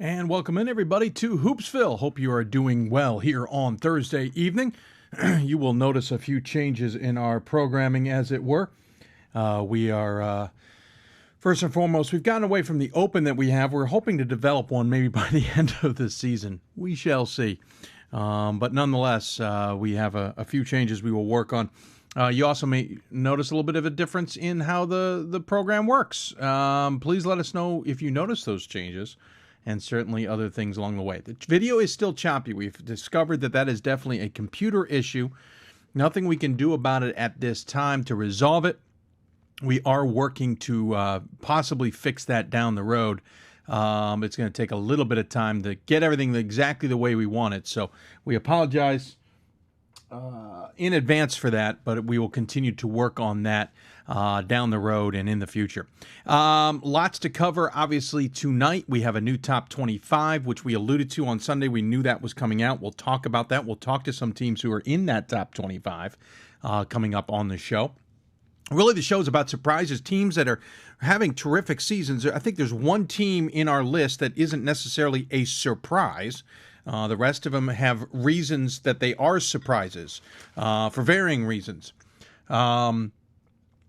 And welcome in, everybody, to Hoopsville. Hope you are doing well here on Thursday evening. You will notice a few changes in our programming, as it were. We are, first and foremost, we've gotten away from the open that we have. We're hoping to develop one maybe by the end of the season. We shall see. But nonetheless, we have a few changes we will work on. You also may notice a little bit of a difference in how the program works. Please let us know if you notice those changes, and certainly other things along the way. The video is still choppy. We've discovered that is definitely a computer issue. Nothing we can do about it at this time to resolve it. We are working to possibly fix that down the road. It's going to take a little bit of time to get everything exactly the way we want it. So we apologize in advance for that, but we will continue to work on that down the road and in the future. Lots to cover. Obviously, tonight we have a new top 25, which we alluded to on Sunday. We knew that was coming out. We'll talk about that. We'll talk to some teams who are in that top 25 coming up on the show. Really, the show is about surprises, teams that are having terrific seasons. I think there's one team in our list that isn't necessarily a surprise. The rest of them have reasons that they are surprises for varying reasons.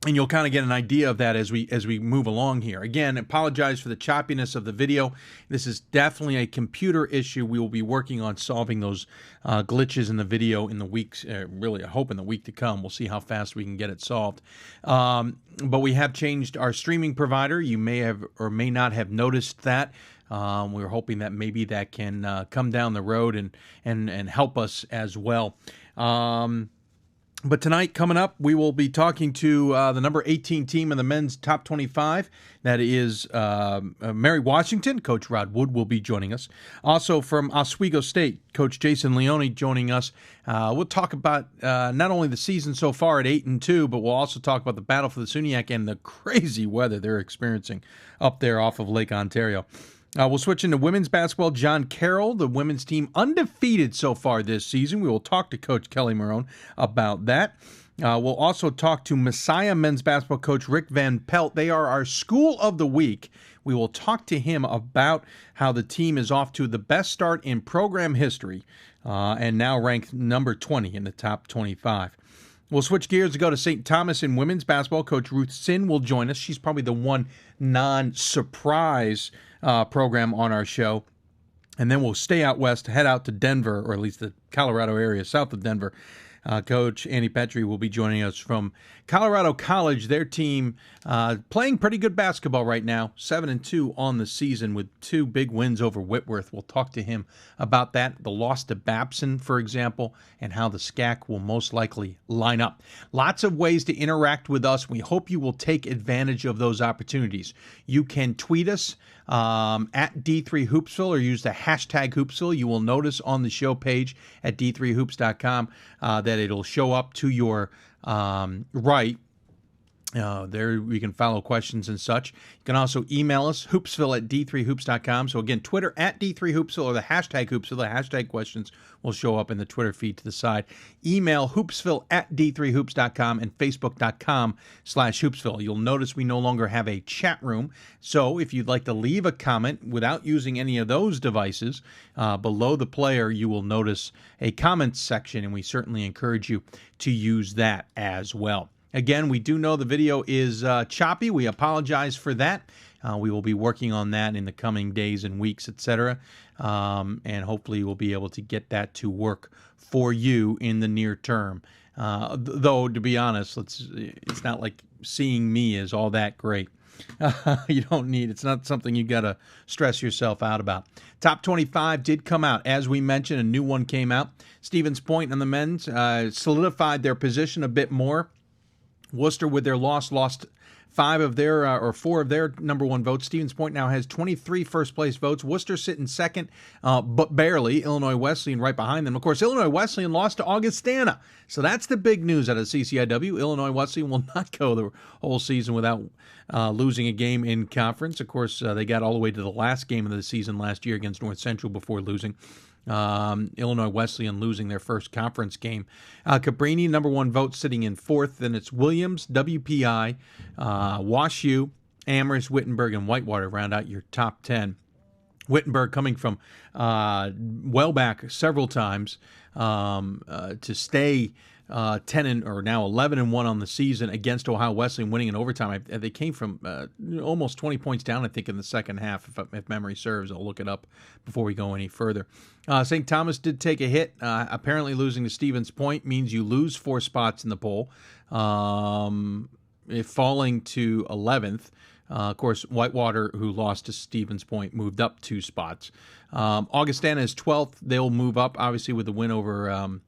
And you'll kind of get an idea of that as we move along here. Again, apologize for the choppiness of the video. This is definitely a computer issue. We will be working on solving those glitches in the video in the weeks, really, I hope in the week to come. We'll see how fast we can get it solved. But we have changed our streaming provider. You may have or may not have noticed that. We're hoping that maybe that can come down the road and help us as well. But tonight, coming up, we will be talking to the number 18 team in the men's top 25. That is Mary Washington. Coach Rod Wood will be joining us. Also from Oswego State, Coach Jason Leone joining us. We'll talk about not only the season so far at 8-2, but we'll also talk about the battle for the SUNYAC and the crazy weather they're experiencing up there off of Lake Ontario. We'll switch into women's basketball. John Carroll, the women's team, undefeated so far this season. We will talk to Coach Kelly Marone about that. We'll also talk to Messiah men's basketball coach Rick Van Pelt. They are our school of the week. We will talk to him about how the team is off to the best start in program history and now ranked number 20 in the top 25. We'll switch gears to go to St. Thomas in women's basketball. Coach Ruth Sin will join us. She's probably the one non-surprise program on our show. And then we'll stay out west, head out to Denver, or at least the Colorado area south of Denver. Coach Andy Petrie will be joining us from Colorado College. Their team playing pretty good basketball right now, 7-2 on the season with 2 big wins over Whitworth. We'll talk to him about that, the loss to Babson, for example, and how the SCAC will most likely line up. Lots of ways to interact with us. We hope you will take advantage of those opportunities. You can tweet us at D3Hoopsville or use the hashtag Hoopsville. You will notice on the show page at d3hoops.com that it'll show up to your right. There you can follow questions and such. You can also email us, hoopsville at d3hoops.com. So again, Twitter at d3hoopsville or the hashtag Hoopsville. The hashtag questions will show up in the Twitter feed to the side. Email hoopsville at d3hoops.com and facebook.com/hoopsville. You'll notice we no longer have a chat room. So if you'd like to leave a comment without using any of those devices, below the player, you will notice a comments section, and we certainly encourage you to use that as well. Again, we do know the video is choppy. We apologize for that. We will be working on that in the coming days and weeks, etc. And hopefully we'll be able to get that to work for you in the near term. Though, to be honest, it's not like seeing me is all that great. You don't need, it's not something you got to stress yourself out about. Top 25 did come out. As we mentioned, a new one came out. Stevens Point on the men's solidified their position a bit more. Worcester, with their lost 4 of their number 1 votes. Stevens Point now has 23 first-place votes. Worcester sitting second, but barely. Illinois Wesleyan right behind them. Of course, Illinois Wesleyan lost to Augustana. So that's the big news out of CCIW. Illinois Wesleyan will not go the whole season without losing a game in conference. Of course, they got all the way to the last game of the season last year against North Central before losing. Illinois Wesleyan losing their first conference game. Cabrini, number 1 vote, sitting in 4th. Then it's Williams, WPI, Wash U, Amherst, Wittenberg, and Whitewater round out your top 10. Wittenberg coming from well back several times to stay or now 11-1 on the season against Ohio Wesleyan, winning in overtime. They came from almost 20 points down, I think, in the second half, if memory serves. I'll look it up before we go any further. St. Thomas did take a hit. Apparently losing to Stevens Point means you lose 4 spots in the poll, falling to 11th. Of course, Whitewater, who lost to Stevens Point, moved up 2 spots. Augustana is 12th. They'll move up, obviously, with the win over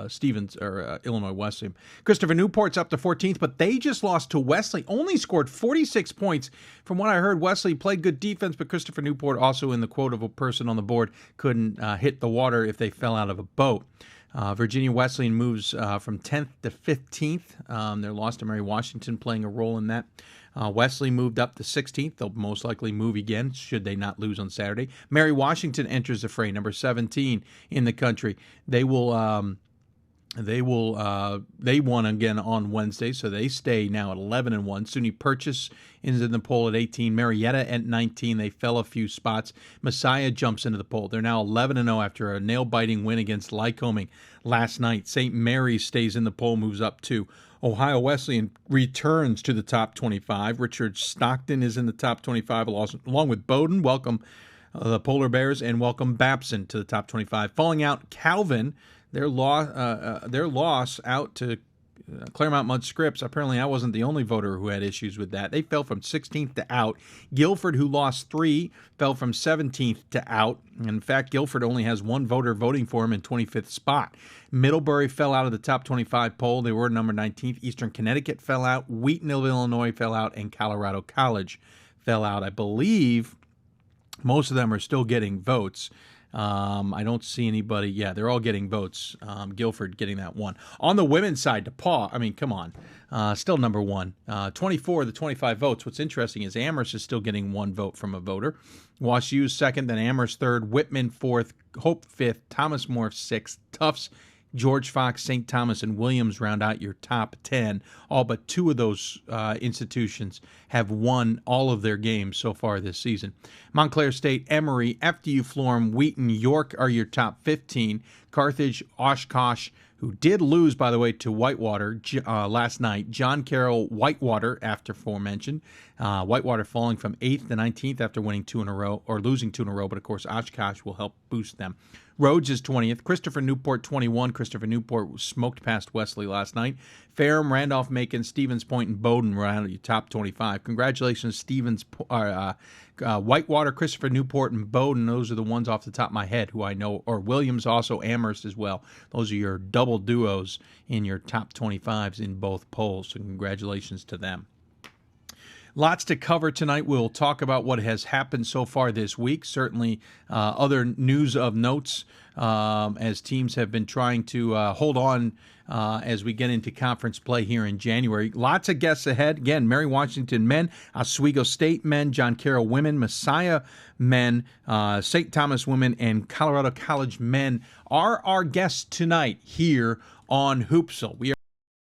Stevens or Illinois Wesleyan. Christopher Newport's up to 14th, but they just lost to Wesley. Only scored 46 points. From what I heard, Wesley played good defense, but Christopher Newport, also in the quote of a person on the board, couldn't hit the water if they fell out of a boat. Virginia Wesleyan moves from 10th to 15th. Their loss to Mary Washington playing a role in that. Wesley moved up to 16th. They'll most likely move again should they not lose on Saturday. Mary Washington enters the fray, number 17 in the country. They won again on Wednesday, so they stay now at 11-1. SUNY Purchase is in the poll at 18. Marietta at 19. They fell a few spots. Messiah jumps into the poll. They're now 11-0 after a nail-biting win against Lycoming last night. St. Mary's stays in the poll, moves up 2. Ohio Wesleyan returns to the top 25. Richard Stockton is in the top 25 along with Bowdoin. Welcome the Polar Bears, and welcome Babson to the top 25. Falling out, Calvin, their loss out to Claremont Mudd Scripps. Apparently I wasn't the only voter who had issues with that. They fell from 16th to out. Guilford, who lost 3, fell from 17th to out. In fact, Guilford only has 1 voter voting for him in 25th spot. Middlebury fell out of the top 25 poll. They were number 19th. Eastern Connecticut fell out. Wheatonville, Illinois fell out. And Colorado College fell out. I believe most of them are still getting votes. I don't see anybody. Yeah, they're all getting votes. Guilford getting that 1. On the women's side, DePaul, I mean, come on. Still number 1. 24 of the 25 votes. What's interesting is Amherst is still getting 1 vote from a voter. Wash U's 2nd, then Amherst 3rd, Whitman 4th, Hope 5th, Thomas More 6th, Tufts, George Fox, St. Thomas, and Williams round out your top 10. All but 2 of those institutions have won all of their games so far this season. Montclair State, Emory, FDU, Florham, Wheaton, York are your top 15. Carthage, Oshkosh, who did lose, by the way, to Whitewater last night. John Carroll, Whitewater, after aforementioned. Whitewater falling from 8th to 19th after winning 2 in a row, or losing 2 in a row, but of course Oshkosh will help boost them. Rhodes is 20th. Christopher Newport, 21. Christopher Newport smoked past Wesley last night. Ferrum, Randolph-Macon, Stevens Point, and Bowdoin were out of your top 25. Congratulations, Whitewater, Christopher Newport, and Bowdoin. Those are the ones off the top of my head who I know. Or Williams, also Amherst as well. Those are your double duos in your top 25s in both polls. So congratulations to them. Lots to cover tonight. We'll talk about what has happened so far this week. Certainly other news of notes as teams have been trying to hold on as we get into conference play here in January. Lots of guests ahead. Again, Mary Washington men, Oswego State men, John Carroll women, Messiah men, St. Thomas women, and Colorado College men are our guests tonight here on Hoopsville. We are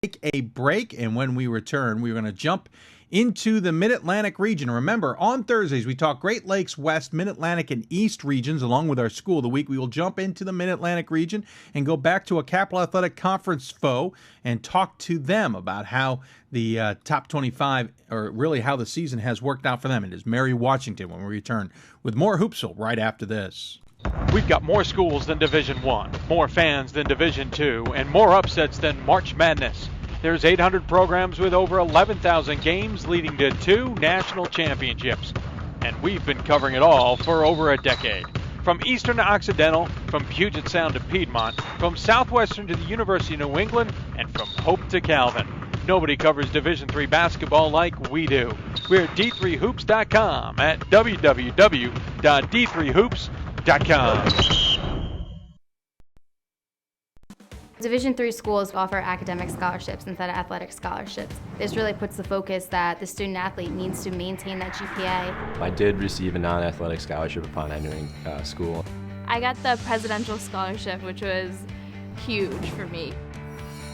going to take a break, and when we return, we're going to jump into the Mid-Atlantic region. Remember, on Thursdays, we talk Great Lakes, West, Mid-Atlantic, and East regions, along with our School of the Week. We will jump into the Mid-Atlantic region and go back to a Capital Athletic Conference foe and talk to them about how the top 25, or really how the season has worked out for them. It is Mary Washington when we return with more Hoopsville right after this. We've got more schools than Division I, more fans than Division II, and more upsets than March Madness. There's 800 programs with over 11,000 games leading to 2 national championships. And we've been covering it all for over a decade. From Eastern to Occidental, from Puget Sound to Piedmont, from Southwestern to the University of New England, and from Hope to Calvin. Nobody covers Division III basketball like we do. We're at d3hoops.com at www.d3hoops.com. Division III schools offer academic scholarships instead of athletic scholarships. This really puts the focus that the student athlete needs to maintain that GPA. I did receive a non-athletic scholarship upon entering school. I got the presidential scholarship, which was huge for me.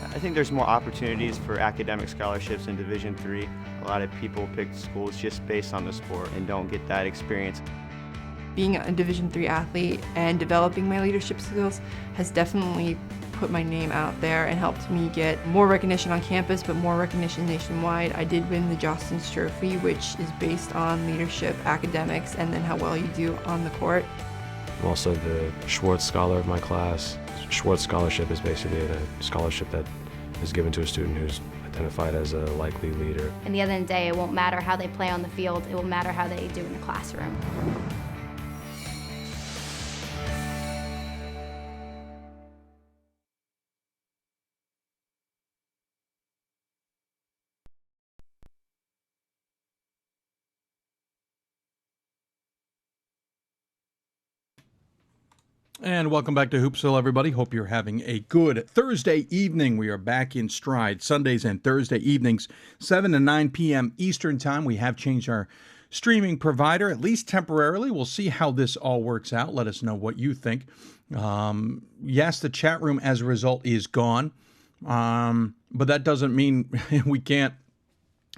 I think there's more opportunities for academic scholarships in Division III. A lot of people pick schools just based on the sport and don't get that experience. being a Division III athlete and developing my leadership skills has definitely put my name out there and helped me get more recognition on campus, but more recognition nationwide. I did win the Jostens Trophy, which is based on leadership, academics, and then how well you do on the court. I'm also the Schwartz Scholar of my class. Schwartz Scholarship is basically a scholarship that is given to a student who's identified as a likely leader. At the end of the day, it won't matter how they play on the field, it will matter how they do in the classroom. And welcome back to Hoopsville, everybody. Hope you're having a good Thursday evening. We are back in stride Sundays and Thursday evenings, 7 to 9 p.m. Eastern Time. We have changed our streaming provider, at least temporarily. We'll see how this all works out. Let us know what you think. Yes, the chat room as a result is gone, but that doesn't mean we can't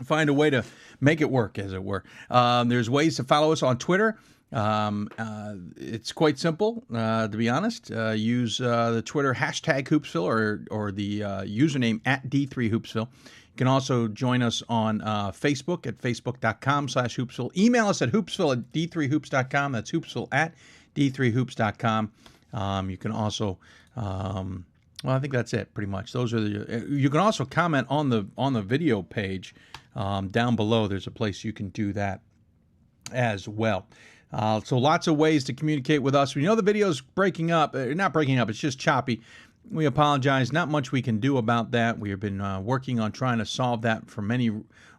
find a way to make it work, as it were. There's ways to follow us on Twitter. It's quite simple, to be honest. Use the Twitter hashtag Hoopsville or the username at D3Hoopsville. You can also join us on Facebook at facebook.com/Hoopsville. Email us at hoopsville@d3hoops.com. That's hoopsville at d3hoops.com. You can also, well, I think that's it pretty much. Those are the. You can also comment on the video page down below. There's a place you can do that as well. So lots of ways to communicate with us. We know the video's breaking up. Not breaking up, it's just choppy. We apologize. Not much we can do about that. We have been working on trying to solve that for many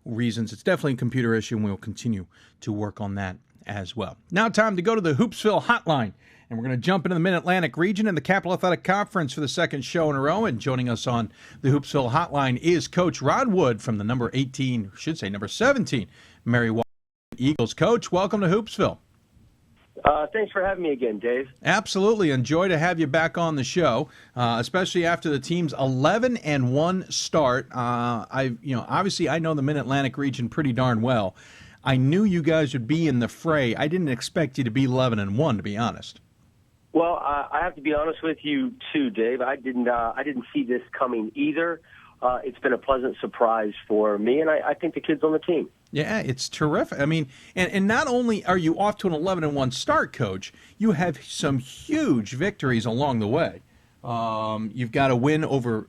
reasons. It's definitely a computer issue, and we will continue to work on that as well. Now time to go to the Hoopsville hotline. And we're going to jump into the Mid-Atlantic region and the Capital Athletic Conference for the second show in a row. And joining us on the Hoopsville hotline is Coach Rod Wood from the number 17, Mary Washington Eagles. Coach, welcome to Hoopsville. Thanks for having me again, Dave. Absolutely. Enjoy to have you back on the show, especially after the team's 11-1 start. Obviously I know the Mid-Atlantic region pretty darn well. I knew you guys would be in the fray. I didn't expect you to be 11-1, to be honest. Well, I have to be honest with you too, Dave. I didn't see this coming either. It's been a pleasant surprise for me, and I think the kids on the team. Yeah, it's terrific. I mean, and not only are you off to an 11-1 start, Coach, you have some huge victories along the way. You've got a win over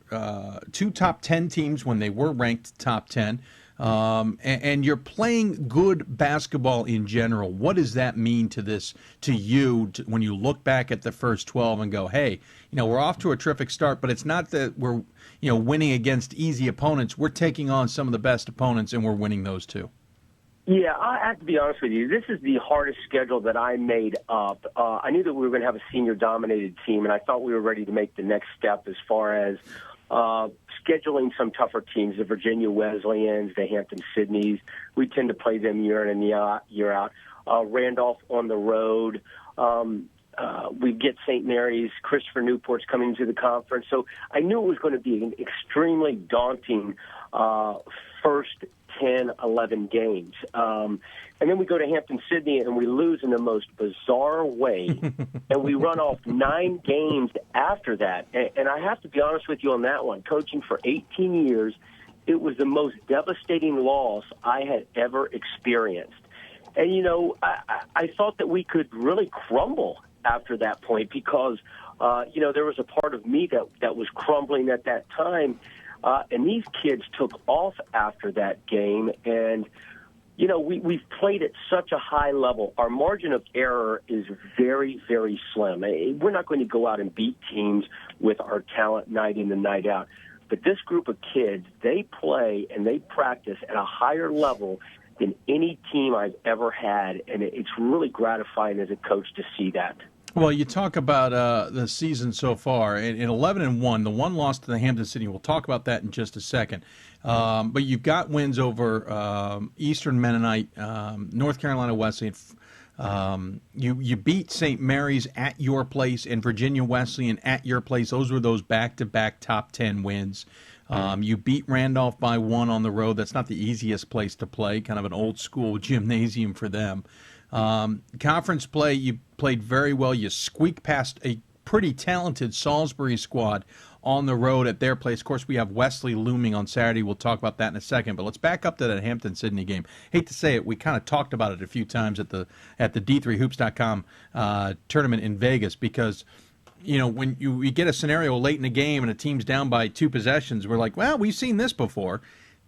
two top 10 teams when they were ranked top 10, and you're playing good basketball in general. What does that mean to you when you look back at the first 12 and go, hey, we're off to a terrific start, but it's not that we're winning against easy opponents. We're taking on some of the best opponents, and we're winning those too. Yeah, I have to be honest with you. This is the hardest schedule that I made up. I knew that we were going to have a senior-dominated team, and I thought we were ready to make the next step as far as scheduling some tougher teams, the Virginia Wesleyans, the Hampton Sydneys. We tend to play them year in and year out. Randolph on the road. We get St. Mary's, Christopher Newport's coming into the conference. So I knew it was going to be an extremely daunting first 10, 11 games. And then we go to Hampton Sydney and we lose in the most bizarre way. And we run off 9 games after that. And I have to be honest with you on that one. Coaching for 18 years, it was the most devastating loss I had ever experienced. And, I thought that we could really crumble after that point because, there was a part of me that was crumbling at that time. And these kids took off after that game. And, we've played at such a high level. Our margin of error is very, very slim. We're not going to go out and beat teams with our talent night in and night out. But this group of kids, they play and they practice at a higher level than any team I've ever had. And it's really gratifying as a coach to see that. Well, you talk about the season so far. In 11-1, the one loss to the Hampton City. We'll talk about that in just a second. But you've got wins over Eastern Mennonite, North Carolina Wesleyan. You beat St. Mary's at your place and Virginia Wesleyan at your place. Those were those back-to-back top 10 wins. You beat Randolph by 1 on the road. That's not the easiest place to play, kind of an old-school gymnasium for them. Conference play, you played very well. You squeaked past a pretty talented Salisbury squad on the road at their place. Of course, we have Wesley looming on Saturday. We'll talk about that in a second. But let's back up to that Hampton-Sydney game. Hate to say it, we kind of talked about it a few times at the D3Hoops.com tournament in Vegas because, you know, when you get a scenario late in the game and a team's down by 2 possessions, we're like, well, we've seen this before.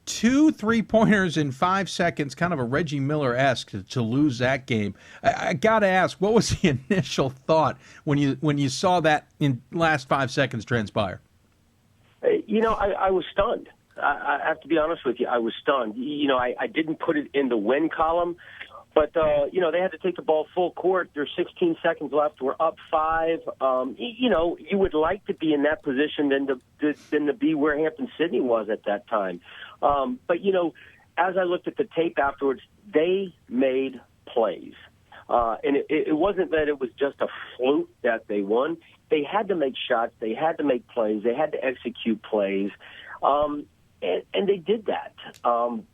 2 3-pointers in 5 seconds, kind of a Reggie Miller-esque to lose that game. I got to ask, what was the initial thought when you saw that in last 5 seconds transpire? You know, I was stunned. I have to be honest with you. I was stunned. You know, I didn't put it in the win column, but, you know, they had to take the ball full court. There's 16 seconds left. We're up 5. You know, you would like to be in that position than to be where Hampton-Sydney was at that time. But, you know, as I looked at the tape afterwards, they made plays. And it wasn't that it was just a fluke that they won. They had to make shots. They had to make plays. They had to execute plays. And they did that.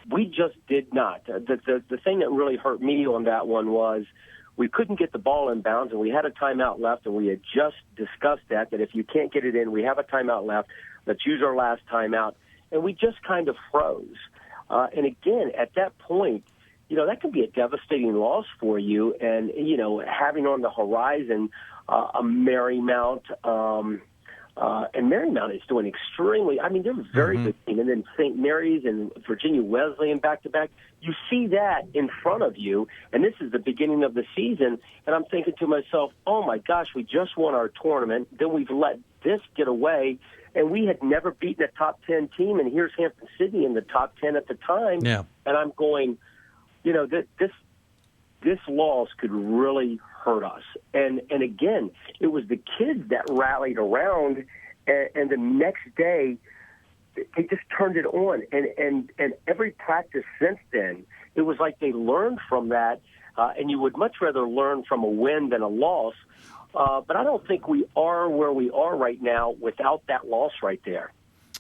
We just did not. The thing that really hurt me on that one was we couldn't get the ball in bounds, and we had a timeout left, and we had just discussed that if you can't get it in, we have a timeout left. Let's use our last timeout. And we just kind of froze. And again, at that point, you know, that can be a devastating loss for you. And, you know, having on the horizon a Marymount, and Marymount is doing extremely, I mean, they're a very good team. And then St. Mary's and Virginia Wesleyan back-to-back. You see that in front of you, and this is the beginning of the season, and I'm thinking to myself, oh, my gosh, we just won our tournament. Then we've let this get away. And we had never beaten a top 10 team, and here's Hampton-Sydney in the top 10 at the time. Yeah. And I'm going, you know, this loss could really hurt us. And again, it was the kids that rallied around, and the next day they just turned it on. And every practice since then, it was like they learned from that, and you would much rather learn from a win than a loss. But I don't think we are where we are right now without that loss right there.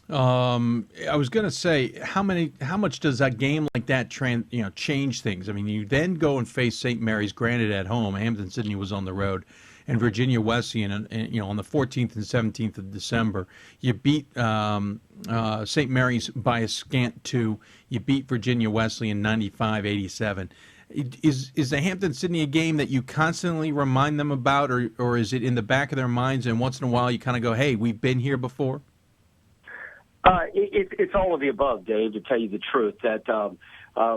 I was going to say, how much does a game like that change things? I mean, you then go and face St. Mary's, granted at home. Hampton-Sydney was on the road, and Virginia Wesleyan, and you know, on the 14th and 17th of December, you beat St. Mary's by a scant 2. You beat Virginia Wesleyan 95-87. Is the Hampton-Sydney a game that you constantly remind them about, or is it in the back of their minds and once in a while you kind of go, hey, we've been here before? It's all of the above, Dave, to tell you the truth, that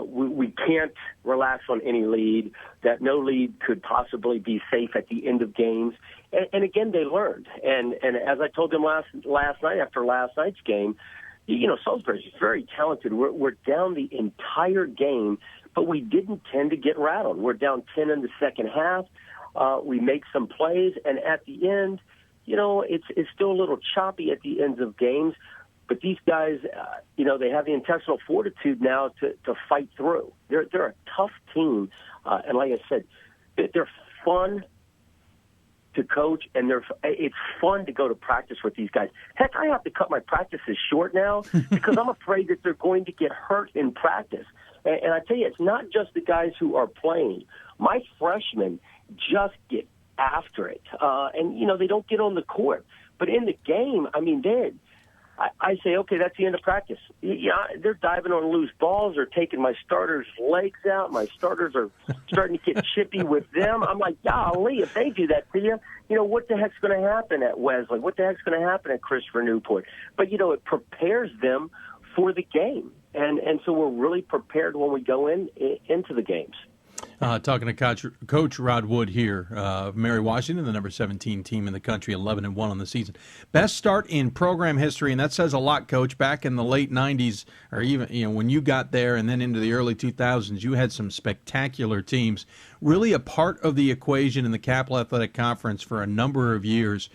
we can't relax on any lead, that no lead could possibly be safe at the end of games. And again, they learned. And as I told them last night after last night's game, you know, Salisbury's very talented. We're down the entire game, but we didn't tend to get rattled. We're down 10 in the second half. We make some plays, and at the end, you know, it's still a little choppy at the ends of games. But these guys, you know, they have the intestinal fortitude now to fight through. They're a tough team, and like I said, they're fun to coach, and it's fun to go to practice with these guys. Heck, I have to cut my practices short now because I'm afraid that they're going to get hurt in practice. And I tell you, it's not just the guys who are playing. My freshmen just get after it, and you know, they don't get on the court, but in the game, I mean, I say, okay, that's the end of practice. Yeah, they're diving on loose balls. They're taking my starters' legs out. My starters are starting to get chippy with them. I'm like, golly, if they do that to you, you know, what the heck's going to happen at Wesley? What the heck's going to happen at Christopher Newport? But, you know, it prepares them for the game. And so we're really prepared when we go into the games. Talking to Coach Rod Wood here, Mary Washington, the number 17 team in the country, 11-1 on the season. Best start in program history, and that says a lot, Coach. Back in the late 90s, or even, you know, when you got there and then into the early 2000s, you had some spectacular teams. Really a part of the equation in the Capital Athletic Conference for a number of years.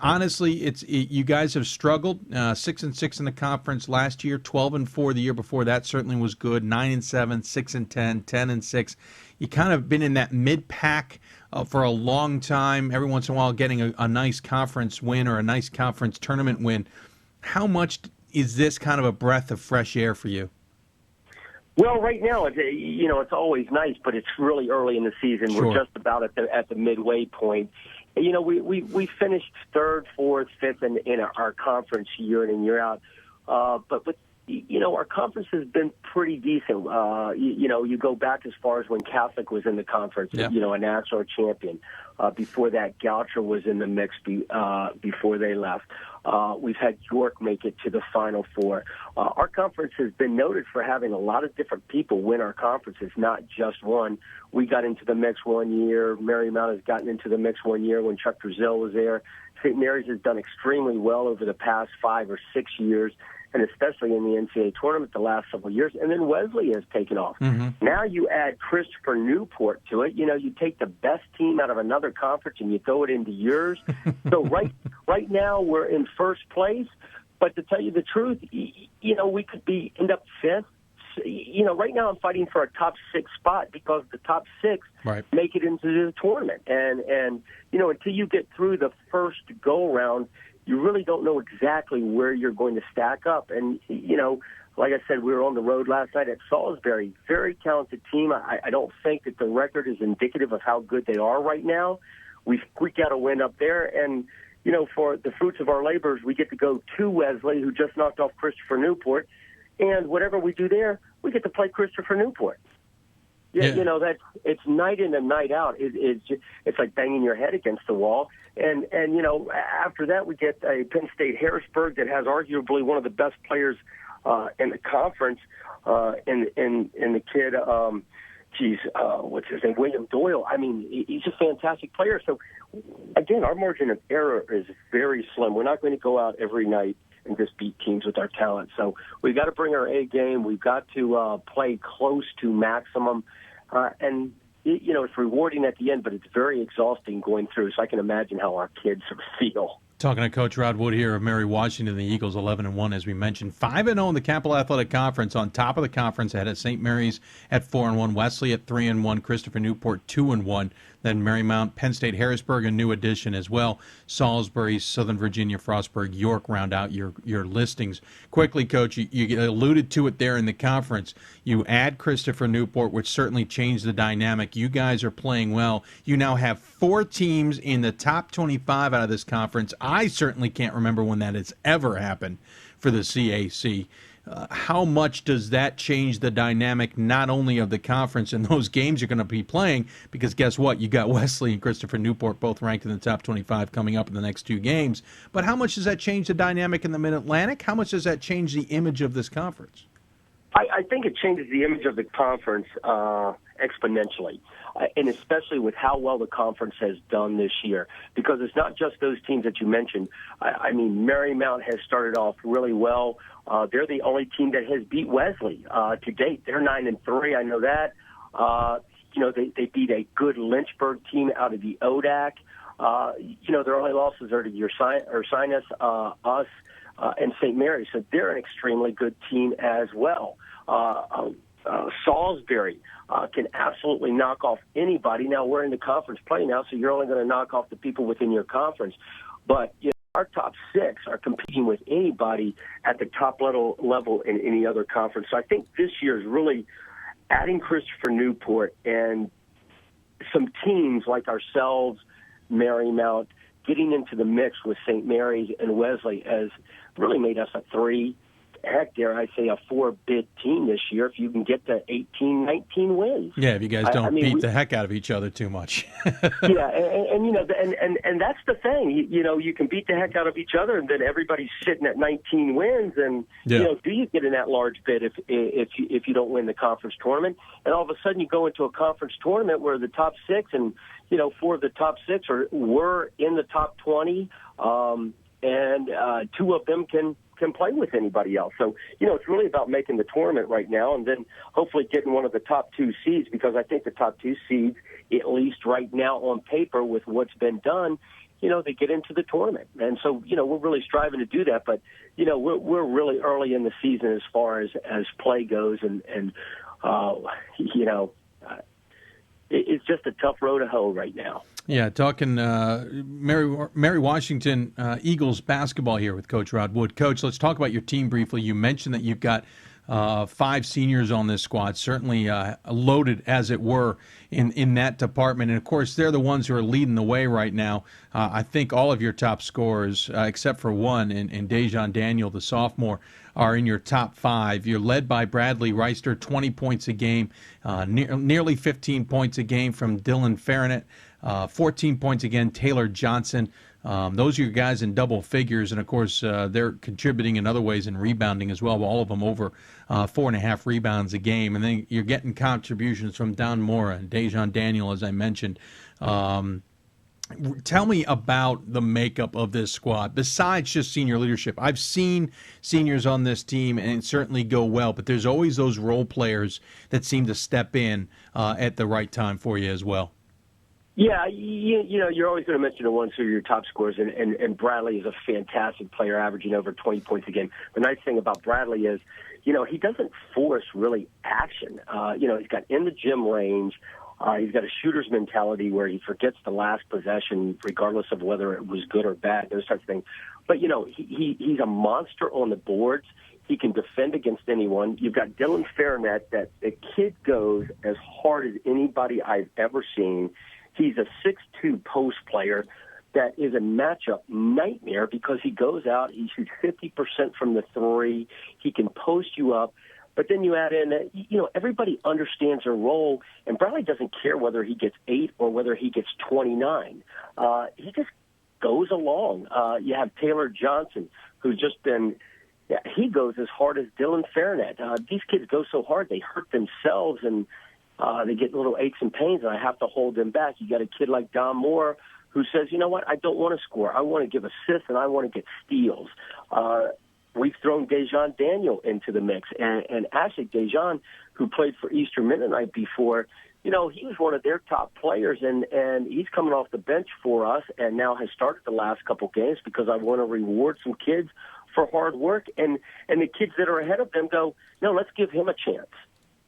Honestly, you guys have struggled. 6-6 in the conference last year, 12-4 the year before that certainly was good. 9-7, 6-10, 10-6. You kind of been in that mid-pack for a long time. Every once in a while, getting a nice conference win or a nice conference tournament win. How much is this kind of a breath of fresh air for you? Well, right now, it's always nice, but it's really early in the season. Sure. We're just about at the midway point. We finished third, fourth, fifth in our conference year in and year out. But our conference has been pretty decent. You go back as far as when Catholic was in the conference, Yeah. A national champion. Before that, Goucher was in the mix before they left. We've had York make it to the Final Four. Our conference has been noted for having a lot of different people win our conferences, not just one. We got into the mix one year. Marymount has gotten into the mix one year when Chuck Brazil was there. St. Mary's has done extremely well over the past 5 or 6 years, and especially in the NCAA tournament the last several years. And then Wesley has taken off. Mm-hmm. Now you add Christopher Newport to it. You take the best team out of another conference and you throw it into yours. So right now we're in first place. But to tell you the truth, we could end up fifth. Right now I'm fighting for a top 6 spot because the top 6 Right. make it into the tournament. And until you get through the first go-around, you really don't know exactly where you're going to stack up. And, like I said, we were on the road last night at Salisbury. Very talented team. I don't think that the record is indicative of how good they are right now. We got a win up there. And, for the fruits of our labors, we get to go to Wesley, who just knocked off Christopher Newport. And whatever we do there, we get to play Christopher Newport. Yeah. It's night in and night out. It's like banging your head against the wall. And after that, we get a Penn State Harrisburg that has arguably one of the best players in the conference, and the kid, what's his name, William Doyle. I mean, he's a fantastic player. So, again, our margin of error is very slim. We're not going to go out every night and just beat teams with our talent. So we've got to bring our A game. We've got to play close to maximum. And, it's rewarding at the end, but it's very exhausting going through. So I can imagine how our kids feel. Talking to Coach Rod Wood here of Mary Washington, the Eagles 11-1, as we mentioned, 5-0 in the Capital Athletic Conference. On top of the conference, ahead of St. Mary's at 4-1, Wesley at 3-1, Christopher Newport 2-1. Then Marymount, Penn State, Harrisburg, a new addition as well. Salisbury, Southern Virginia, Frostburg, York round out your listings. Quickly, Coach, you alluded to it there in the conference. You add Christopher Newport, which certainly changed the dynamic. You guys are playing well. You now have 4 teams in the top 25 out of this conference. I certainly can't remember when that has ever happened for the CAC. How much does that change the dynamic not only of the conference and those games you're going to be playing? Because guess what? You got Wesley and Christopher Newport both ranked in the top 25 coming up in the next 2 games. But how much does that change the dynamic in the Mid-Atlantic? How much does that change the image of this conference? I think it changes the image of the conference exponentially, and especially with how well the conference has done this year, because it's not just those teams that you mentioned. I mean, Marymount has started off really well. They're the only team that has beat Wesley to date. They're 9-3. I know that. They beat a good Lynchburg team out of the ODAC. Their only losses are to Ursinus, us, and St. Mary's. So they're an extremely good team as well. Salisbury can absolutely knock off anybody. Now, we're in the conference play now, so you're only going to knock off the people within your conference. But our top 6 are competing with anybody at the top level in any other conference. So I think this year is really adding Christopher Newport and some teams like ourselves, Marymount, getting into the mix with St. Mary's and Wesley has really made us a 3, heck, dare I say, a 4-bid team this year if you can get to 18, 19 wins. Yeah, if you guys don't beat the heck out of each other too much. Yeah, and that's the thing. You can beat the heck out of each other, and then everybody's sitting at 19 wins. And do you get in that large bid if you don't win the conference tournament? And all of a sudden, you go into a conference tournament where the top 6 and 4 of the top 6 were in the top 20, and 2 of them can play with anybody else. So, it's really about making the tournament right now and then hopefully getting one of the top 2 seeds, because I think the top 2 seeds, at least right now on paper with what's been done, they get into the tournament. And so, we're really striving to do that. But, we're really early in the season as far as play goes. And it's just a tough road to hoe right now. Yeah, talking Mary Washington Eagles basketball here with Coach Rod Wood. Coach, let's talk about your team briefly. You mentioned that you've got 5 seniors on this squad, certainly loaded, as it were, in that department. And, of course, they're the ones who are leading the way right now. I think all of your top scorers, except for one, in Dejan Daniel, the sophomore, are in your top 5. You're led by Bradley Reister, 20 points a game, nearly 15 points a game from Dylan Farranet, 14 points again, Taylor Johnson. Those are your guys in double figures, and, of course, they're contributing in other ways in rebounding as well, all of them over 4.5 rebounds a game. And then you're getting contributions from Don Mora and Dejan Daniel, as I mentioned. Tell me about the makeup of this squad, besides just senior leadership. I've seen seniors on this team, and certainly go well, but there's always those role players that seem to step in at the right time for you as well. Yeah, you know, you're always going to mention the ones who are your top scorers, and Bradley is a fantastic player, averaging over 20 points a game. The nice thing about Bradley is, you know, he doesn't force really action. You know, he's got in the gym range. He's got a shooter's mentality where he forgets the last possession, regardless of whether it was good or bad, those types of things. But, you know, he's a monster on the boards. He can defend against anyone. You've got Dylan Farranet, that the kid goes as hard as anybody I've ever seen. He's a 6'2" post player that is a matchup nightmare because he goes out, he shoots 50% from the three, he can post you up. But then you add in, you know, everybody understands their role, and Bradley doesn't care whether he gets 8 or whether he gets 29. He just goes along. You have Taylor Johnson, who's just been, he goes as hard as Dylan Farranet. These kids go so hard, they hurt themselves, and they get little aches and pains, and I have to hold them back. You got a kid like Don Moore who says, you know what, I don't want to score. I want to give assists, and I want to get steals. We've thrown Dejan Daniel into the mix. And actually, Dejan, who played for Eastern Mennonite before, you know, he was one of their top players, and he's coming off the bench for us and now has started the last couple games because I want to reward some kids for hard work. And the kids that are ahead of them go, no, let's give him a chance.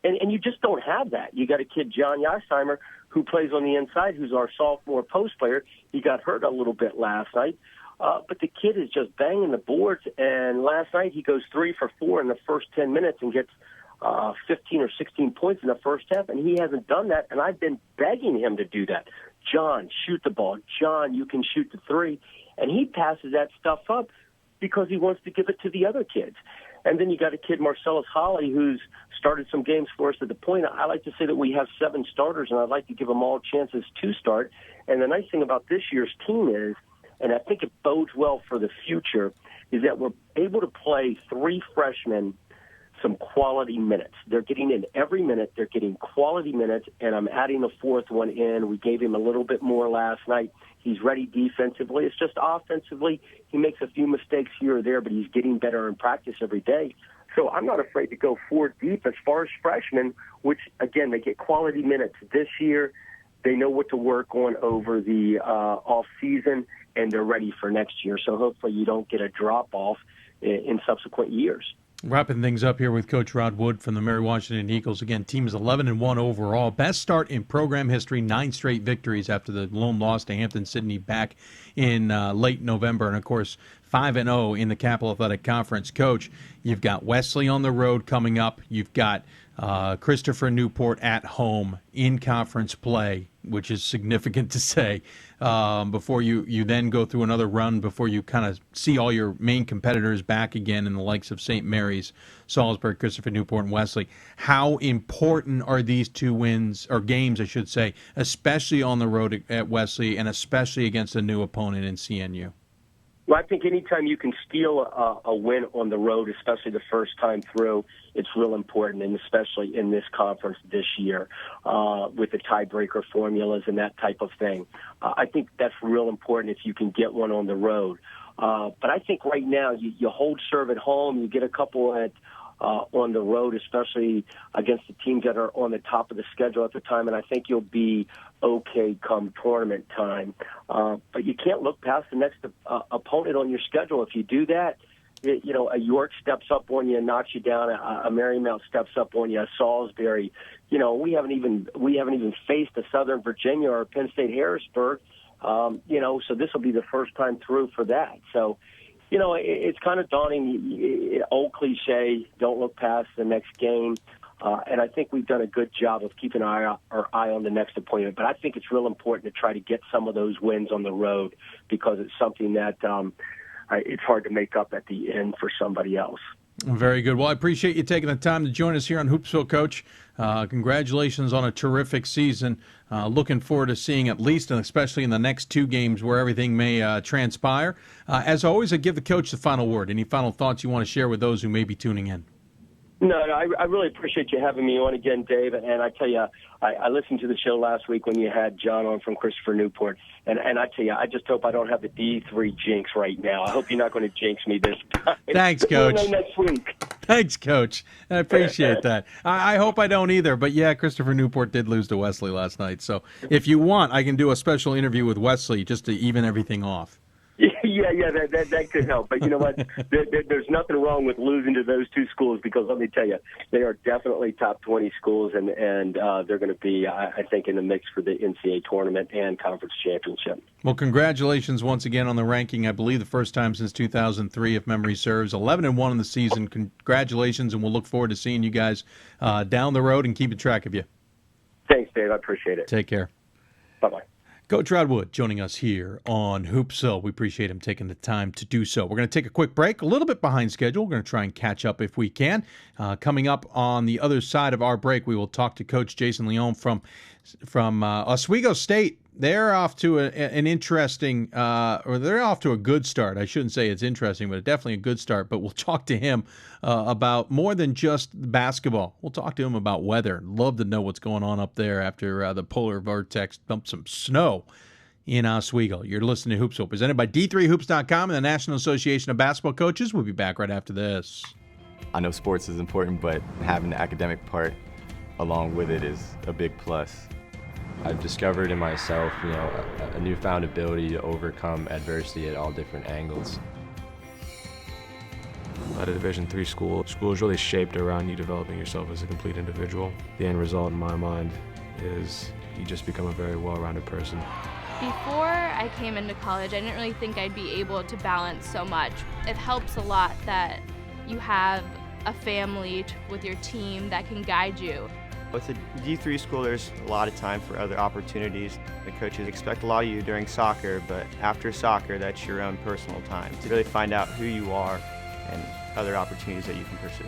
And you just don't have that. You got a kid, John Yasheimer, who plays on the inside, who's our sophomore post player. He got hurt a little bit last night. But the kid is just banging the boards, and last night he goes 3 for 4 in the first 10 minutes and gets 15 or 16 points in the first half, and he hasn't done that, and I've been begging him to do that. John, shoot the ball. John, you can shoot the three. And he passes that stuff up because he wants to give it to the other kids. And then you got a kid, Marcellus Holly, who's started some games for us at the point. I like to say that we have 7 starters, and I'd like to give them all chances to start. And the nice thing about this year's team is, and I think it bodes well for the future, is that we're able to play 3 freshmen some quality minutes. They're getting in every minute. They're getting quality minutes, and I'm adding a 4th one in. We gave him a little bit more last night. He's ready defensively. It's just offensively, he makes a few mistakes here or there, but he's getting better in practice every day. So I'm not afraid to go 4 deep as far as freshmen, which, again, they get quality minutes this year. They know what to work on over the off season, and they're ready for next year. So hopefully you don't get a drop-off in subsequent years. Wrapping things up here with Coach Rod Wood from the Mary Washington Eagles. Again, team is 11-1 overall. Best start in program history, 9 straight victories after the lone loss to Hampton-Sydney back in late November. And, of course, 5-0 in the Capital Athletic Conference. Coach, you've got Wesley on the road coming up. You've got Christopher Newport at home in conference play, which is significant to say, before you then go through another run before you kind of see all your main competitors back again in the likes of St. Mary's, Salisbury, Christopher Newport, and Wesley. How important are these 2 wins, or games, I should say, especially on the road at Wesley and especially against a new opponent in CNU? Well, I think anytime you can steal a win on the road, especially the first time through, it's real important, and especially in this conference this year with the tiebreaker formulas and that type of thing. I think that's real important if you can get one on the road. But I think right now you hold serve at home, you get a couple at on the road, especially against the teams that are on the top of the schedule at the time, and I think you'll be okay come tournament time. But you can't look past the next opponent on your schedule. If you do that, you know, a York steps up on you and knocks you down. A Marymount steps up on you. A Salisbury. You know, we haven't even faced a Southern Virginia or a Penn State Harrisburg. You know, so this will be the first time through for that. So It's kind of daunting. Old cliche, don't look past the next game. And I think we've done a good job of keeping our eye on the next appointment. But I think it's real important to try to get some of those wins on the road because it's something that it's hard to make up at the end for somebody else. Very good. Well, I appreciate you taking the time to join us here on Hoopsville, Coach. Congratulations on a terrific season. Looking forward to seeing at least and especially in the next two games where everything may transpire. As always, I give the coach the final word. Any final thoughts you want to share with those who may be tuning in? No, I really appreciate you having me on again, Dave. And I tell you, I listened to the show last week when you had John on from Christopher Newport. And I tell you, I just hope I don't have the D3 jinx right now. I hope you're not going to jinx me this time. Thanks, Coach. We'll know next week. Thanks, Coach. I appreciate that. I hope I don't either. But, yeah, Christopher Newport did lose to Wesley last night. So if you want, I can do a special interview with Wesley just to even everything off. Yeah, that could help. But you know what? There's nothing wrong with losing to those two schools because let me tell you, they are definitely top 20 schools, and they're going to be, I think, in the mix for the NCAA tournament and conference championship. Well, congratulations once again on the ranking. I believe the first time since 2003, if memory serves. 11-1 in the season. Congratulations, and we'll look forward to seeing you guys down the road and keeping track of you. Thanks, Dave. I appreciate it. Take care. Bye-bye. Coach Rodwood joining us here on Hoopsville. We appreciate him taking the time to do so. We're going to take a quick break, a little bit behind schedule. We're going to try and catch up if we can. Coming up on the other side of our break, we will talk to Coach Jason Leone from Oswego State. They're off to an interesting, or they're off to a good start. I shouldn't say it's interesting, but definitely a good start. But we'll talk to him about more than just basketball. We'll talk to him about weather. Love to know what's going on up there after the polar vortex dumped some snow in Oswego. You're listening to Hoopsville, presented by D3Hoops.com and the National Association of Basketball Coaches. We'll be back right after this. I know sports is important, but having the academic part along with it is a big plus. I've discovered in myself, a newfound ability to overcome adversity at all different angles. At a Division III school is really shaped around you developing yourself as a complete individual. The end result in my mind is you just become a very well-rounded person. Before I came into college, I didn't really think I'd be able to balance so much. It helps a lot that you have a family with your team that can guide you. With a D3 school, there's a lot of time for other opportunities. The coaches expect a lot of you during soccer, but after soccer, that's your own personal time to really find out who you are and other opportunities that you can pursue.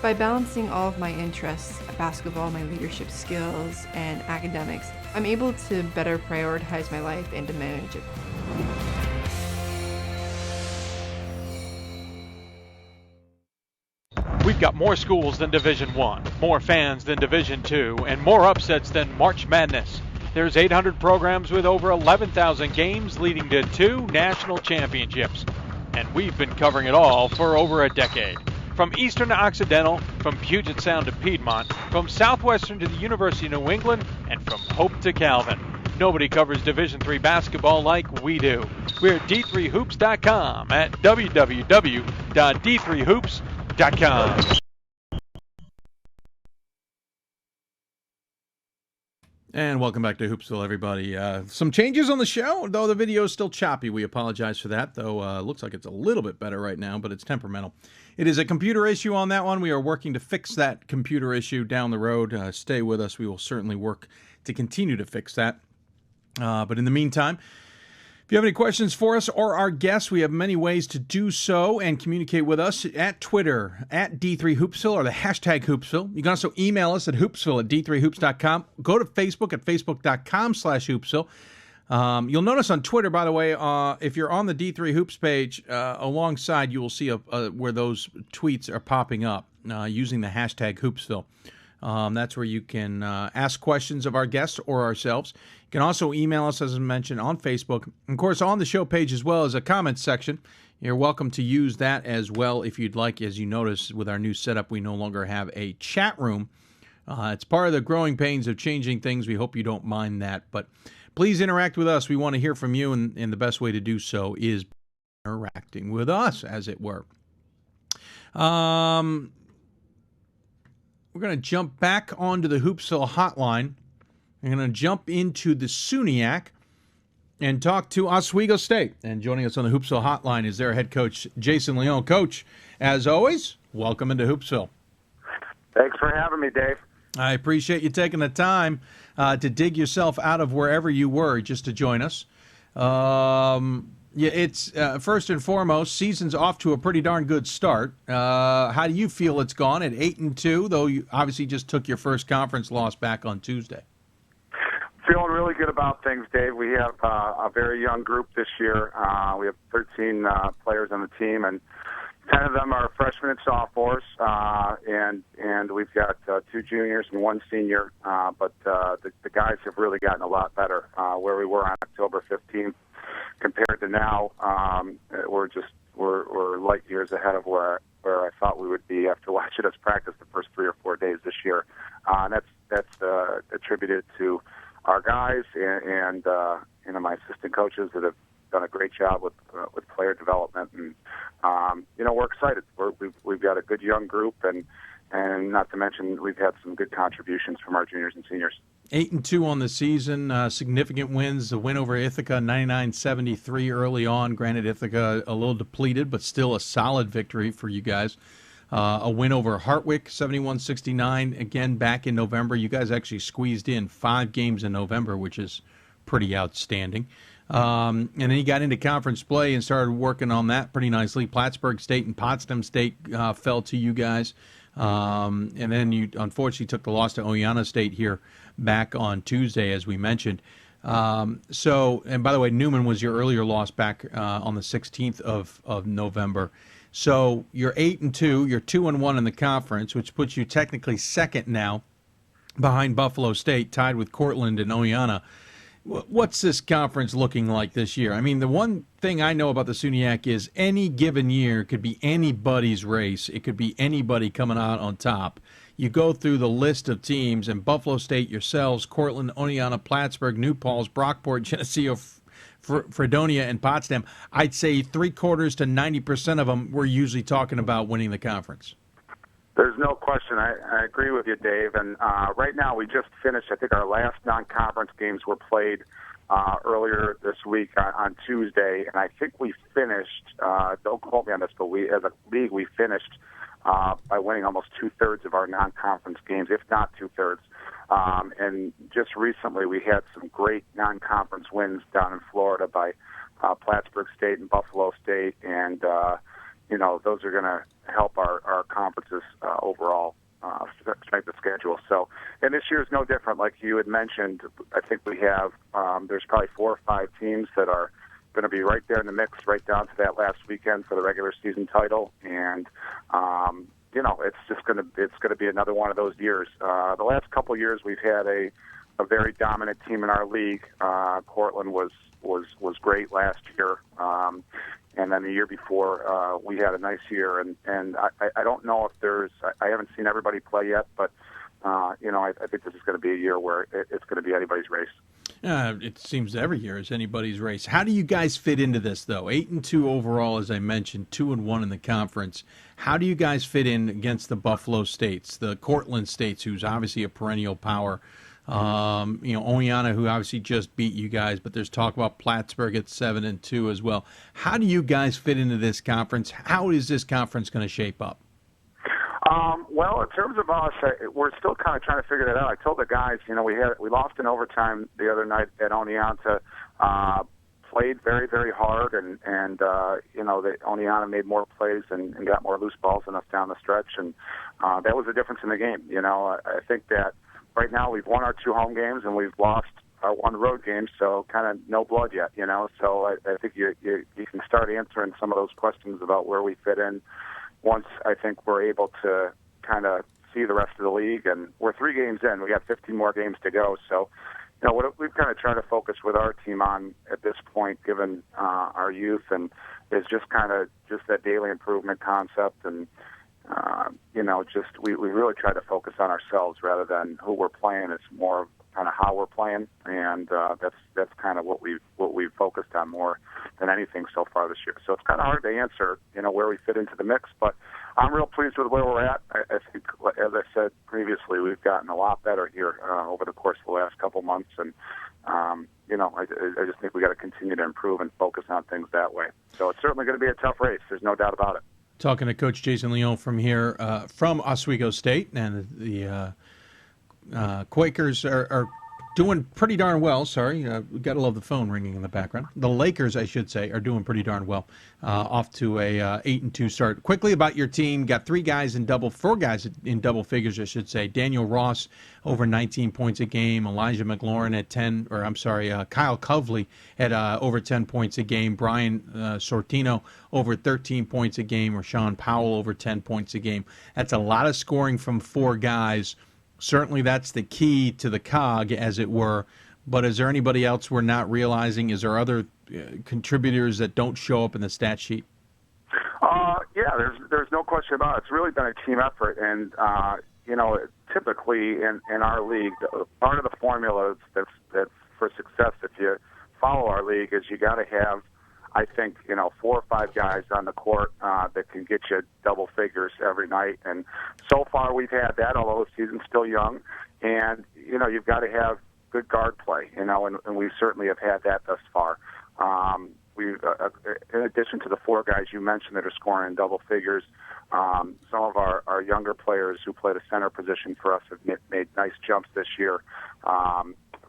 By balancing all of my interests, basketball, my leadership skills, and academics, I'm able to better prioritize my life and to manage it. We've got more schools than Division I, more fans than Division II, and more upsets than March Madness. There's 800 programs with over 11,000 games leading to 2 national championships. And we've been covering it all for over a decade. From Eastern to Occidental, from Puget Sound to Piedmont, from Southwestern to the University of New England, and from Hope to Calvin. Nobody covers Division III basketball like we do. We're at D3Hoops.com at www.d3hoops.com. And welcome back to Hoopsville, everybody. Some changes on the show, though the video is still choppy. We apologize for that, though looks like it's a little bit better right now, but it's temperamental. It is a computer issue on that one. We are working to fix that computer issue down the road. Stay with us. We will certainly work to continue to fix that. But in the meantime, if you have any questions for us or our guests, we have many ways to do so and communicate with us at Twitter, at D3Hoopsville, or the hashtag Hoopsville. You can also email us at hoopsville at D3Hoops.com. Go to Facebook at Facebook.com/Hoopsville. You'll notice on Twitter, by the way, if you're on the D3 Hoops page, alongside you will see where those tweets are popping up using the hashtag Hoopsville. That's where you can ask questions of our guests or ourselves. You can also email us, as I mentioned, on Facebook. Of course, on the show page as well as a comments section. You're welcome to use that as well if you'd like. As you notice, with our new setup, we no longer have a chat room. It's part of the growing pains of changing things. We hope you don't mind that. But please interact with us. We want to hear from you, and the best way to do so is interacting with us, as it were. We're going to jump back onto the Hoopsville hotline. We're going to jump into the SUNYAC and talk to Oswego State. And joining us on the Hoopsville hotline is their head coach, Jason Leone. Coach, as always, welcome into Hoopsville. Thanks for having me, Dave. I appreciate you taking the time to dig yourself out of wherever you were just to join us. It's first and foremost, season's off to a pretty darn good start. How do you feel it's gone at 8-2, though you obviously just took your first conference loss back on Tuesday? Feeling really good about things, Dave. We have a very young group this year. We have 13 players on the team, and 10 of them are freshmen and sophomores, and we've got 2 juniors and 1 senior. But the guys have really gotten a lot better. Where we were on October 15th compared to now, we're light years ahead of where I thought we would be after watching us practice the first 3 or 4 days this year. And that's attributed to our guys and my assistant coaches that have done a great job with player development, and we're excited. We've got a good young group, and not to mention we've had some good contributions from our juniors and seniors. 8-2 on the season, significant wins. A win over Ithaca, 99-73 early on. Granted, Ithaca a little depleted, but still a solid victory for you guys. A win over Hartwick, 71-69, again back in November. You guys actually squeezed in 5 games in November, which is pretty outstanding. And then you got into conference play and started working on that pretty nicely. Plattsburgh State and Potsdam State fell to you guys. And then you unfortunately took the loss to Oneonta State here back on Tuesday, as we mentioned. And by the way, Newman was your earlier loss back on the 16th of November. So you're 8-2, you're 2-1 in the conference, which puts you technically second now behind Buffalo State, tied with Cortland and Oneonta. What's this conference looking like this year? I mean, the one thing I know about the SUNYAC is any given year could be anybody's race. It could be anybody coming out on top. You go through the list of teams, and Buffalo State, yourselves, Cortland, Oneonta, Plattsburgh, New Paltz, Brockport, Geneseo, Fredonia, and Potsdam, I'd say 3/4 to 90% of them we're usually talking about winning the conference. There's no question. I agree with you, Dave. And right now we just finished, I think our last non-conference games were played earlier this week on Tuesday. And I think we finished, don't quote me on this, but as a league we finished by winning almost 2/3 of our non-conference games, if not 2/3. And just recently we had some great non-conference wins down in Florida by Plattsburgh State and Buffalo State. And, those are going to help our conferences overall strength of schedule. So, and this year is no different. Like you had mentioned, I think we have, there's probably 4 or 5 teams that are going to be right there in the mix, right down to that last weekend for the regular season title. And, it's going to be another one of those years. The last couple of years we've had a very dominant team in our league. Cortland was great last year. And then the year before, we had a nice year. And I don't know if I haven't seen everybody play yet, but, I think this is going to be a year where it's going to be anybody's race. It seems every year is anybody's race. How do you guys fit into this, though? 8-2 overall, as I mentioned, 2-1 in the conference. How do you guys fit in against the Buffalo States, the Cortland States, who's obviously a perennial power? Oneonta, who obviously just beat you guys, but there's talk about Plattsburgh at 7-2 as well. How do you guys fit into this conference? How is this conference going to shape up? Well, in terms of us, we're still kind of trying to figure that out. I told the guys, we lost in overtime the other night at Oneonta. Played very, very hard, and Oneonta made more plays and got more loose balls than us down the stretch, and that was the difference in the game. I think that right now we've won our 2 home games and we've lost our 1 road game, so kind of no blood yet, So I think you can start answering some of those questions about where we fit in once I think we're able to kind of see the rest of the league. And we're 3 games in. We got 15 more games to go. So, what we've kind of tried to focus with our team on at this point, given our youth, and is just that daily improvement concept. And, we really try to focus on ourselves rather than who we're playing. It's more kind of how we're playing. And that's kind of what we've focused on more than anything so far this year. So it's kind of hard to answer, where we fit into the mix, but I'm real pleased with where we're at. I think, as I said previously, we've gotten a lot better here over the course of the last couple months, and I just think we got to continue to improve and focus on things that way. So it's certainly going to be a tough race. There's no doubt about it. Talking to Coach Jason Leone from here, from Oswego State, and the Quakers are doing pretty darn well. Sorry, we got to love the phone ringing in the background. The Lakers, I should say, are doing pretty darn well. Off to a 8-2 start. Quickly about your team, got four guys in double figures, I should say. Daniel Ross over 19 points a game. Elijah McLaurin at Kyle Covley at over 10 points a game. Brian Sortino over 13 points a game. Rashawn Powell over 10 points a game. That's a lot of scoring from four guys. Certainly that's the key to the cog, as it were. But is there anybody else we're not realizing? Is there other contributors that don't show up in the stat sheet? Yeah, there's no question about it. It's really been a team effort. And, typically in our league, part of the formula that's for success, if you follow our league, is you got to have, I think, 4 or 5 guys on the court that can get you double figures every night. And so far we've had that, although the season's still young. And, you've got to have good guard play, and we certainly have had that thus far. We've, in addition to the 4 guys you mentioned that are scoring in double figures, some of our younger players who play the center position for us have made nice jumps this year.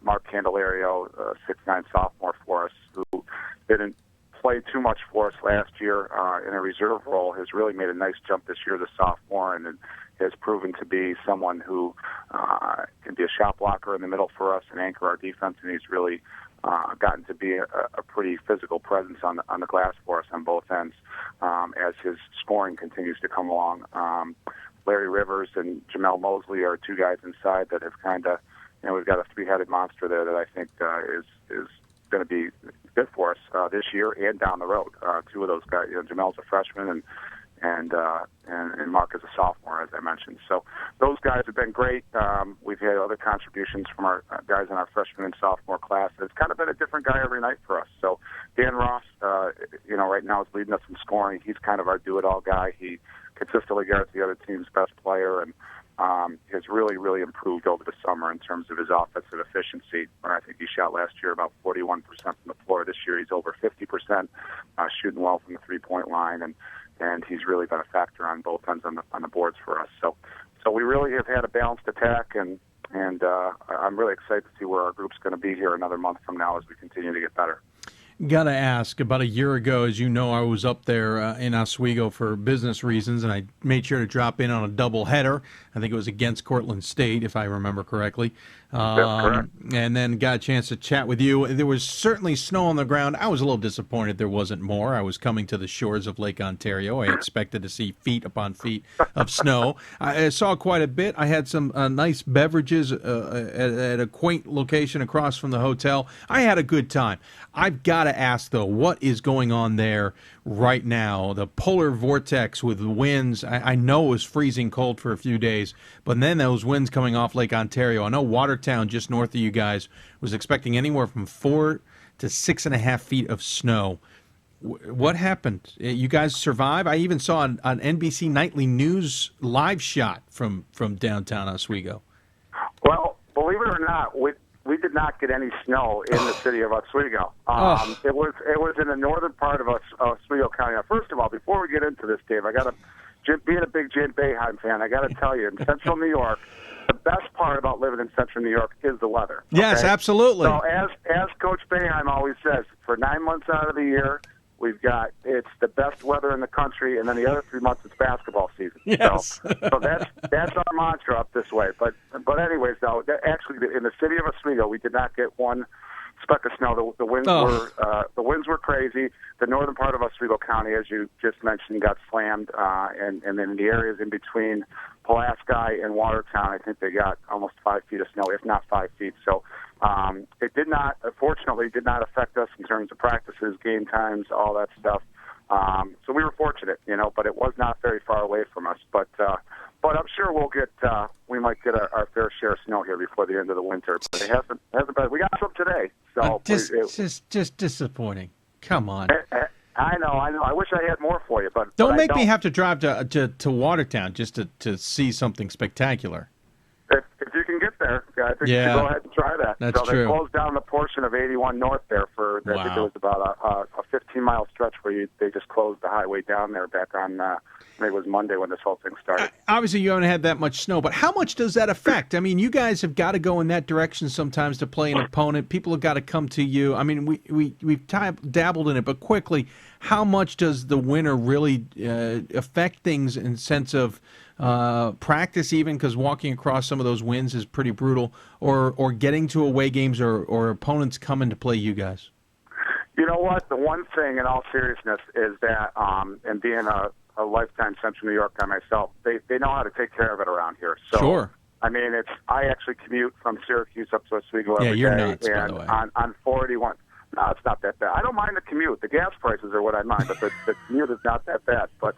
Mark Candelario, 6'9" sophomore for us, who didn't play too much for us last year in a reserve role, has really made a nice jump this year as a sophomore, and has proven to be someone who can be a shot blocker in the middle for us and anchor our defense, and he's really gotten to be a pretty physical presence on the glass for us on both ends as his scoring continues to come along. Larry Rivers and Jamel Mosley are 2 guys inside that have kind of, we've got a 3-headed monster there that I think is going to be good for us this year and down the road. 2 of those guys, Jamel's a freshman and Mark is a sophomore, as I mentioned. So those guys have been great. We've had other contributions from our guys in our freshman and sophomore class. It's kind of been a different guy every night for us. So Dan Ross, right now is leading us in scoring. He's kind of our do-it-all guy. He consistently guards the other team's best player, and has really, really improved over the summer in terms of his offensive efficiency. I think he shot last year about 41% from the floor. This year he's over 50%, shooting well from the three-point line, and he's really been a factor on both ends on the boards for us. So we really have had a balanced attack, and I'm really excited to see where our group's going to be here another month from now as we continue to get better. Got to ask, about a year ago, as you know, I was up there in Oswego for business reasons, and I made sure to drop in on a doubleheader. I think it was against Cortland State, if I remember correctly. That's correct. And then got a chance to chat with you. There was certainly snow on the ground. I was a little disappointed there wasn't more. I was coming to the shores of Lake Ontario. I expected to see feet upon feet of snow. I saw quite a bit. I had some nice beverages at a quaint location across from the hotel. I had a good time. I've got to ask, though, what is going on there right now? The polar vortex with the winds. I know it was freezing cold for a few days, but then those winds coming off Lake Ontario. I know Watertown, just north of you guys, was expecting anywhere from 4 to 6.5 feet of snow. What happened? You guys survive? I even saw an NBC Nightly News live shot from downtown Oswego. Well, believe it or not, we did not get any snow in the city of Oswego. It was in the northern part of Oswego County. Now, first of all, before we get into this, Dave, being a big Jim Boeheim fan, I got to tell you, in Central New York, the best part about living in Central New York is the weather. Okay? Yes, absolutely. So as Coach Boeheim always says, for 9 months out of the year, it's the best weather in the country, and then the other 3 months it's basketball season. Yes. So that's our mantra up this way. But anyways, though, actually in the city of Oswego, we did not get one speck of snow. The winds were crazy. The northern part of Oswego County, as you just mentioned, got slammed, and then the areas in between Pulaski and Watertown, I think they got almost 5 feet of snow, if not 5 feet. So it fortunately did not affect us in terms of practices, game times, all that stuff. So we were fortunate, but it was not very far away from us. But I'm sure we might get our fair share of snow here before the end of the winter. But it hasn't been. We got some today. So just disappointing. Come on. I know. I wish I had more for you, but Don't make I don't. me have to drive to Watertown just to see something spectacular. If you can get there, I think you should go ahead and try that. That's so true. They closed down the portion of 81 North there for, I think it was about a 15-mile stretch where they just closed the highway down there back on, I think it was Monday when this whole thing started. Obviously, you haven't had that much snow, but how much does that affect? I mean, you guys have got to go in that direction sometimes to play an opponent. People have got to come to you. I mean, we've dabbled in it, but quickly, how much does the winter really affect things in the sense of practice, even because walking across some of those winds is pretty brutal, or getting to away games or opponents coming to play you guys? You know what? The one thing, in all seriousness, is that, and being a lifetime Central New York guy myself, they know how to take care of it around here. So, sure. I mean, I actually commute from Syracuse up to Oswego every day. Yeah, you're nuts, and by the way. On 481. No, it's not that bad. I don't mind the commute. The gas prices are what I mind, but the commute is not that bad. But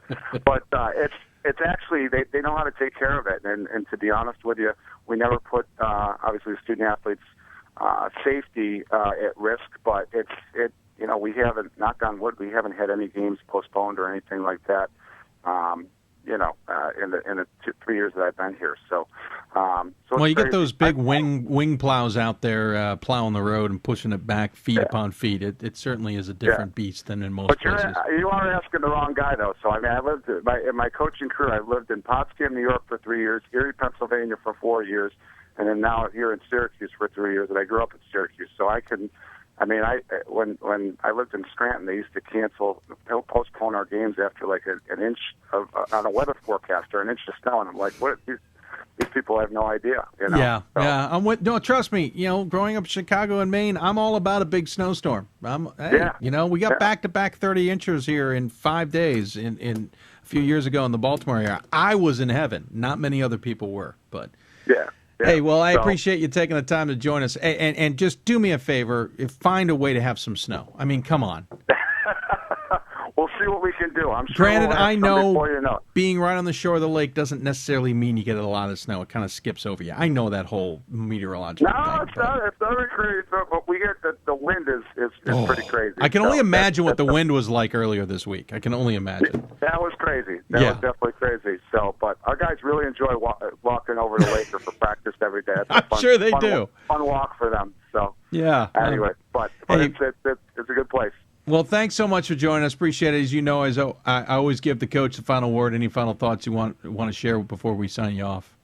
it's actually they know how to take care of it. And to be honest with you, we never put obviously the student athletes' safety at risk. But we haven't, knock on wood, we haven't had any games postponed or anything like that. In the 3 years that I've been here. So well, you get those big wing plows out there plowing the road and pushing it back feet upon feet. It certainly is a different beast than in most places. You are asking the wrong guy, though. So, I mean, I lived in my coaching career. I lived in Potsdam, New York for 3 years, Erie, Pennsylvania for 4 years, and then now here in Syracuse for 3 years. And I grew up in Syracuse, so when I lived in Scranton, they used to postpone our games after like an inch on a weather forecast or an inch of snow, and I'm like, what? These people have no idea. You know? Yeah, so. Yeah. No, trust me. Growing up in Chicago and Maine, I'm all about a big snowstorm. We got back-to-back 30 inches here in 5 days in a few years ago in the Baltimore area. I was in heaven. Not many other people were, but yeah. Hey, well, I appreciate you taking the time to join us. And just do me a favor, find a way to have some snow. I mean, come on. We'll see what we can do. I'm sure. Granted, I know being right on the shore of the lake doesn't necessarily mean you get a lot of snow. It kind of skips over you. I know that whole meteorological thing. No, it's not crazy. But we get the wind is pretty crazy. I can only imagine what the wind was like earlier this week. I can only imagine. That was crazy. That was definitely crazy. So, but our guys really enjoy walking over to Laker for practice every day. I'm sure they do. Fun walk for them. So yeah. Anyway, but it's a good place. Well, thanks so much for joining us. Appreciate it. As you know, I always give the coach the final word. Any final thoughts you want to share before we sign you off?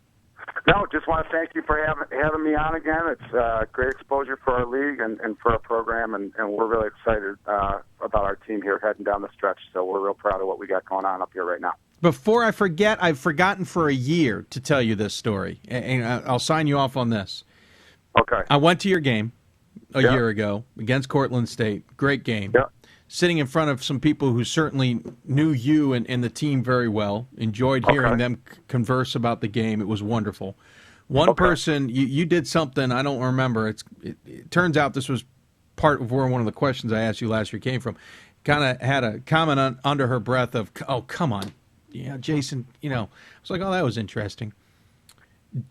No, just want to thank you for having me on again. It's great exposure for our league and for our program, and we're really excited about our team here heading down the stretch. So we're real proud of what we got going on up here right now. Before I forget, I've forgotten for a year to tell you this story, and I'll sign you off on this. Okay. I went to your game a year ago against Cortland State. Great game. Yeah. Sitting in front of some people who certainly knew you and the team very well. Enjoyed hearing them converse about the game. It was wonderful. One person, you did something I don't remember. It turns out this was part of where one of the questions I asked you last year came from. Kind of had a comment under her breath of, oh, come on. Yeah, Jason, I was like, oh, that was interesting.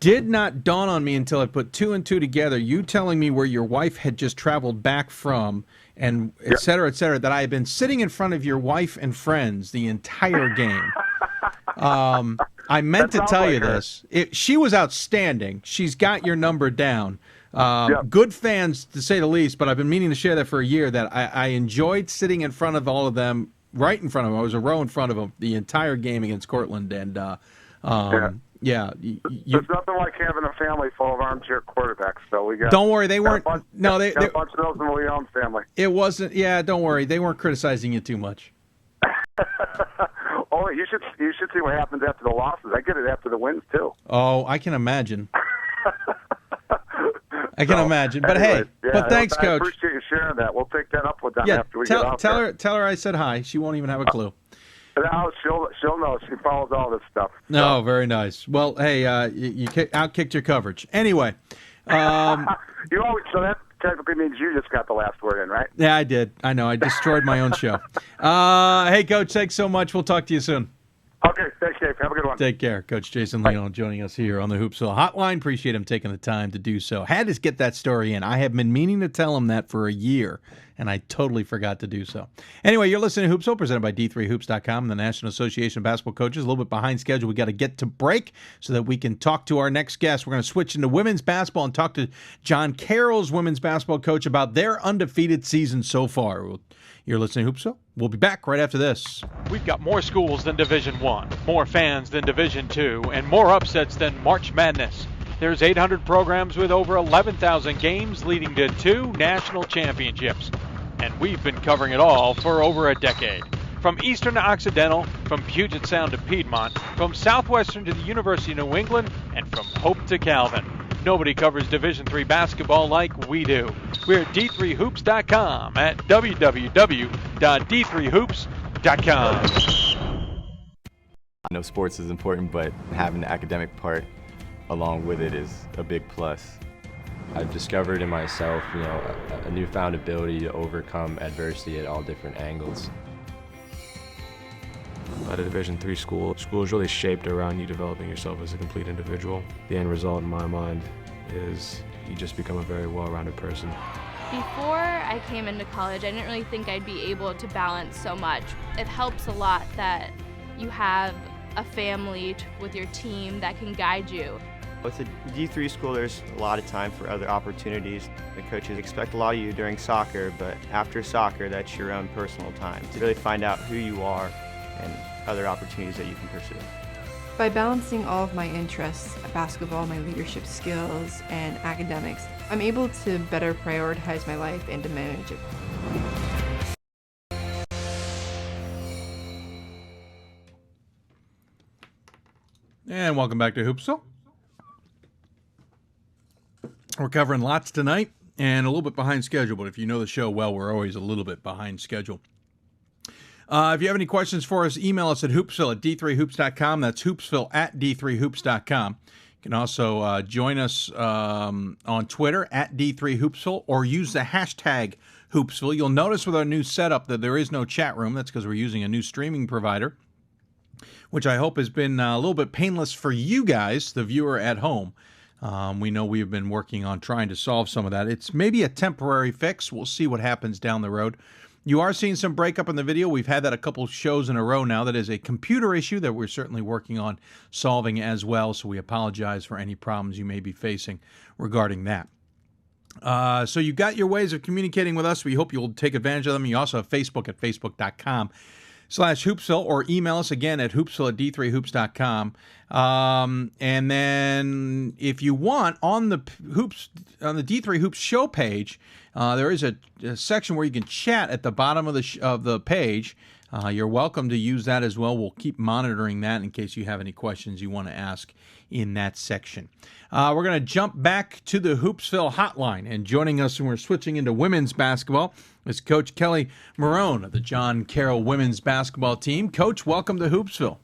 Did not dawn on me until I put two and two together, you telling me where your wife had just traveled back from and et cetera, that I had been sitting in front of your wife and friends the entire game. I meant to tell you this. She was outstanding. She's got your number down. Good fans, to say the least, but I've been meaning to share that for a year, that I enjoyed sitting in front of all of them, right in front of them. I was a row in front of them the entire game against Cortland. And, there's nothing like having a family full of armchair quarterbacks. So we got. Don't worry, they weren't. No, they got a bunch of those in the Leon family. It wasn't. Yeah, don't worry, they weren't criticizing you too much. Oh, you should see what happens after the losses. I get it after the wins too. Oh, I can imagine. I can imagine. But anyways, but thanks, Coach. I appreciate you sharing that. We'll take that up with them after we get off. Tell her I said hi. She won't even have a clue. No, she'll know. She follows all this stuff. No, very nice. Well, hey, you outkicked your coverage. Anyway. You always, so that technically means you just got the last word in, right? Yeah, I did. I know. I destroyed my own show. Hey, Coach, thanks so much. We'll talk to you soon. Okay, thanks, Dave. Have a good one. Take care. Coach Jason Leon joining us here on the Hoopsville Hotline. Appreciate him taking the time to do so. Had to get that story in. I have been meaning to tell him that for a year, and I totally forgot to do so. Anyway, you're listening to Hoopsville, presented by D3Hoops.com and the National Association of Basketball Coaches. A little bit behind schedule. We got to get to break so that we can talk to our next guest. We're going to switch into women's basketball and talk to John Carroll's women's basketball coach about their undefeated season so far. You're listening to Hoopsville. We'll be back right after this. We've got more schools than Division I, more fans than Division II, and more upsets than March Madness. There's 800 programs with over 11,000 games leading to 2 national championships. And we've been covering it all for over a decade. From Eastern to Occidental, from Puget Sound to Piedmont, from Southwestern to the University of New England, and from Hope to Calvin. Nobody covers Division III basketball like we do. We're at D3Hoops.com at www.D3Hoops.com. I know sports is important, but having the academic part along with it is a big plus. I've discovered in myself, a newfound ability to overcome adversity at all different angles. At a Division III school is really shaped around you developing yourself as a complete individual. The end result in my mind is you just become a very well-rounded person. Before I came into college, I didn't really think I'd be able to balance so much. It helps a lot that you have a family with your team that can guide you. With a D3 school, there's a lot of time for other opportunities. The coaches expect a lot of you during soccer, but after soccer, that's your own personal time to really find out who you are and other opportunities that you can pursue. By balancing all of my interests, basketball, my leadership skills, and academics, I'm able to better prioritize my life and to manage it. And welcome back to Hoopsville. We're covering lots tonight and a little bit behind schedule, but if you know the show well, we're always a little bit behind schedule. If you have any questions for us, email us at hoopsville at d3hoops.com. That's hoopsville at d3hoops.com. You can also join us on Twitter at d3hoopsville or use the hashtag Hoopsville. You'll notice with our new setup that there is no chat room. That's because we're using a new streaming provider, which I hope has been a little bit painless for you guys, the viewer at home. We know we've been working on trying to solve some of that. It's maybe a temporary fix. We'll see what happens down the road. You are seeing some breakup in the video. We've had that a couple shows in a row now. That is a computer issue that we're certainly working on solving as well, so we apologize for any problems you may be facing regarding that. So you got your ways of communicating with us. We hope you'll take advantage of them. You also have Facebook at facebook.com/Hoopsville or email us again at hoopsville at d3hoops.com. And then if you want, on the D3 Hoops show page, there is a section where you can chat at the bottom of the page. You're welcome to use that as well. We'll keep monitoring that in case you have any questions you want to ask in that section. We're going to jump back to the Hoopsville hotline, and joining us, and we're switching into women's basketball, is Coach Kelly Marone of the John Carroll women's basketball team. Coach, welcome to Hoopsville.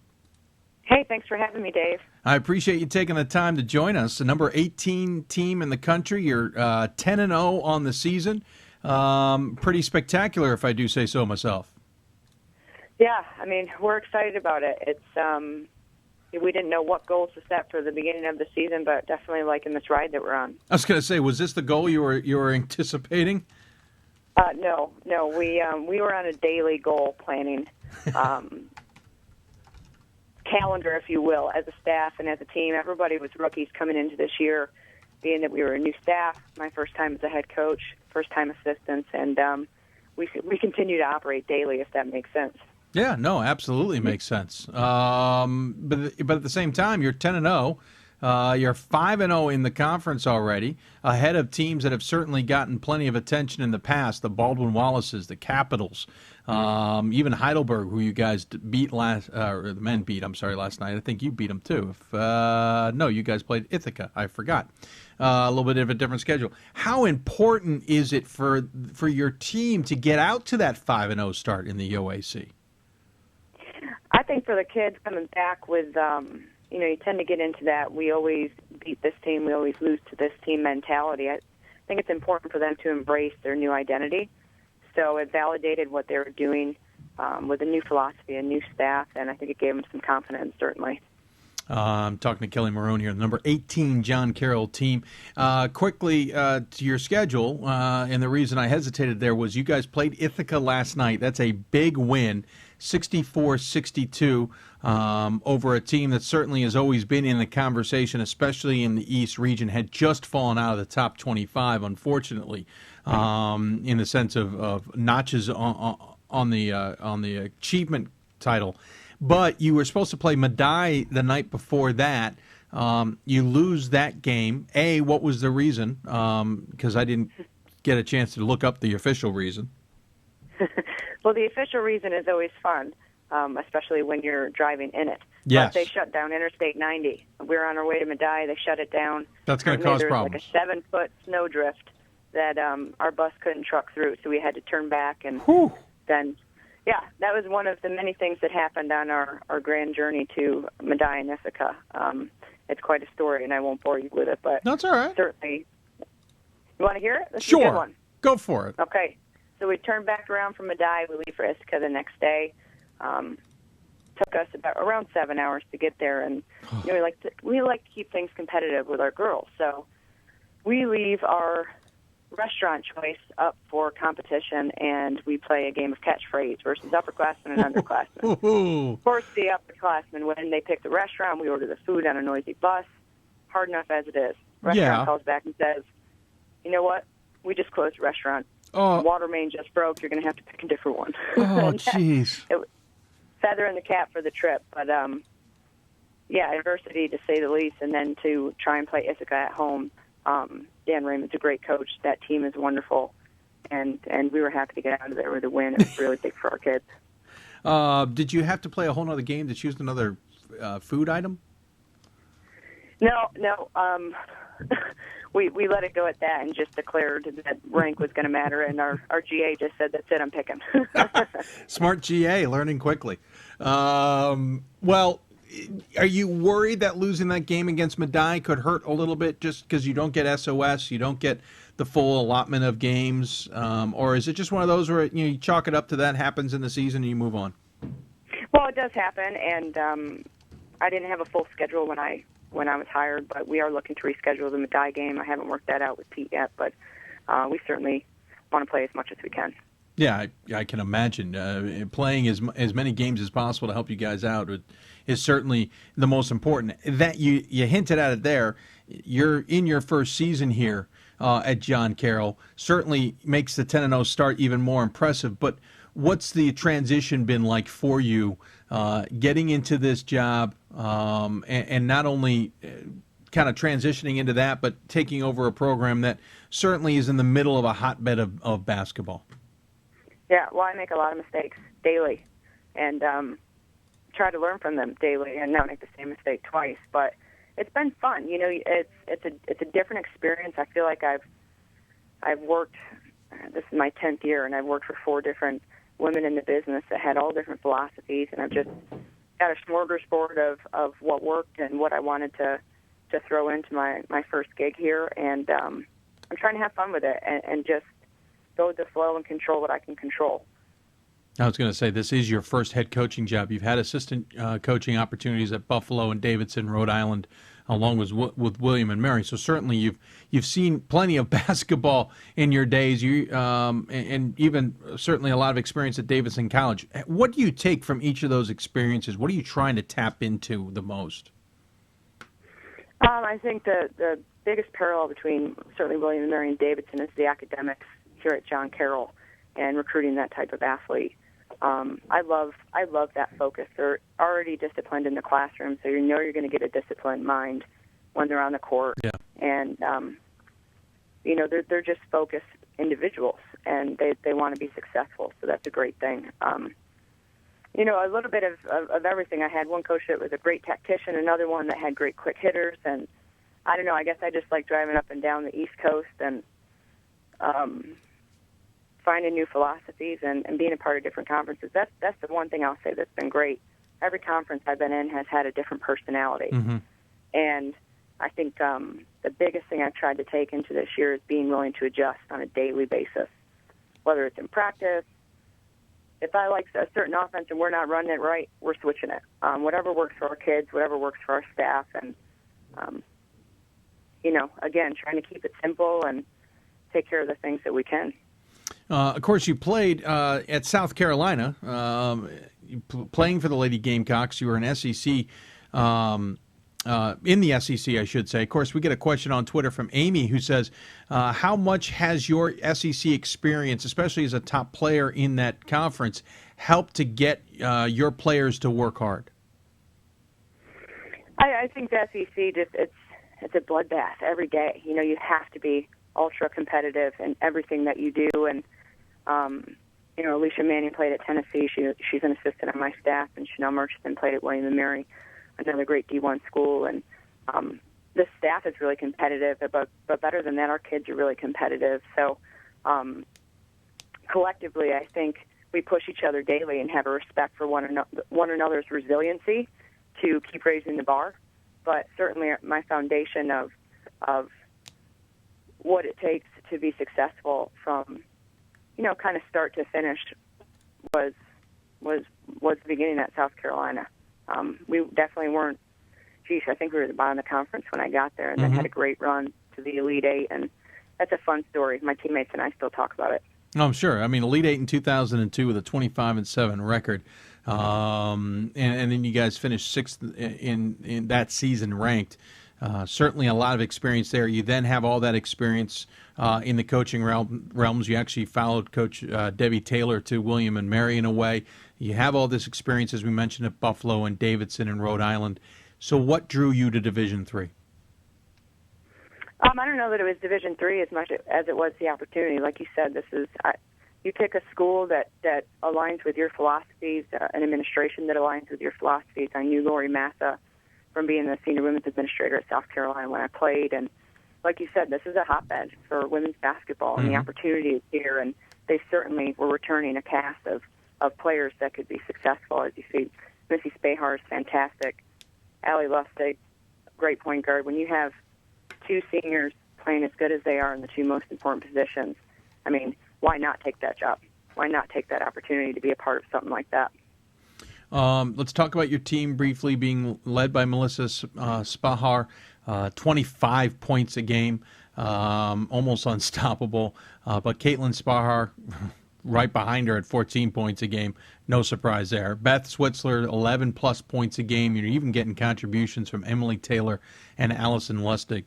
Hey, thanks for having me, Dave. I appreciate you taking the time to join us. The number 18 team in the country. You're 10-0 on the season. Pretty spectacular, if I do say so myself. Yeah, I mean, we're excited about it. It's we didn't know what goals to set for the beginning of the season, but definitely liking this ride that we're on. I was going to say, was this the goal you were anticipating? No, we were on a daily goal planning calendar, if you will, as a staff and as a team. Everybody was rookies coming into this year, being that we were a new staff, my first time as a head coach, first time assistants, and we continue to operate daily, if that makes sense. Yeah, no, absolutely makes sense. But at the same time, you're 10-0. You're 5-0 in the conference already, ahead of teams that have certainly gotten plenty of attention in the past, the Baldwin Wallaces, the Capitals, even Heidelberg, who you guys beat last night. I think you beat them too. No, you guys played Ithaca. I forgot. A little bit of a different schedule. How important is it for your team to get out to that 5-0 start in the OAC? I think for the kids coming back with, you tend to get into that we always beat this team, we always lose to this team mentality. I think it's important for them to embrace their new identity. So it validated what they were doing with a new philosophy, a new staff, and I think it gave them some confidence, certainly. I'm talking to Kelly Marone here, the number 18 John Carroll team. Quickly to your schedule, and the reason I hesitated there was you guys played Ithaca last night. That's a big win, 64-62, over a team that certainly has always been in the conversation, especially in the East region, had just fallen out of the top 25, unfortunately, in the sense of notches on the achievement title. But you were supposed to play Medaille the night before that. You lose that game. What was the reason? Because I didn't get a chance to look up the official reason. Well, the official reason is always fun, especially when you're driving in it. Yes. But they shut down Interstate 90. We were on our way to Medaille. They shut it down. That's going to cause problems. Like a 7-foot snowdrift that our bus couldn't truck through, so we had to turn back. And then, yeah, that was one of the many things that happened on our grand journey to Medaille and Ithaca. It's quite a story, and I won't bore you with it, but that's all right. Certainly. You want to hear it? This Sure. is a good one. Go for it. Okay. So we turned back around from Medaille. We leave for Ithaca the next day. Took us around 7 hours to get there, and we like to keep things competitive with our girls. So we leave our restaurant choice up for competition, and we play a game of catchphrase versus upperclassmen and underclassmen. Of course, the upperclassmen, when they pick the restaurant, we order the food on a noisy bus. Hard enough as it is. Restaurant calls back and says, "You know what? We just closed the restaurant. Water main just broke. You're going to have to pick a different one." Oh, jeez. Feather in the cap for the trip, but adversity to say the least, and then to try and play Ithaca at home. Dan Raymond's a great coach. That team is wonderful, and we were happy to get out of there with a win. It was really big for our kids. Did you have to play a whole other game to choose another food item? No. We let it go at that and just declared that rank was going to matter, and our GA just said, "That's it, I'm picking." Smart GA, learning quickly. Well, are you worried that losing that game against Medaille could hurt a little bit just because you don't get SOS, you don't get the full allotment of games, or is it just one of those where you chalk it up to that happens in the season and you move on? Well, it does happen, and I didn't have a full schedule when I was hired, but we are looking to reschedule the Medaille game. I haven't worked that out with Pete yet, but we certainly want to play as much as we can. Yeah, I can imagine. Playing as many games as possible to help you guys out is certainly the most important. That you hinted at it there. You're in your first season here at John Carroll. Certainly makes the 10-0 start even more impressive. But what's the transition been like for you getting into this job and not only kind of transitioning into that, but taking over a program that certainly is in the middle of a hotbed of basketball? Yeah, well, I make a lot of mistakes daily, and try to learn from them daily and not make the same mistake twice. But it's been fun. It's a different experience. I feel like I've worked. This is my 10th year, and I've worked for 4 different women in the business that had all different philosophies, and I've just got a smorgasbord of what worked and what I wanted to throw into my first gig here, and I'm trying to have fun with it and just go with the flow and control what I can control. I was going to say, this is your first head coaching job. You've had assistant coaching opportunities at Buffalo and Davidson, Rhode Island, along with William and Mary. So certainly you've seen plenty of basketball in your days. And even certainly a lot of experience at Davidson College. What do you take from each of those experiences? What are you trying to tap into the most? I think the biggest parallel between certainly William and Mary and Davidson is the academics here at John Carroll and recruiting that type of athlete. I love that focus. They're already disciplined in the classroom, so you're going to get a disciplined mind when they're on the court. Yeah. And they're just focused individuals, and they want to be successful. So that's a great thing. A little bit of everything. I had one coach that was a great tactician, another one that had great quick hitters, and I don't know. I guess I just like driving up and down the East Coast and finding new philosophies and being a part of different conferences. That's the one thing I'll say that's been great. Every conference I've been in has had a different personality. Mm-hmm. And I think the biggest thing I've tried to take into this year is being willing to adjust on a daily basis, whether it's in practice, if I like a certain offense and we're not running it right, we're switching it. Whatever works for our kids, whatever works for our staff, and again, trying to keep it simple and take care of the things that we can. Of course, you played at South Carolina, playing for the Lady Gamecocks. You were an SEC, in the SEC, I should say. Of course, we get a question on Twitter from Amy who says, how much has your SEC experience, especially as a top player in that conference, helped to get your players to work hard? I think the SEC, it's a bloodbath every day. You have to be ultra competitive in everything that you do. And, Alicia Manning played at Tennessee. She's an assistant on my staff, and Chanel Murchison played at William & Mary, another great D1 school. And the staff is really competitive, but better than that, our kids are really competitive. So collectively, I think we push each other daily and have a respect for one another's resiliency to keep raising the bar. But certainly my foundation of what it takes to be successful from, kind of start to finish was the beginning at South Carolina. We definitely weren't, I think we were at the bottom of the conference when I got there, and then had a great run to the Elite Eight, and that's a fun story. My teammates and I still talk about it. Oh, I'm sure. I mean, Elite Eight in 2002 with a 25-7 record, and then you guys finished sixth in that season ranked. Certainly a lot of experience there. You then have all that experience in the coaching realms. You actually followed Coach Debbie Taylor to William & Mary in a way. You have all this experience, as we mentioned, at Buffalo and Davidson and Rhode Island. So what drew you to Division III? I don't know that it was Division III as much as it was the opportunity. Like you said, you pick a school that aligns with your philosophies, an administration that aligns with your philosophies. I knew Lori Massa from being the senior women's administrator at South Carolina when I played. And like you said, this is a hotbed for women's basketball, and the opportunity is here. And they certainly were returning a cast of players that could be successful. As you see, Missy Spahar is fantastic. Allie Lustig, great point guard. When you have two seniors playing as good as they are in the two most important positions, I mean, why not take that job? Why not take that opportunity to be a part of something like that? Let's talk about your team briefly, being led by Melissa Spahar, 25 points a game, almost unstoppable. But Caitlin Spahar right behind her at 14 points a game. No surprise there. Beth Switzler, 11-plus points a game. You're even getting contributions from Emily Taylor and Allison Lustig.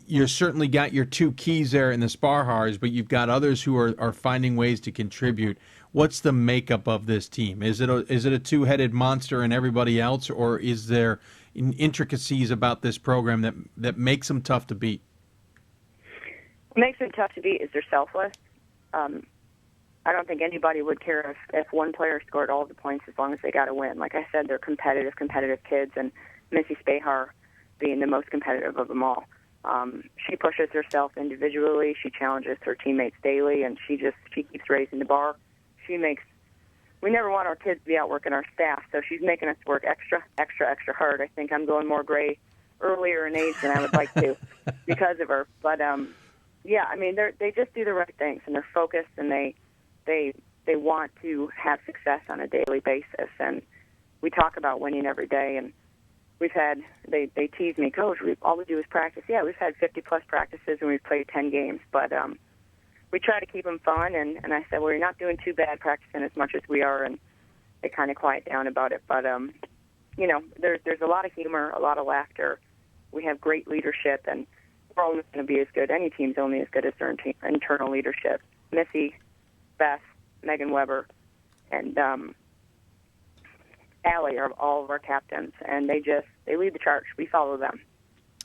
You've certainly got your two keys there in the Spahars, but you've got others who are finding ways to contribute. What's the makeup of this team? Is it a two-headed monster and everybody else, or is there intricacies about this program that makes them tough to beat? What makes them tough to beat is they're selfless. I don't think anybody would care if one player scored all of the points as long as they got a win. Like I said, they're competitive kids, and Missy Spahar being the most competitive of them all. She pushes herself individually. She challenges her teammates daily, and she keeps raising the bar. We never want our kids to be out working our staff, so she's making us work extra hard. I think I'm going more gray earlier in age than I would like to because of her. But yeah, I mean, they just do the right things, and they're focused, and they want to have success on a daily basis. And we talk about winning every day, and we've had, they tease me, Coach, all we do is practice. Yeah, we've had 50-plus practices, and we've played 10 games. But we try to keep them fun, and I said, well, you're not doing too bad practicing as much as we are, and they kind of quiet down about it. But, there's a lot of humor, a lot of laughter. We have great leadership, and we're only going to be as good. Any team's only as good as their internal leadership. Missy, Beth, Megan Weber, and Allie are all of our captains, and they lead the charge. We follow them.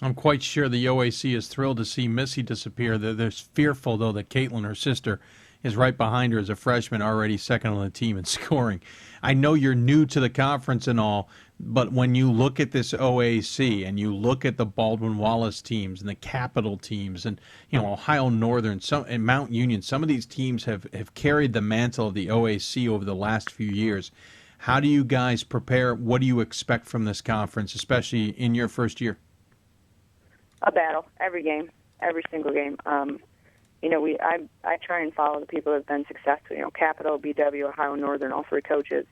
I'm quite sure the OAC is thrilled to see Missy disappear. They're fearful, though, that Caitlin, her sister, is right behind her as a freshman, already second on the team in scoring. I know you're new to the conference and all, but when you look at this OAC and you look at the Baldwin-Wallace teams and the Capital teams and Ohio Northern and Mount Union, some of these teams have carried the mantle of the OAC over the last few years. How do you guys prepare? What do you expect from this conference, especially in your first year? A battle every game, every single game. I try and follow the people that have been successful. Capital, BW, Ohio Northern, all three coaches.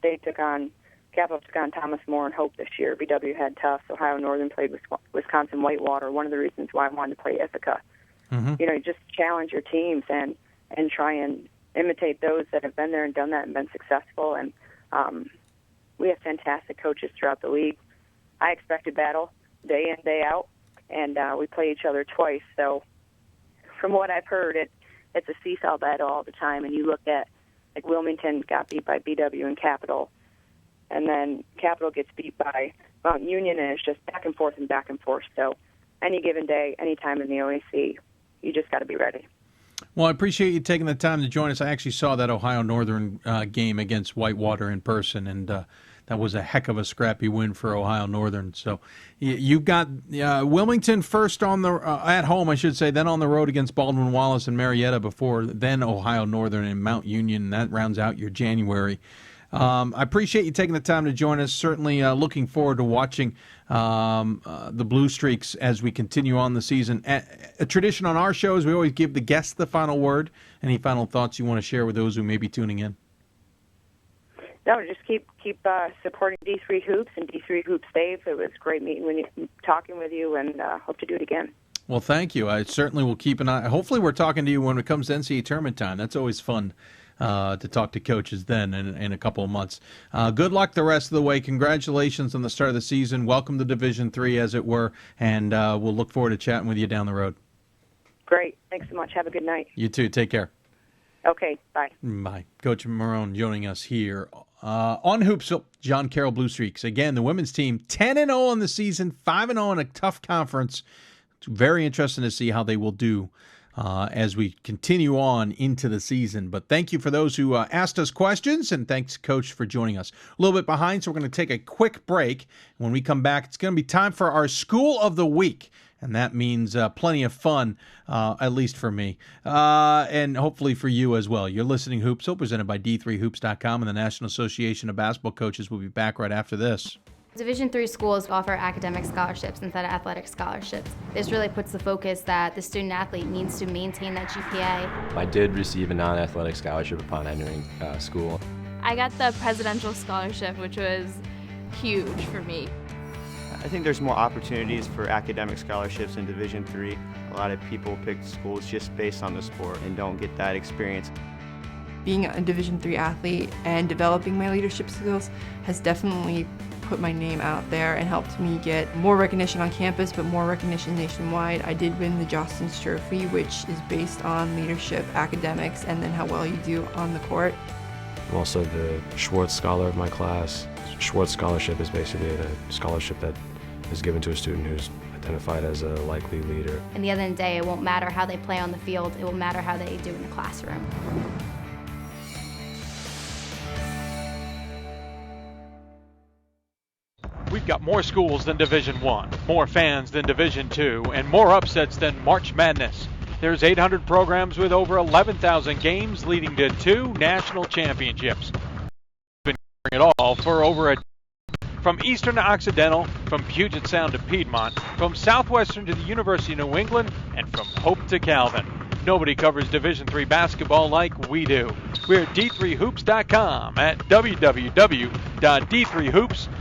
Capital took on Thomas More and Hope this year. BW had Tufts. Ohio Northern played Wisconsin Whitewater. One of the reasons why I wanted to play Ithaca. Mm-hmm. You just challenge your teams and try and imitate those that have been there and done that and been successful. And we have fantastic coaches throughout the league. I expect a battle day in, day out, and we play each other twice. So from what I've heard, it's a seesaw battle all the time. And you look at, like, Wilmington got beat by BW and Capital, and then Capital gets beat by Mount Union, and it's just back and forth and back and forth. So any given day, any time in the OAC, you just got to be ready. Well, I appreciate you taking the time to join us. I actually saw that Ohio Northern game against Whitewater in person, and that was a heck of a scrappy win for Ohio Northern. So you've got Wilmington first on the at home, I should say, then on the road against Baldwin Wallace and Marietta before, then Ohio Northern and Mount Union, and that rounds out your January. I appreciate you taking the time to join us. Certainly looking forward to watching the Blue Streaks as we continue on the season. A tradition on our show is we always give the guests the final word. Any final thoughts you want to share with those who may be tuning in? No, just keep supporting D3 Hoops and D3 Hoops Save. It was great talking with you, and hope to do it again. Well, thank you. I certainly will keep an eye. Hopefully we're talking to you when it comes to NCAA tournament time. That's always fun. To talk to coaches then in a couple of months. Good luck the rest of the way. Congratulations on the start of the season. Welcome to Division III, as it were, and we'll look forward to chatting with you down the road. Great. Thanks so much. Have a good night. You too. Take care. Okay. Bye. Bye. Coach Marone joining us here on Hoopsville. John Carroll Blue Streaks. Again, the women's team 10-0 on the season, 5-0 in a tough conference. It's very interesting to see how they will do as we continue on into the season. But thank you for those who asked us questions, and thanks, Coach, for joining us. A little bit behind, so we're going to take a quick break. When we come back, it's going to be time for our School of the Week, and that means plenty of fun, at least for me, and hopefully for you as well. You're listening to Hoopsville, presented by D3Hoops.com and the National Association of Basketball Coaches. We'll be back right after this. Division III schools offer academic scholarships instead of athletic scholarships. This really puts the focus that the student athlete needs to maintain that GPA. I did receive a non-athletic scholarship upon entering school. I got the presidential scholarship, which was huge for me. I think there's more opportunities for academic scholarships in Division III. A lot of people pick schools just based on the sport and don't get that experience. Being a Division III athlete and developing my leadership skills has definitely put my name out there and helped me get more recognition on campus, but more recognition nationwide. I did win the Jostens Trophy, which is based on leadership, academics, and then how well you do on the court. I'm also the Schwartz Scholar of my class. Schwartz Scholarship is basically a scholarship that is given to a student who's identified as a likely leader. At the end of the day, it won't matter how they play on the field, it will matter how they do in the classroom. We've got more schools than Division I, more fans than Division II, and more upsets than March Madness. There's 800 programs with over 11,000 games leading to 2 national championships. We've been covering it all for over a from Eastern to Occidental, from Puget Sound to Piedmont, from Southwestern to the University of New England, and from Hope to Calvin. Nobody covers Division III basketball like we do. We're at D3Hoops.com at www.d3hoops.com.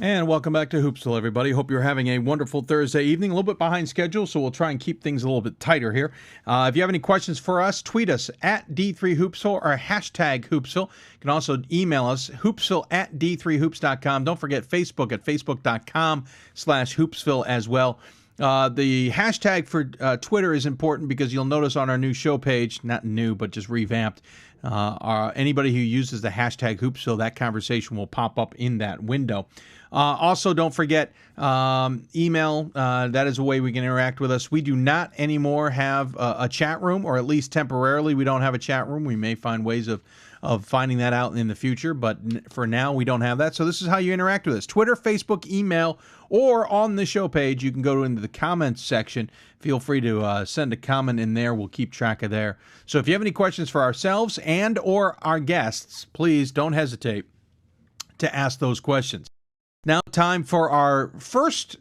And welcome back to Hoopsville, everybody. Hope you're having a wonderful Thursday evening. A little bit behind schedule, so we'll try and keep things a little bit tighter here. If you have any questions for us, tweet us at D3Hoopsville or hashtag Hoopsville. You can also email us, hoopsville at D3Hoops.com. Don't forget Facebook at Facebook.com/Hoopsville as well. The hashtag for Twitter is important because you'll notice on our new show page, not new, but just revamped, anybody who uses the hashtag Hoopsville, that conversation will pop up in that window. Also, don't forget email. That is a way we can interact with us. We do not anymore have a chat room, or at least temporarily we don't have a chat room. We may find ways of finding that out in the future, but for now we don't have that. So this is how you interact with us. Twitter, Facebook, email, or on the show page, you can go into the comments section. Feel free to send a comment in there. We'll keep track of there. So if you have any questions for ourselves and or our guests, please don't hesitate to ask those questions. Now, time for our first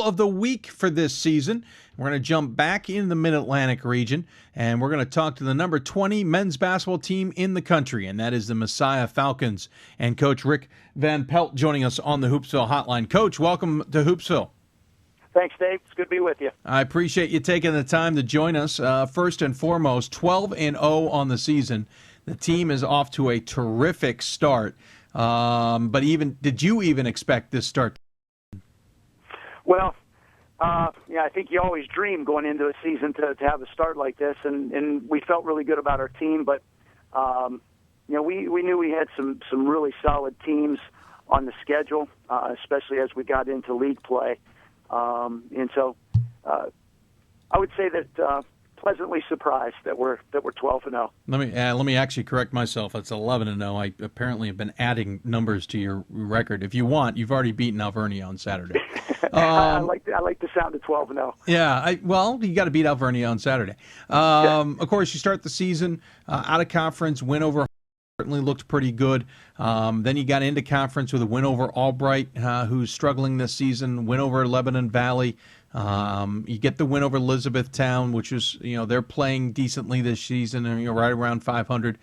of the week for this season. We're going to jump back in the Mid-Atlantic region, and we're going to talk to the number 20 men's basketball team in the country, and that is the Messiah Falcons. And Coach Rick Van Pelt joining us on the Hoopsville Hotline. Coach, welcome to Hoopsville. Thanks, Dave. It's good to be with you. I appreciate you taking the time to join us. First and foremost, 12-0 on the season. The team is off to a terrific start. But did you even expect this start? Well, I think you always dream going into a season to have a start like this, and we felt really good about our team. But we knew we had some really solid teams on the schedule, especially as we got into league play. And so I would say that pleasantly surprised that we're 12-0. Let me actually correct myself. It's 11-0. I apparently have been adding numbers to your record. If you want, you've already beaten Alvernia on Saturday. I like the sound of 12-0. Yeah, you got to beat Alvernia on Saturday. Of course, you start the season out of conference, win over. Certainly looked pretty good. Then you got into conference with a win over Albright, who's struggling this season. Win over Lebanon Valley. You get the win over Elizabethtown, which is they're playing decently this season, and right around 500.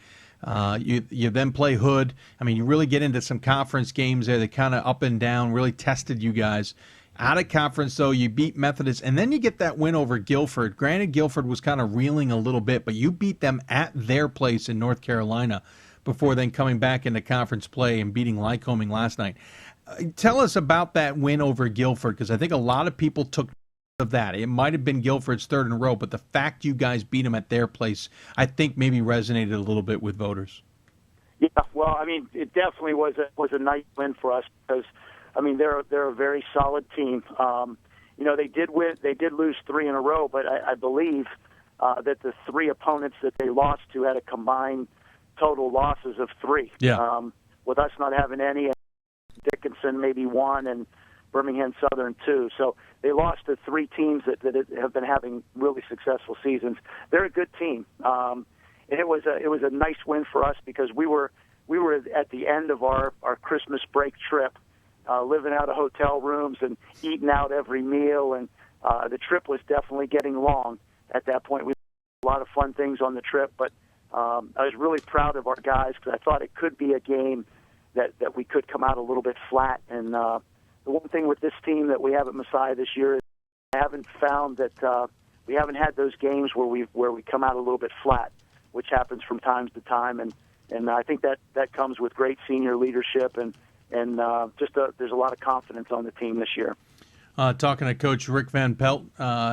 You then play Hood. I mean, you really get into some conference games there that kind of up and down, really tested you guys. Out of conference, though, you beat Methodist, and then you get that win over Guilford. Granted, Guilford was kind of reeling a little bit, but you beat them at their place in North Carolina before then coming back into conference play and beating Lycoming last night. Tell us about that win over Guilford, because I think a lot of people took of that. It might have been Guilford's third in a row, but the fact you guys beat them at their place, I think maybe resonated a little bit with voters. Yeah, well, I mean, it definitely was a nice win for us because, I mean, they're a very solid team. They did lose 3 in a row, but I believe that the 3 opponents that they lost to had a combined total losses of 3. Yeah. With us not having any, Dickinson maybe 1, and Birmingham Southern 2. So they lost to 3 teams that have been having really successful seasons. They're a good team, and it was a nice win for us because we were at the end of our Christmas break trip, living out of hotel rooms and eating out every meal, and the trip was definitely getting long at that point. We had a lot of fun things on the trip, but I was really proud of our guys because I thought it could be a game that we could come out a little bit flat. And the one thing with this team that we have at Messiah this year is I haven't found that we haven't had those games where we come out a little bit flat, which happens from time to time. And I think that comes with great senior leadership and there's a lot of confidence on the team this year. Talking to Coach Rick Van Pelt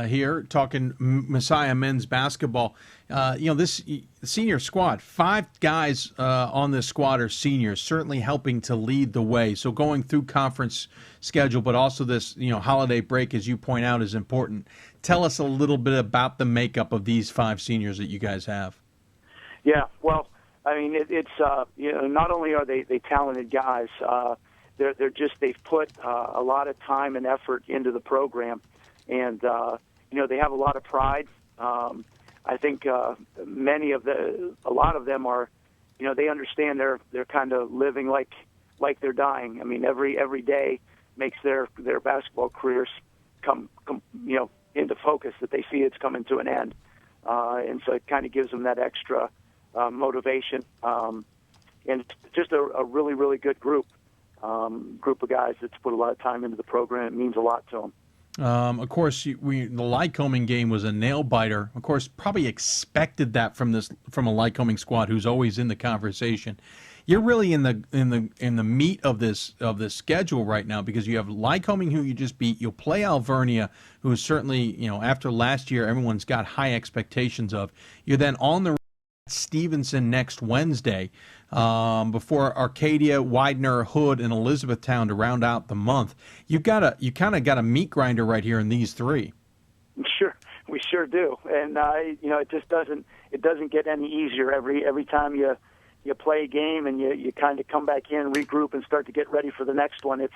here, talking Messiah men's basketball. This senior squad, 5 guys on this squad are seniors, certainly helping to lead the way. So going through conference schedule, but also this holiday break, as you point out, is important. Tell us a little bit about the makeup of these 5 seniors that you guys have. Yeah, well, I mean, it's not only are they talented guys. They've put a lot of time and effort into the program, and they have a lot of pride. I think a lot of them are, they understand they're kind of living like they're dying. I mean, every day makes their basketball careers come into focus, that they see it's coming to an end, and so it kind of gives them that extra motivation. And it's just a really, really good group of guys that's put a lot of time into the program. It means a lot to them. Of course, the Lycoming game was a nail-biter. Of course, probably expected that from a Lycoming squad who's always in the conversation. You're really in the meat of this schedule right now because you have Lycoming, who you just beat. You'll play Alvernia, who is certainly, after last year, everyone's got high expectations of. You're then on the Stevenson next Wednesday, before Arcadia, Widener, Hood, and Elizabethtown to round out the month. You kind of got a meat grinder right here in these 3. Sure, we sure do, and it just doesn't get any easier every time you play a game and you kind of come back in, regroup, and start to get ready for the next one. It's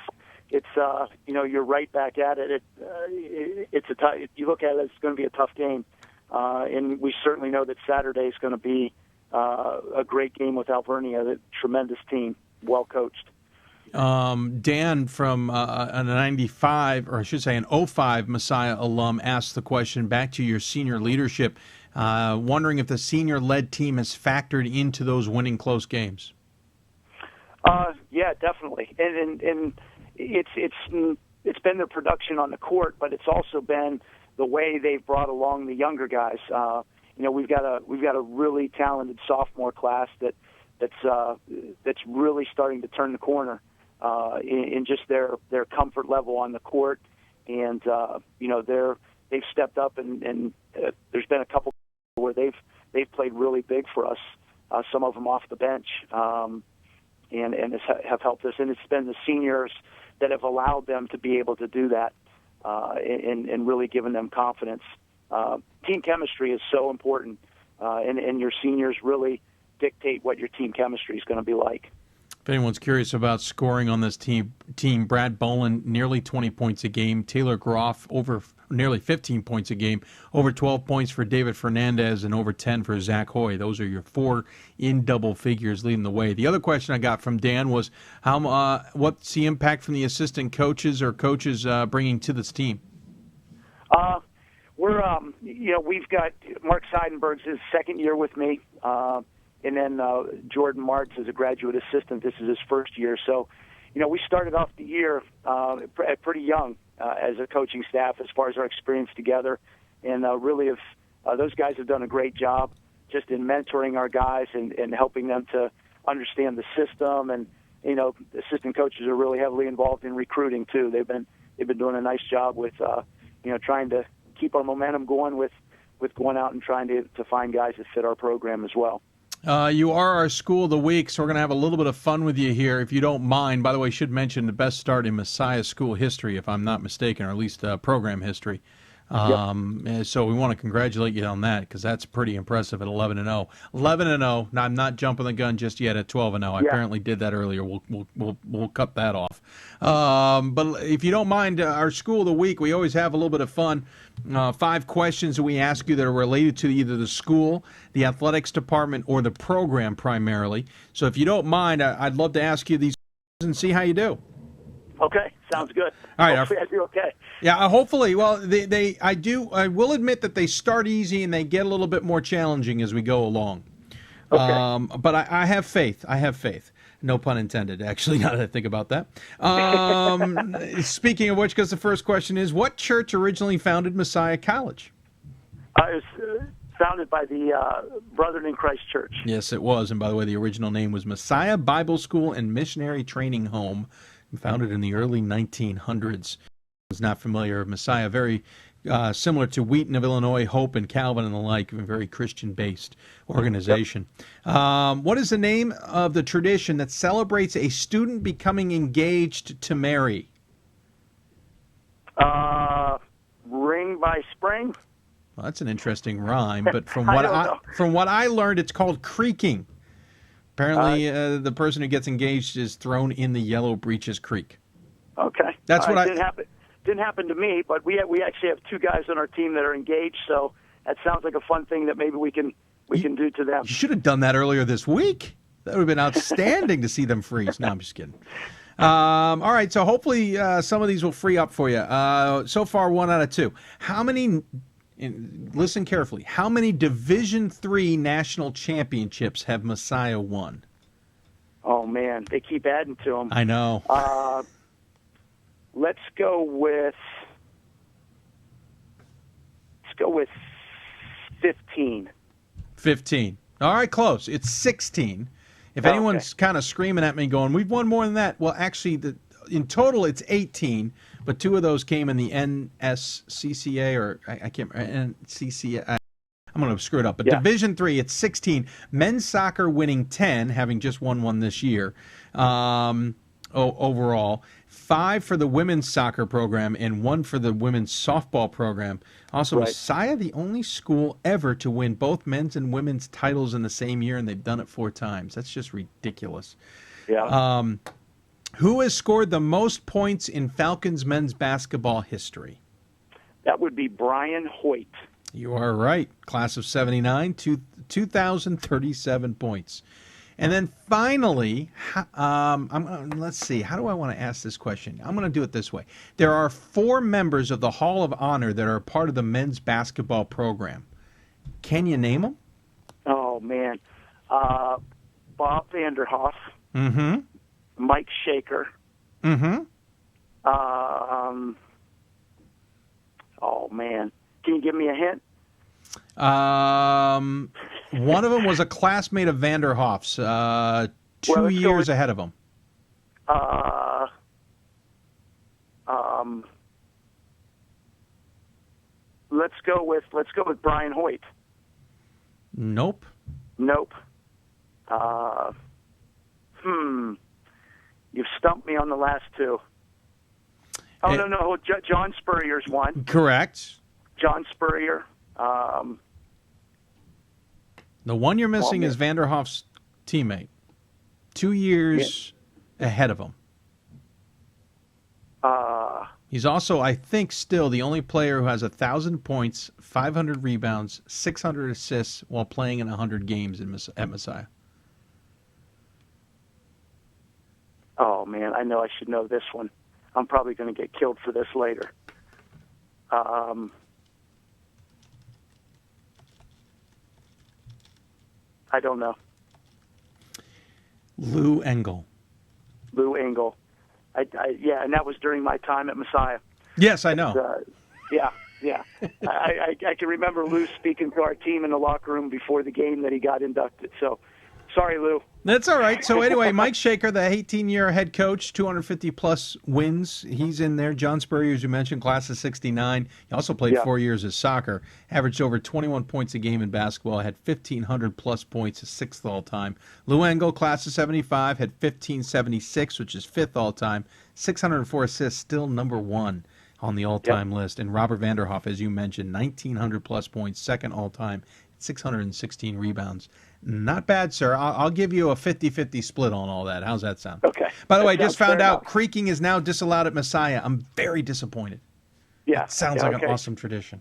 you're right back at it. You look at it, it's going to be a tough game. And we certainly know that Saturday is going to be a great game with Alvernia, a tremendous team, well coached. Dan from a 95, or I should say an 05 Messiah alum, asked the question back to your senior leadership, wondering if the senior-led team has factored into those winning close games. Yeah, definitely, and it's been their production on the court, but it's also been the way they've brought along the younger guys. We've got a really talented sophomore class that's really starting to turn the corner in just their comfort level on the court, and they've stepped up, and there's been a couple where they've played really big for us. Some of them off the bench, and have helped us, and it's been the seniors that have allowed them to be able to do that, and really given them confidence. Team chemistry is so important, and your seniors really dictate what your team chemistry is going to be like. If anyone's curious about scoring on this team, Brad Boland, nearly 20 points a game. Taylor Groff, over nearly 15 points a game. Over 12 points for David Fernandez and over 10 for Zach Hoy. Those are your four in double figures leading the way. The other question I got from Dan was, what's the impact from the assistant coaches or coaches bringing to this team? We've got Mark Seidenberg's his second year with me. And then Jordan Martz is a graduate assistant. This is his first year. So, we started off the year pretty young as a coaching staff as far as our experience together. And really, those guys have done a great job just in mentoring our guys and helping them to understand the system. And, assistant coaches are really heavily involved in recruiting, too. They've been doing a nice job with, trying to keep our momentum going with going out and trying to find guys that fit our program as well. You are our school of the week, so we're going to have a little bit of fun with you here, if you don't mind. By the way, I should mention the best start in Messiah school history, if I'm not mistaken, or at least program history. So we want to congratulate you on that, because that's pretty impressive at 11-0. 11-0. Now, I'm not jumping the gun just yet at 12-0. I apparently did that earlier. We'll cut that off. But if you don't mind, our school of the week, we always have a little bit of fun. 5 questions that we ask you that are related to either the school, the athletics department, or the program primarily. So if you don't mind, I'd love to ask you these questions and see how you do. Okay, sounds good. All right, hopefully I do okay. Yeah, hopefully. Well, I will admit that they start easy and they get a little bit more challenging as we go along. Okay. But I have faith. No pun intended, actually, now that I think about that. Speaking of which, because the first question is, what church originally founded Messiah College? It was founded by the Brethren in Christ Church. Yes, it was. And by the way, the original name was Messiah Bible School and Missionary Training Home, founded in the early 1900s. I was not familiar with Messiah, very similar to Wheaton of Illinois, Hope and Calvin and the like, a very Christian-based organization. Yep. What is the name of the tradition that celebrates a student becoming engaged to marry? Ring by Spring? Well, that's an interesting rhyme, but from what I learned, it's called creeking. Apparently, the person who gets engaged is thrown in the Yellow Breeches Creek. Okay. That's what didn't happen to me, but we actually have 2 guys on our team that are engaged, so that sounds like a fun thing that maybe we can do to them. You should have done that earlier this week. That would have been outstanding to see them freeze. No, I'm just kidding. All right, so hopefully some of these will free up for you. So far, 1 out of 2. How many? Listen carefully. How many Division III national championships have Messiah won? Oh man, they keep adding to them. I know. Let's go with 15. 15. All right, close. It's 16. If anyone's kind of screaming at me going, we've won more than that, well, actually, in total, it's 18, but 2 of those came in the NSCCA, or I can't remember, NCCA. I'm going to screw it up. But Division III, it's 16. Men's soccer winning 10, having just won one this year overall. 5 for the women's soccer program and 1 for the women's softball program. Also, Messiah, the only school ever to win both men's and women's titles in the same year, and they've done it 4 times. That's just ridiculous. Yeah. Who has scored the most points in Falcons men's basketball history? That would be Brian Hoyt. You are right. Class of 79, 2,037 points. And then finally, let's see, how do I want to ask this question? I'm going to do it this way. There are 4 members of the Hall of Honor that are part of the men's basketball program. Can you name them? Oh, man. Bob Vanderhoff. Mm-hmm. Mike Shaker. Mm-hmm. Oh, man. Can you give me a hint? One of them was a classmate of Vanderhoff's, 2 years ahead of him. Let's go with Brian Hoyt. Nope. You've stumped me on the last 2. Oh, no. John Spurrier's one. Correct. John Spurrier. The one you're missing is Vanderhoff's teammate. 2 years ahead of him. He's also, I think, still the only player who has 1,000 points, 500 rebounds, 600 assists while playing in 100 games at Messiah. Oh, man, I know I should know this one. I'm probably going to get killed for this later. I don't know. Lou Engel. Yeah, and that was during my time at Messiah. Yes, I know. Yeah. I can remember Lou speaking to our team in the locker room before the game that he got inducted. So, sorry, Lou. That's all right. So anyway, Mike Shaker, the 18-year head coach, 250-plus wins. He's in there. John Spurrier, as you mentioned, class of 69. He also played 4 years of soccer, averaged over 21 points a game in basketball, had 1,500-plus points, 6th all-time. Lou Engel, class of 75, had 1,576, which is 5th all-time. 604 assists, still number 1 on the all-time list. And Robert Vanderhoff, as you mentioned, 1,900-plus points, 2nd all-time, 616 rebounds. Not bad, sir. I'll give you a 50-50 split on all that. How's that sound? Okay. By the way, I just found out creaking is now disallowed at Messiah. I'm very disappointed. Yeah. It sounds like an awesome tradition.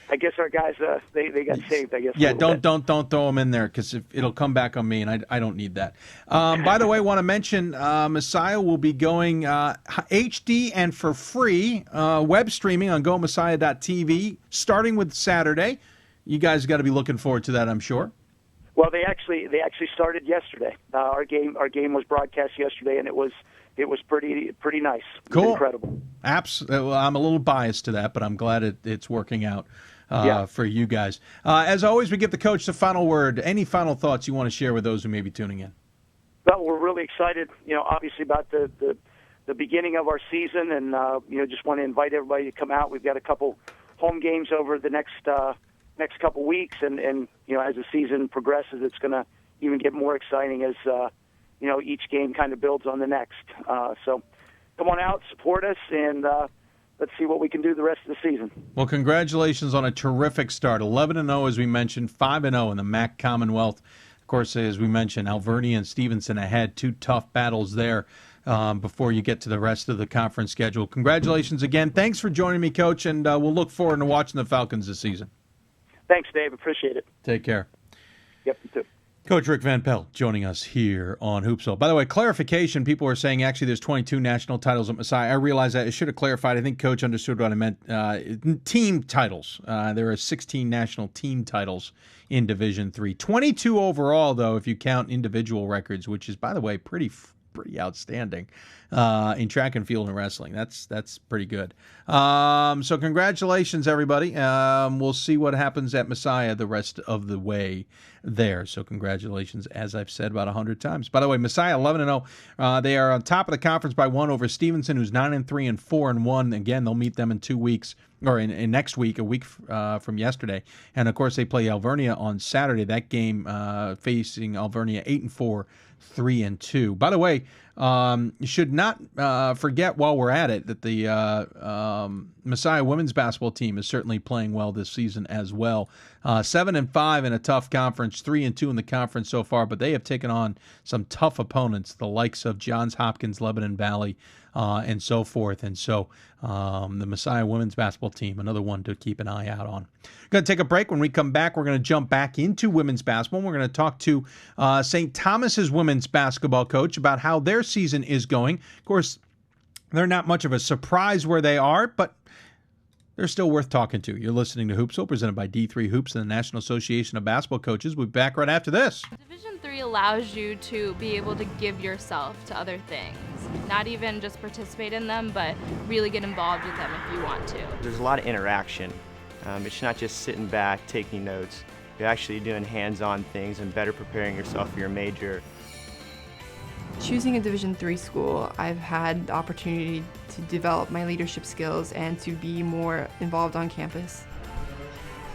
I guess our guys, they got saved, I guess. Yeah, don't throw them in there because it'll come back on me, and I don't need that. By the way, I want to mention Messiah will be going HD and for free web streaming on GoMessiah.tv starting with Saturday. You guys got to be looking forward to that, I'm sure. Well, they actually started yesterday. Our game was broadcast yesterday, and it was pretty nice. It was incredible. Well, I'm a little biased to that, but I'm glad it's working out for you guys. As always, we give the coach the final word. Any final thoughts you want to share with those who may be tuning in? Well, we're really excited, obviously about the beginning of our season, and just want to invite everybody to come out. We've got a couple home games over the next couple weeks, and as the season progresses, it's going to even get more exciting as each game kind of builds on the next. So come on out, support us, and let's see what we can do the rest of the season. Well, congratulations on a terrific start. 11-0, as we mentioned, 5-0 in the MAC Commonwealth. Of course, as we mentioned, Alvernia and Stevenson ahead, 2 tough battles there before you get to the rest of the conference schedule. Congratulations again. Thanks for joining me, Coach, and we'll look forward to watching the Falcons this season. Thanks, Dave. Appreciate it. Take care. Yep, you too. Coach Rick Van Pelt joining us here on Hoopsville. By the way, clarification, people are saying actually there's 22 national titles at Messiah. I realize that. I should have clarified. I think Coach understood what I meant. Team titles. There are 16 national team titles in Division III. 22 overall, though, if you count individual records, which is, by the way, pretty outstanding in track and field and wrestling. That's pretty good. So congratulations, everybody. We'll see what happens at Messiah the rest of the way there. So congratulations, as I've said about 100 times. By the way, Messiah 11-0. They are on top of the conference by 1 over Stevenson, who's 9-3 and 4-1. Again, they'll meet them in 2 weeks, or in next week, a week from yesterday. And of course, they play Alvernia on Saturday. That game facing Alvernia 8-4. 3-2. By the way, you should not forget while we're at it that the Messiah women's basketball team is certainly playing well this season as well. 7-5 in a tough conference, 3-2 in the conference so far, but they have taken on some tough opponents, the likes of Johns Hopkins, Lebanon Valley, and so forth. And so the Messiah women's basketball team, another one to keep an eye out on. Going to take a break. When we come back, we're going to jump back into women's basketball. We're going to talk to St. Thomas's women's basketball coach about how their season is going. Of course, they're not much of a surprise where they are, but they're still worth talking to. You're listening to Hoopsville, presented by D3 Hoops and the National Association of Basketball Coaches. We'll be back right after this. Division III allows you to be able to give yourself to other things. Not even just participate in them, but really get involved with them if you want to. There's a lot of interaction. It's not just sitting back, taking notes. You're actually doing hands-on things and better preparing yourself for your major. Choosing a Division III school, I've had the opportunity to develop my leadership skills and to be more involved on campus.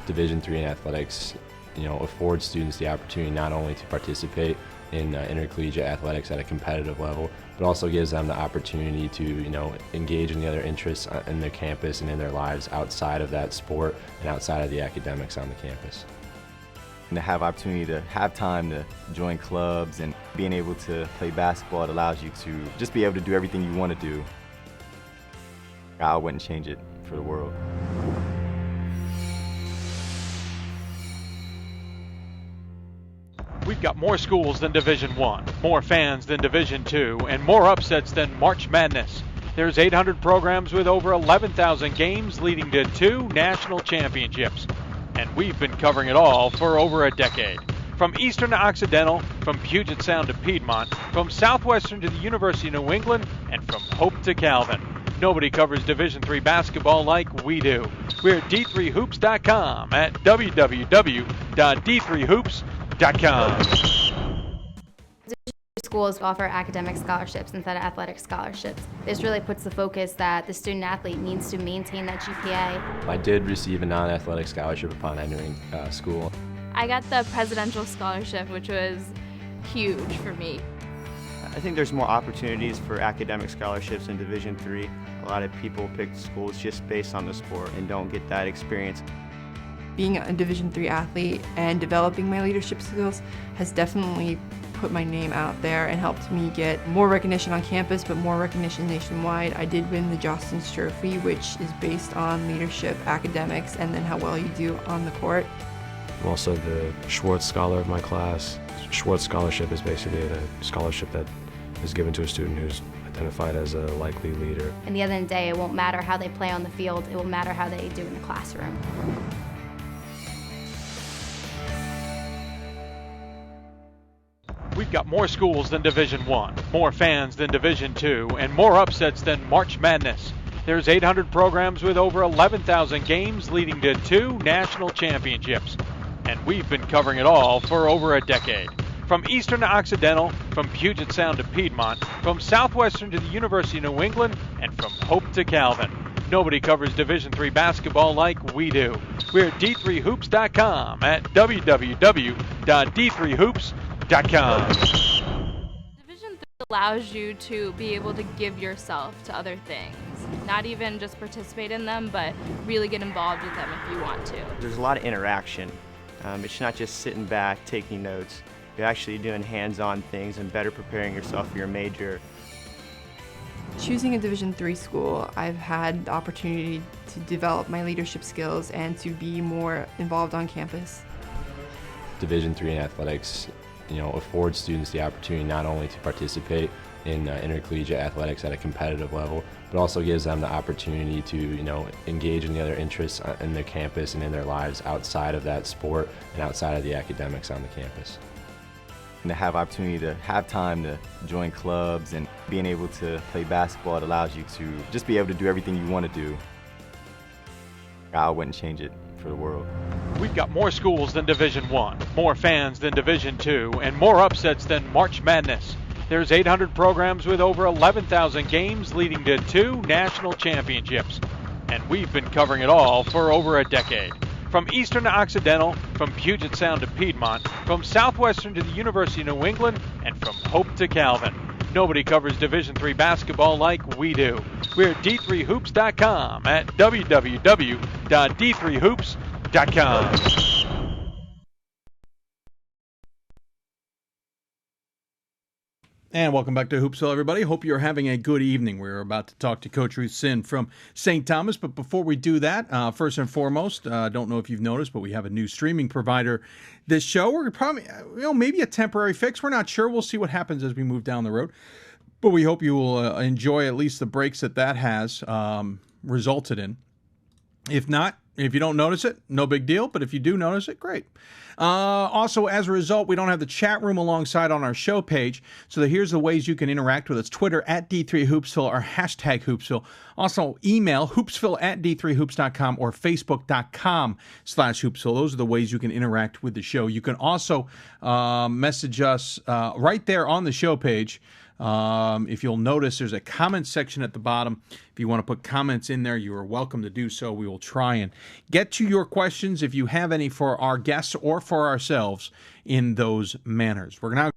Division III in athletics, affords students the opportunity not only to participate in intercollegiate athletics at a competitive level, but also gives them the opportunity to, engage in the other interests in their campus and in their lives outside of that sport and outside of the academics on the campus. And to have opportunity to have time to join clubs and being able to play basketball, it allows you to just be able to do everything you want to do. I wouldn't change it for the world. We've got more schools than Division I, more fans than Division II, and more upsets than March Madness. There's 800 programs with over 11,000 games leading to 2 national championships. And we've been covering it all for over a decade. From Eastern to Occidental, from Puget Sound to Piedmont, from Southwestern to the University of New England, and from Hope to Calvin. Nobody covers Division III basketball like we do. We're at d3hoops.com at www.d3hoops.com. Schools offer academic scholarships instead of athletic scholarships. This really puts the focus that the student athlete needs to maintain that GPA. I did receive a non-athletic scholarship upon entering school. I got the presidential scholarship, which was huge for me. I think there's more opportunities for academic scholarships in Division III. A lot of people pick schools just based on the sport and don't get that experience. Being a Division III athlete and developing my leadership skills has definitely put my name out there and helped me get more recognition on campus, but more recognition nationwide. I did win the Jostens Trophy, which is based on leadership, academics, and then how well you do on the court. I'm also the Schwartz Scholar of my class. Schwartz Scholarship is basically a scholarship that is given to a student who's identified as a likely leader. At the end of the day, it won't matter how they play on the field, it will matter how they do in the classroom. We've got more schools than Division I, more fans than Division II, and more upsets than March Madness. There's 800 programs with over 11,000 games leading to 2 national championships. And we've been covering it all for over a decade. From Eastern to Occidental, from Puget Sound to Piedmont, from Southwestern to the University of New England, and from Hope to Calvin. Nobody covers Division III basketball like we do. We're at d3hoops.com at www.d3hoops.com. Division III allows you to be able to give yourself to other things. Not even just participate in them, but really get involved with them if you want to. There's a lot of interaction. It's not just sitting back, taking notes. You're actually doing hands-on things and better preparing yourself for your major. Choosing a Division III school, I've had the opportunity to develop my leadership skills and to be more involved on campus. Division III in athletics, affords students the opportunity not only to participate in intercollegiate athletics at a competitive level, but also gives them the opportunity to, engage in the other interests in their campus and in their lives outside of that sport and outside of the academics on the campus. And to have opportunity to have time to join clubs and being able to play basketball, it allows you to just be able to do everything you want to do. I wouldn't change it for the world. We've got more schools than Division I, more fans than Division II, and more upsets than March Madness. There's 800 programs with over 11,000 games leading to 2 national championships. And we've been covering it all for over a decade. From Eastern to Occidental, from Puget Sound to Piedmont, from Southwestern to the University of New England, and from Hope to Calvin. Nobody covers Division III basketball like we do. We're at d3hoops.com at www.d3hoops.com. 3 hoops.com. And welcome back to Hoopsville, everybody. Hope you're having a good evening. We're about to talk to Coach Ruth Sin from St. Thomas. But before we do that, first and foremost, don't know if you've noticed, but we have a new streaming provider this show. We're probably, maybe a temporary fix. We're not sure. We'll see what happens as we move down the road. But we hope you will enjoy at least the breaks that has resulted in. If not, if you don't notice it, no big deal. But if you do notice it, great. Also, as a result, we don't have the chat room alongside on our show page. So here's the ways you can interact with us. Twitter at D3Hoopsville or hashtag Hoopsville. Also, email hoopsville@d3hoops.com or facebook.com/Hoopsville. Those are the ways you can interact with the show. You can also message us right there on the show page. If you'll notice, there's a comment section at the bottom. If you want to put comments in there, you are welcome to do so. We will try and get to your questions if you have any for our guests or for ourselves in those manners. We're now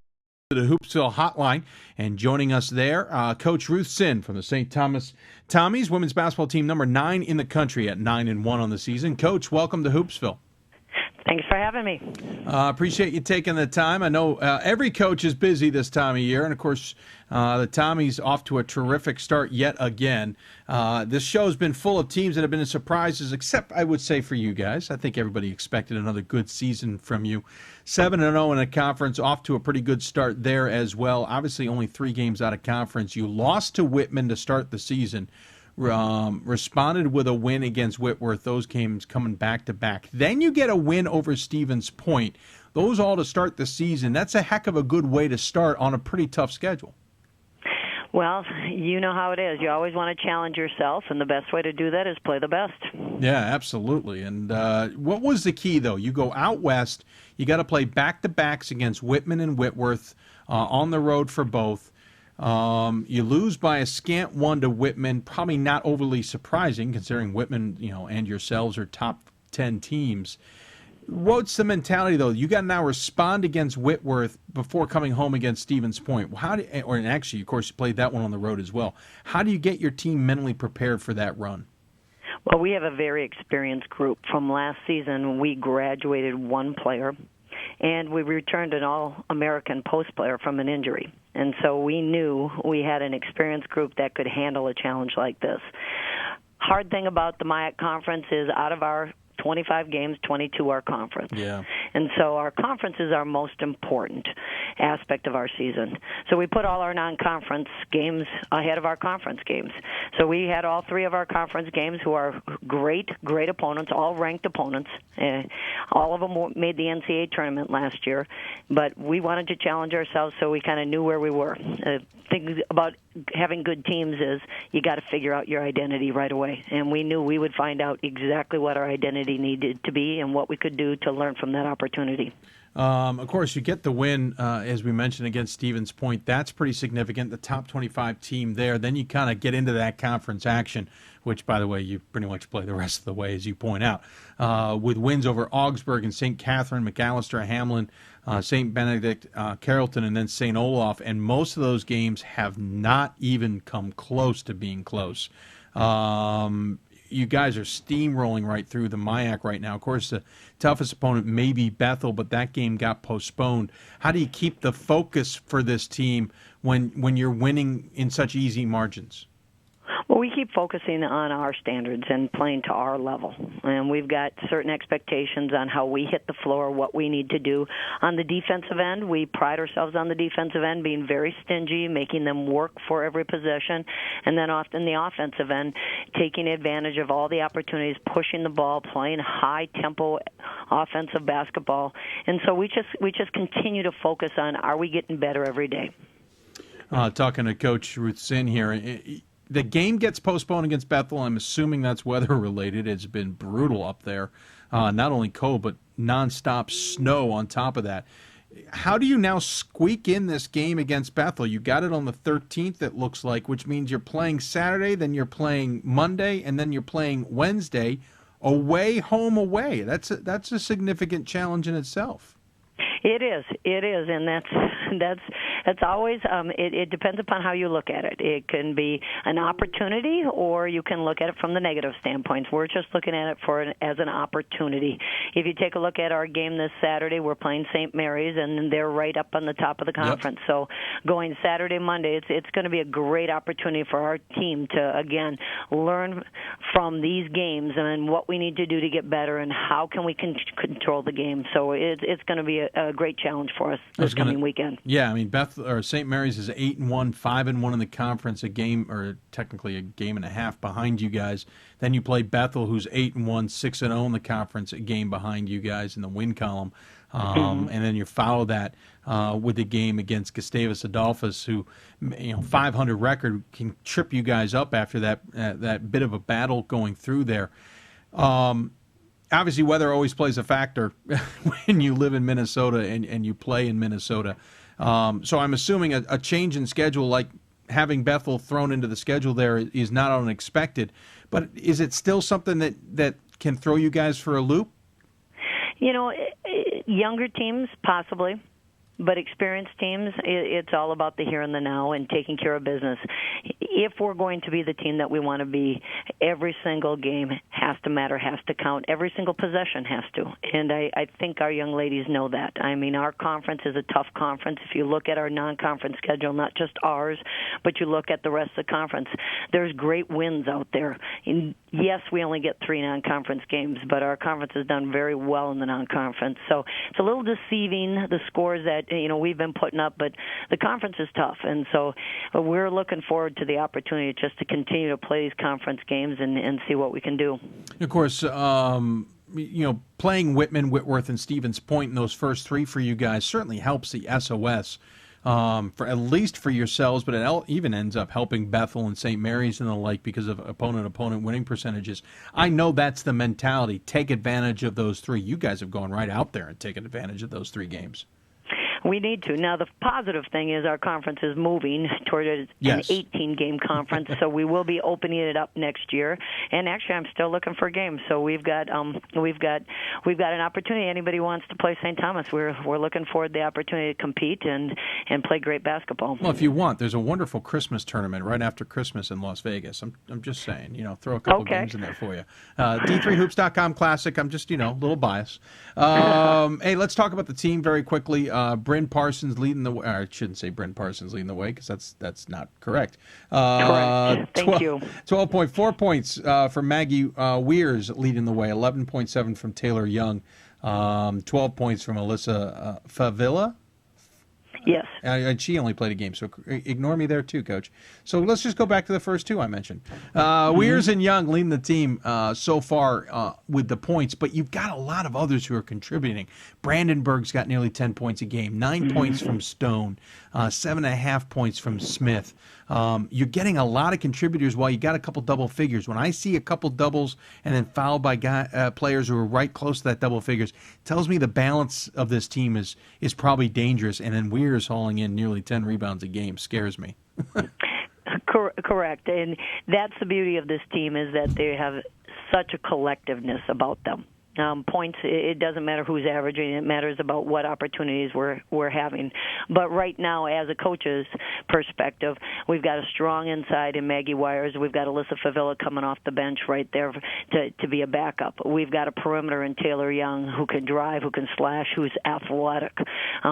to the Hoopsville hotline, and joining us there, Coach Ruth Sin from the St. Thomas Tommies, women's basketball team number 9 in the country at 9-1 on the season. Coach, welcome to Hoopsville. Thanks for having me. Appreciate you taking the time. I know every coach is busy this time of year, and of course, the Tommies off to a terrific start yet again. This show has been full of teams that have been surprises, except I would say for you guys. I think everybody expected another good season from you. 7-0 in a conference, off to a pretty good start there as well. Obviously, only 3 games out of conference. You lost to Whitman to start the season. Responded with a win against Whitworth, those games coming back-to-back. Then you get a win over Stevens Point. Those all to start the season. That's a heck of a good way to start on a pretty tough schedule. Well, you know how it is. You always want to challenge yourself, and the best way to do that is play the best. Yeah, absolutely. And what was the key, though? You go out west, you got to play back-to-backs against Whitman and Whitworth on the road for both. You lose by a scant 1 to Whitman, probably not overly surprising considering Whitman, and yourselves are top 10 teams. What's the mentality, though? You got to now respond against Whitworth before coming home against Stevens Point. And actually, of course, you played that one on the road as well. How do you get your team mentally prepared for that run? Well, we have a very experienced group. From last season, we graduated 1 player, and we returned an All-American post player from an injury. And so we knew we had an experienced group that could handle a challenge like this. Hard thing about the MIAC conference is out of our 25 games, 22 are conference. Yeah. And so our conference is our most important aspect of our season. So we put all our non-conference games ahead of our conference games. So we had all 3 of our conference games who are great opponents, all ranked opponents. All of them made the NCAA tournament last year. But we wanted to challenge ourselves, so we kind of knew where we were. The thing about having good teams is you got to figure out your identity right away. And we knew we would find out exactly what our identity needed to be and what we could do to learn from that opportunity. Of course, you get the win, as we mentioned, against Stevens Point. That's pretty significant, the top 25 team there. Then you kind of get into that conference action, which, by the way, you pretty much play the rest of the way, as you point out, with wins over Augsburg and St. Catherine, McAllister, Hamlin, St. Benedict, Carrollton, and then St. Olaf. And most of those games have not even come close to being close. You guys are steamrolling right through the MIAC right now. Of course, the toughest opponent may be Bethel, but that game got postponed. How do you keep the focus for this team when you're winning in such easy margins? Well, we keep focusing on our standards and playing to our level. And we've got certain expectations on how we hit the floor, what we need to do. On the defensive end, we pride ourselves on the defensive end being very stingy, making them work for every possession. And then often the offensive end, taking advantage of all the opportunities, pushing the ball, playing high-tempo offensive basketball. And so we just continue to focus on, are we getting better every day? Talking to Coach Ruth Sin here, the game gets postponed against Bethel. I'm assuming that's weather-related. It's been brutal up there. Not only cold, but nonstop snow on top of that. How do you now squeak in this game against Bethel? You got it on the 13th, it looks like, which means you're playing Saturday, then you're playing Monday, and then you're playing Wednesday. Away, home, away. That's a significant challenge in itself. It is, and that's It's always it depends upon how you look at it. It can be an opportunity, or you can look at it from the negative standpoints. We're just looking at it as an opportunity. If you take a look at our game this Saturday, we're playing St. Mary's, and they're right up on the top of the conference. Yep. So going Saturday, Monday, it's going to be a great opportunity for our team to, again, learn from these games and what we need to do to get better and how can we control the game. So it's going to be a great challenge for us this coming weekend. Yeah, I mean, St. Mary's is 8-1, 5-1 in the conference, a game, or technically a game and a half behind you guys. Then you play Bethel, who's 8-1, 6-0 in the conference, a game behind you guys in the win column. And then you follow that with the game against Gustavus Adolphus, who, 500 record can trip you guys up after that bit of a battle going through there. Obviously, weather always plays a factor when you live in Minnesota and you play in Minnesota. So I'm assuming a change in schedule, like having Bethel thrown into the schedule there, is not unexpected. But is it still something that can throw you guys for a loop? Younger teams, possibly. But experienced teams, it's all about the here and the now and taking care of business. If we're going to be the team that we want to be, every single game has to matter, has to count. Every single possession has to. And I think our young ladies know that. I mean, our conference is a tough conference. If you look at our non-conference schedule, not just ours, but you look at the rest of the conference, there's great wins out there. And yes, we only get 3 non-conference games, but our conference has done very well in the non-conference. So it's a little deceiving, the scores that we've been putting up, but the conference is tough, and so we're looking forward to the opportunity just to continue to play these conference games and see what we can do. Of course, playing Whitman, Whitworth, and Stevens Point in those first 3 for you guys certainly helps the SOS. For at least for yourselves, but it even ends up helping Bethel and St. Mary's and the like because of opponent winning percentages. I know that's the mentality. Take advantage of those 3. You guys have gone right out there and taken advantage of those 3 games. We need to. Now, the positive thing is our conference is moving toward an 18-game conference, so we will be opening it up next year. And actually, I'm still looking for games. So we've got an opportunity. Anybody wants to play St. Thomas, we're looking forward to the opportunity to compete and play great basketball. Well, if you want, there's a wonderful Christmas tournament right after Christmas in Las Vegas. I'm just saying, throw a couple games in there for you. D3hoops.com Classic. I'm just, a little biased. Hey, let's talk about the team very quickly. Bryn Parsons leading the way. I shouldn't say Bryn Parsons leading the way because that's not correct. Correct. Thank you. 12.4 points from Maggie Weirs leading the way. 11.7 from Taylor Young. 12 points from Alyssa Favilla. Yes. And she only played a game, so ignore me there too, Coach. So let's just go back to the first 2 I mentioned. Weirs and Young leading the team so far with the points, but you've got a lot of others who are contributing. Brandenburg's got nearly 10 points a game, 9 points from Stone, 7.5 points from Smith. You're getting a lot of contributors while you got a couple double figures. When I see a couple doubles and then fouled by players who are right close to that double figures, it tells me the balance of this team is probably dangerous. And then Weirs hauling in nearly 10 rebounds a game scares me. Correct. And that's the beauty of this team, is that they have such a collectiveness about them. Points, it doesn't matter who's averaging. It matters about what opportunities we're having. But right now, as a coach's perspective, we've got a strong inside in Maggie Weirs. We've got Alyssa Favilla coming off the bench right there to be a backup. We've got a perimeter in Taylor Young who can drive, who can slash, who's athletic.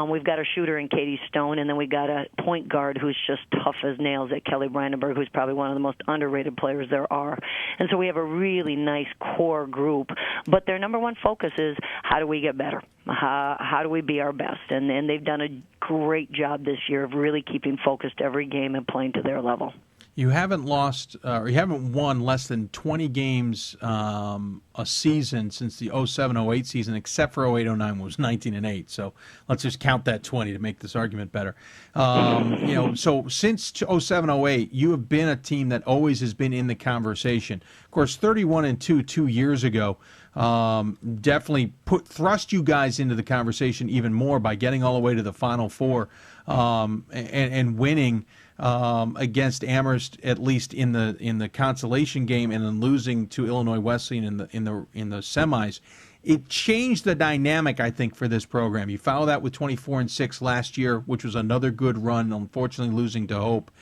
We've got a shooter in Katie Stone, and then we got a point guard who's just tough as nails at Kelly Brandenburg, who's probably one of the most underrated players there are. And so we have a really nice core group. But their number one focus is, how do we get better? How do we be our best? And they've done a great job this year of really keeping focused every game and playing to their level. You haven't lost, or you haven't won less than 20 games a season since the 07-08 season, except for 08-09 was 19-8. So let's just count that 20 to make this argument better. So since 07-08, you have been a team that always has been in the conversation. Of course, 31-2 2 years ago definitely thrust you guys into the conversation even more by getting all the way to the Final Four and winning against Amherst, at least in the consolation game, and then losing to Illinois Wesleyan in the semis. It changed the dynamic, I think, for this program. You follow that with 24-6 last year, which was another good run, unfortunately losing to Hope.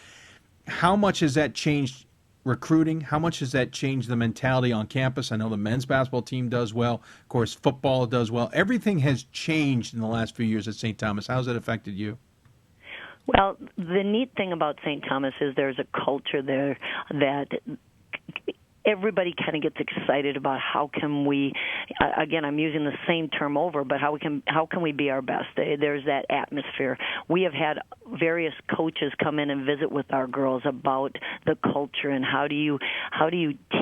How much has that changed recruiting? How much has that changed the mentality on campus? I know the men's basketball team does well. Of course, football does well. Everything has changed in the last few years at St. Thomas. How's it affected you? Well, the neat thing about St. Thomas is there's a culture there that everybody kind of gets excited about how can we, again, I'm using the same term over, but how can we be our best? There's that atmosphere. We have had various coaches come in and visit with our girls about the culture and how do you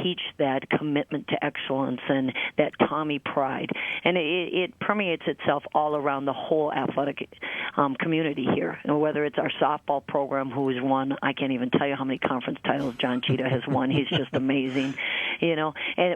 teach that commitment to excellence and that Tommy pride. And it permeates itself all around the whole athletic community here. And whether it's our softball program, who has won, I can't even tell you how many conference titles John Cheetah has won. He's just amazing.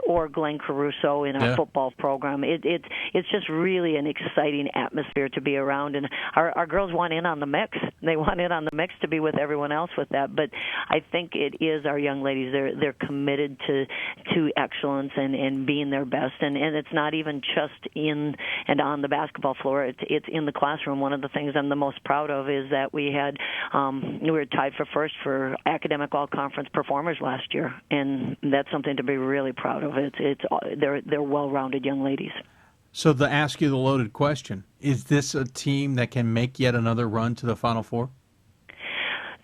Or Glenn Caruso in our football program. It's just really an exciting atmosphere to be around, and our girls want in on the mix. They want in on the mix to be with everyone else with that. But I think it is our young ladies. They're committed to excellence and being their best, and it's not even just in and on the basketball floor. It's in the classroom. One of the things I'm the most proud of is that we were tied for first for academic all-conference performers last year, and that's something to be really proud of. They're well-rounded young ladies. So to ask you the loaded question, is this a team that can make yet another run to the Final Four?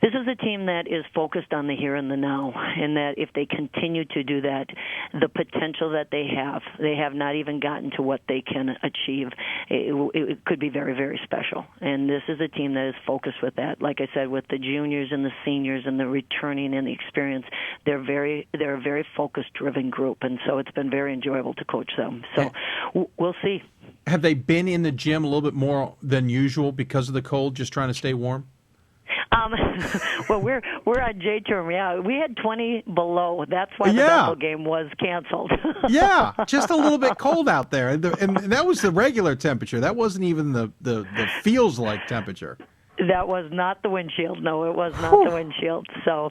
This is a team that is focused on the here and the now, and that if they continue to do that, the potential that they have not even gotten to what they can achieve. It could be very, very special. And this is a team that is focused with that. Like I said, with the juniors and the seniors and the returning and the experience, they're a very focused, driven group, and so it's been very enjoyable to coach them. So we'll see. Have they been in the gym a little bit more than usual because of the cold, just trying to stay warm? Well, we're on J term. Yeah, we had 20 below. That's why the Bethel game was canceled. Yeah, just a little bit cold out there, and that was the regular temperature. That wasn't even the feels like temperature. That was not the windshield. No, it was not the windshield. So,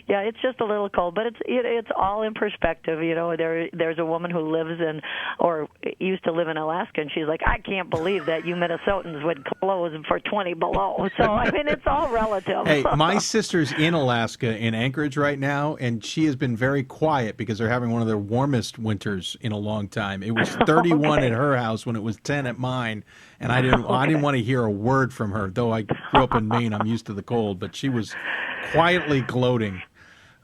yeah, it's just a little cold, but it's all in perspective. There's a woman who lives in or used to live in Alaska, and she's like, I can't believe that you Minnesotans would close for 20 below. So, I mean, it's all relative. Hey, my sister's in Alaska, in Anchorage right now, and she has been very quiet because they're having one of their warmest winters in a long time. It was 31 at her house when it was 10 at mine. And I didn't want to hear a word from her, though I grew up in Maine. I'm used to the cold, but she was quietly gloating.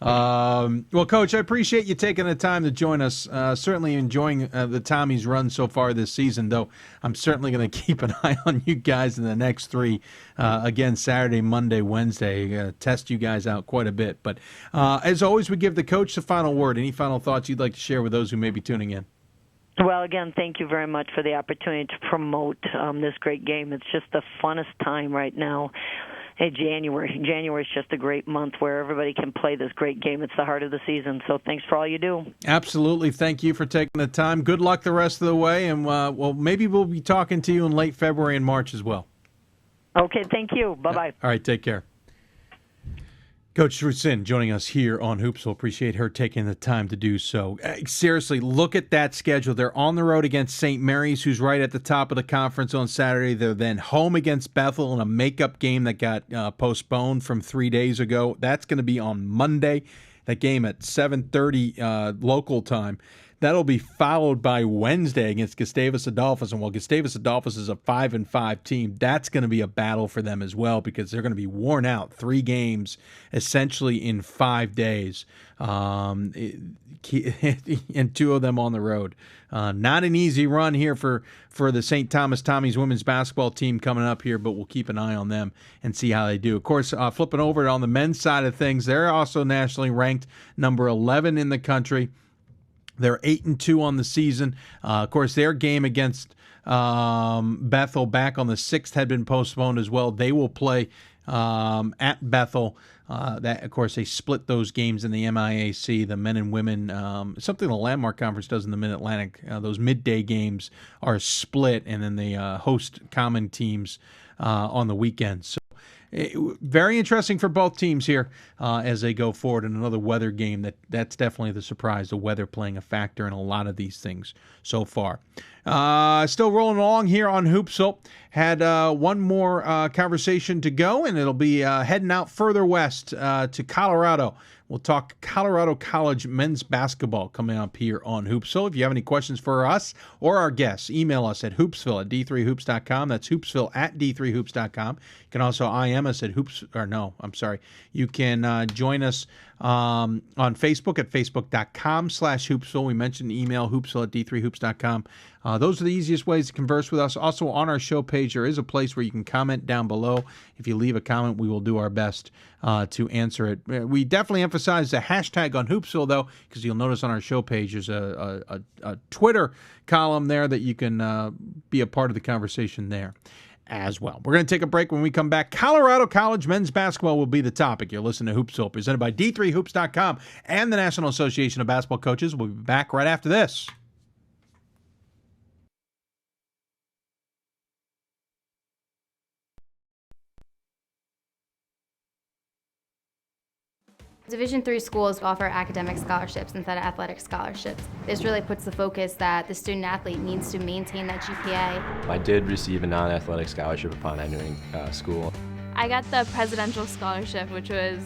Well, Coach, I appreciate you taking the time to join us. Certainly enjoying the Tommies' run so far this season, though I'm certainly going to keep an eye on you guys in the next three. Again, Saturday, Monday, Wednesday. Test you guys out quite a bit. But as always, we give the coach the final word. Any final thoughts you'd like to share with those who may be tuning in? Well, again, thank you very much for the opportunity to promote this great game. It's just the funnest time right now. January is just a great month where everybody can play this great game. It's the heart of the season, so thanks for all you do. Absolutely. Thank you for taking the time. Good luck the rest of the way, and maybe we'll be talking to you in late February and March as well. Okay, thank you. Bye-bye. All right, take care. Coach Rusin joining us here on Hoopsville. Appreciate her taking the time to do so. Seriously, look at that schedule. They're on the road against St. Mary's, who's right at the top of the conference on Saturday. They're then home against Bethel in a makeup game that got postponed from 3 days ago. That's going to be on Monday. That game at 7:30 local time. That'll be followed by Wednesday against Gustavus Adolphus. And while Gustavus Adolphus is a 5-5 team, that's going to be a battle for them as well because they're going to be worn out. 3 games essentially in 5 days, and 2 of them on the road. Not an easy run here for the St. Thomas Tommies women's basketball team coming up here, but we'll keep an eye on them and see how they do. Of course, flipping over on the men's side of things, they're also nationally ranked number 11 in the country. They're 8-2 on the season. Of course, their game against Bethel back on the 6th had been postponed as well. They will play at Bethel. That, of course, they split those games in the MIAC, the men and women. Something the Landmark Conference does in the Mid-Atlantic. Those midday games are split, and then they host common teams on the weekends. So very interesting for both teams here as they go forward in another weather game. That's definitely the surprise, the weather playing a factor in a lot of these things so far. Still rolling along here on Hoopsville. Had one more conversation to go, and it'll be heading out further west to Colorado. We'll talk Colorado College men's basketball coming up here on Hoopsville. If you have any questions for us or our guests, email us at hoopsville@d3hoops.com. That's hoopsville@d3hoops.com. You can also IM us at You can join us on Facebook at facebook.com/hoopsville. We mentioned email hoopsville@d3hoops.com. Those are the easiest ways to converse with us. Also, on our show page, there is a place where you can comment down below. If you leave a comment, we will do our best to answer it. We definitely emphasize the hashtag on Hoopsville, though, because you'll notice on our show page there's a Twitter column there that you can be a part of the conversation there as well. We're going to take a break. When we come back, Colorado College men's basketball will be the topic. You're listening to Hoopsville, presented by D3Hoops.com and the National Association of Basketball Coaches. We'll be back right after this. Division III schools offer academic scholarships instead of athletic scholarships. This really puts the focus that the student athlete needs to maintain that GPA. I did receive a non-athletic scholarship upon entering school. I got the presidential scholarship, which was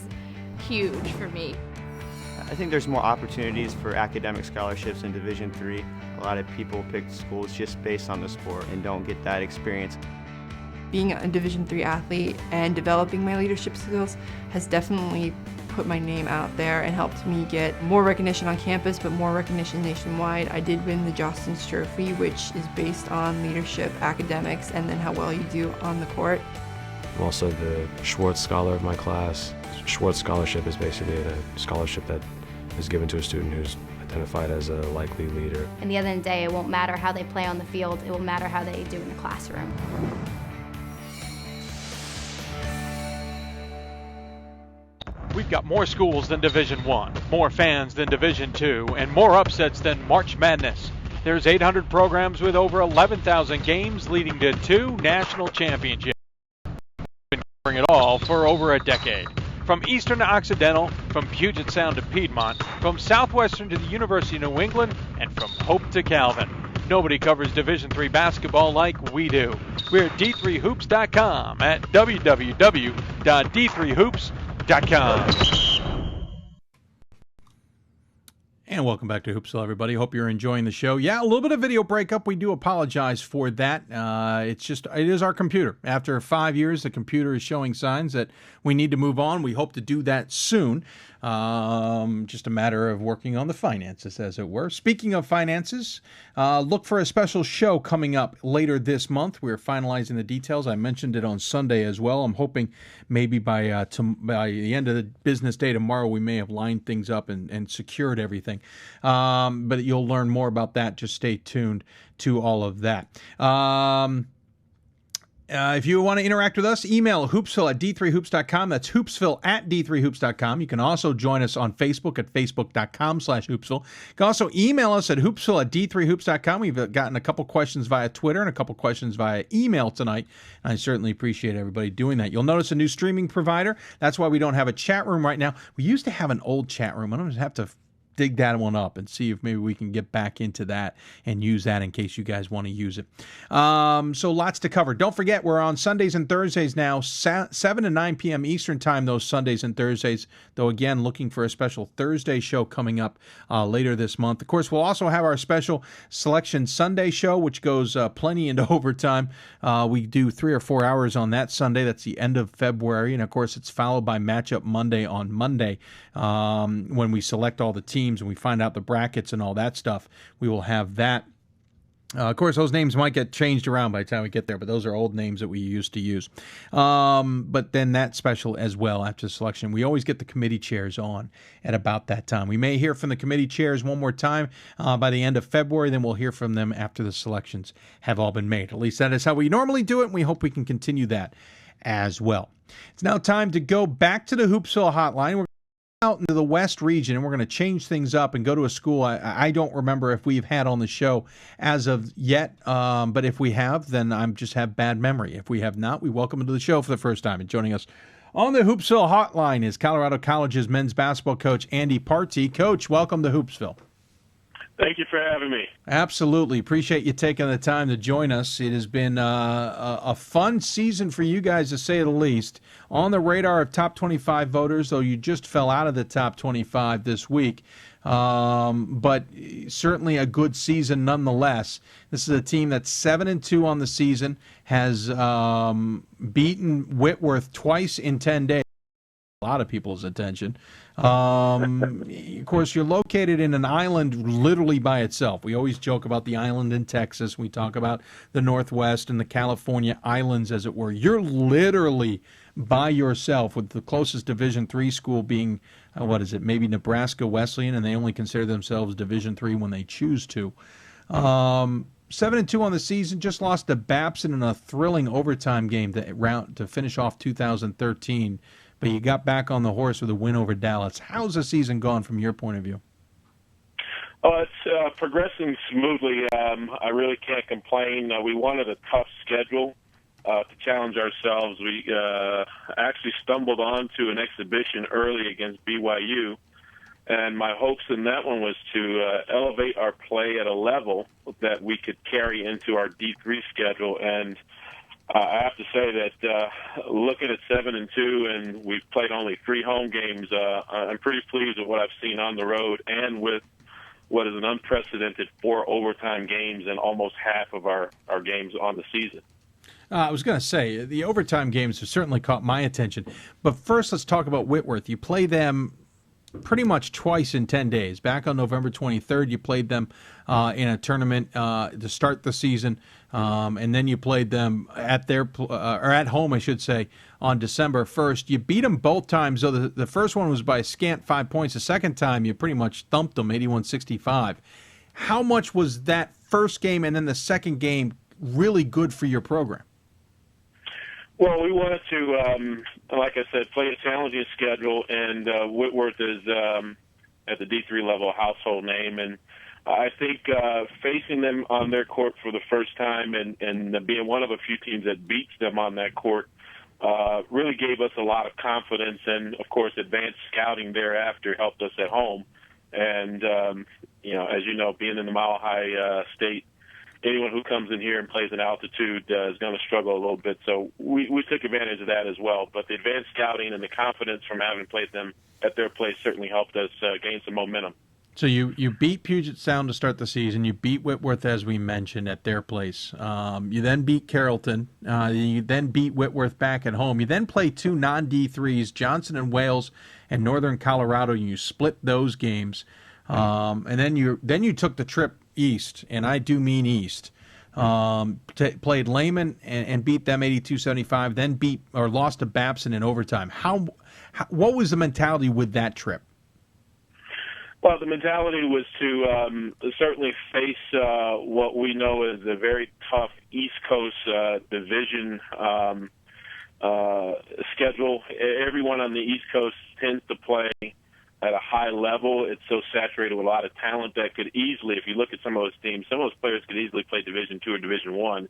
huge for me. I think there's more opportunities for academic scholarships in Division III. A lot of people pick schools just based on the sport and don't get that experience. Being a Division III athlete and developing my leadership skills has definitely put my name out there and helped me get more recognition on campus, but more recognition nationwide. I did win the Jostens Trophy, which is based on leadership, academics, and then how well you do on the court. I'm also the Schwartz Scholar of my class. Schwartz Scholarship is basically a scholarship that is given to a student who's identified as a likely leader. At the end of the day, it won't matter how they play on the field, it will matter how they do in the classroom. We've got more schools than Division I, more fans than Division II, and more upsets than March Madness. There's 800 programs with over 11,000 games leading to 2 national championships. We've been covering it all for over a decade. From Eastern to Occidental, from Puget Sound to Piedmont, from Southwestern to the University of New England, and from Hope to Calvin. Nobody covers Division III basketball like we do. We're at D3Hoops.com at www.d3hoops.com. And welcome back to Hoopsville, everybody. Hope you're enjoying the show. Yeah, a little bit of video breakup. We do apologize for that. It is our computer. After 5 years, the computer is showing signs that we need to move on. We hope to do that soon. Just a matter of working on the finances, as it were. Speaking of finances, look for a special show coming up later this month. We're finalizing the details. I mentioned it on Sunday as well. I'm hoping maybe by the end of the business day tomorrow, we may have lined things up and secured everything. But you'll learn more about that. Just stay tuned to all of that. If you want to interact with us, email hoopsville@d3hoops.com. That's hoopsville@d3hoops.com. You can also join us on Facebook at facebook.com/hoopsville. You can also email us at hoopsville@d3hoops.com. We've gotten a couple questions via Twitter and a couple questions via email tonight. And I certainly appreciate everybody doing that. You'll notice a new streaming provider. That's why we don't have a chat room right now. We used to have an old chat room. I'm going to have to dig that one up and see if maybe we can get back into that and use that in case you guys want to use it. So lots to cover. Don't forget, we're on Sundays and Thursdays now, 7 to 9 p.m. Eastern time, those Sundays and Thursdays, though again, looking for a special Thursday show coming up later this month. Of course, we'll also have our special Selection Sunday show, which goes plenty into overtime. We do 3 or 4 hours on that Sunday. That's the end of February. And of course, it's followed by Matchup Monday on Monday when we select all the teams and we find out the brackets and all that stuff. We will have that. Of course, those names might get changed around by the time we get there, but those are old names that we used to use. But then that special as well after the selection. We always get the committee chairs on at about that time. We may hear from the committee chairs one more time by the end of February. Then we'll hear from them after the selections have all been made. At least that is how we normally do it, and we hope we can continue that as well. It's now time to go back to the Hoopsville hotline. out into the West region, and we're going to change things up and go to a school I don't remember if we've had on the show as of yet, but if we have, then I just have bad memory. If we have not, we welcome him to the show for the first time. And joining us on the Hoopsville hotline is Colorado College's men's basketball coach, Andy Partee. Coach, welcome to Hoopsville. Thank you for having me. Absolutely. Appreciate you taking the time to join us. It has been a fun season for you guys, to say the least. On the radar of top 25 voters, though you just fell out of the top 25 this week. But certainly a good season nonetheless. This is a team that's 7-2 on the season, has beaten Whitworth twice in 10 days. A lot of people's attention. Of course, you're located in an island literally by itself. We always joke about the island in Texas. We talk about the Northwest and the California islands, as it were. You're literally by yourself, with the closest Division III school being, maybe Nebraska Wesleyan, and they only consider themselves Division III when they choose to. 7-2 on the season, just lost to Babson in a thrilling overtime game to finish off 2013. But you got back on the horse with a win over Dallas. How's the season gone from your point of view? Oh, it's progressing smoothly. I really can't complain. We wanted a tough schedule to challenge ourselves. We actually stumbled onto an exhibition early against BYU, and my hopes in that one was to elevate our play at a level that we could carry into our D3 schedule. And I have to say that looking at 7-2, and we've played only 3 home games, I'm pretty pleased with what I've seen on the road, and with what is an unprecedented 4 overtime games and almost half of our games on the season. I was going to say, the overtime games have certainly caught my attention. But first, let's talk about Whitworth. You play them pretty much twice in 10 days. Back on November 23rd, you played them in a tournament to start the season, and then you played them at at home, I should say, on December 1st. You beat them both times, though the first one was by a scant 5 points. The second time, you pretty much thumped them, 81-65. How much was that first game and then the second game really good for your program? Well, we wanted to, like I said, play a challenging schedule, and Whitworth is, at the D3 level, a household name. And I think facing them on their court for the first time and being one of a few teams that beats them on that court really gave us a lot of confidence. And, of course, advanced scouting thereafter helped us at home. And, as you know, being in the Mile High State, anyone who comes in here and plays in altitude is going to struggle a little bit. So we took advantage of that as well. But the advanced scouting and the confidence from having played them at their place certainly helped us gain some momentum. So you beat Puget Sound to start the season. You beat Whitworth, as we mentioned, at their place. You then beat Carrollton. You then beat Whitworth back at home. You then play 2 non-D3s, Johnson and Wales and Northern Colorado. And you split those games. And then you took the trip east, and I do mean east. Played Lehman and beat them 82-75. Then lost to Babson in overtime. What was the mentality with that trip? Well, the mentality was to certainly face what we know as a very tough East Coast division schedule. Everyone on the East Coast tends to play at a high level. It's so saturated with a lot of talent that could easily, if you look at some of those teams, some of those players could easily play Division II or Division I.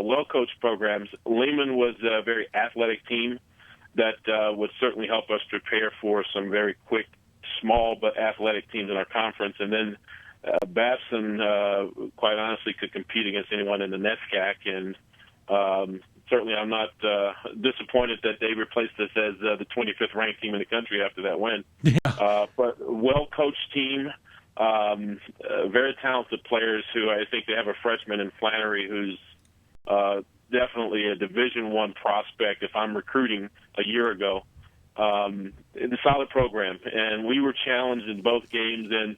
Well-coached programs. Lehman was a very athletic team that would certainly help us prepare for some very quick, small but athletic teams in our conference. And then Babson, quite honestly, could compete against anyone in the NESCAC. And certainly I'm not disappointed that they replaced us as the 25th ranked team in the country after that win. Yeah. But well-coached team, very talented players who I think they have a freshman in Flannery who's definitely a Division I prospect if I'm recruiting a year ago. It's a solid program, and we were challenged in both games, and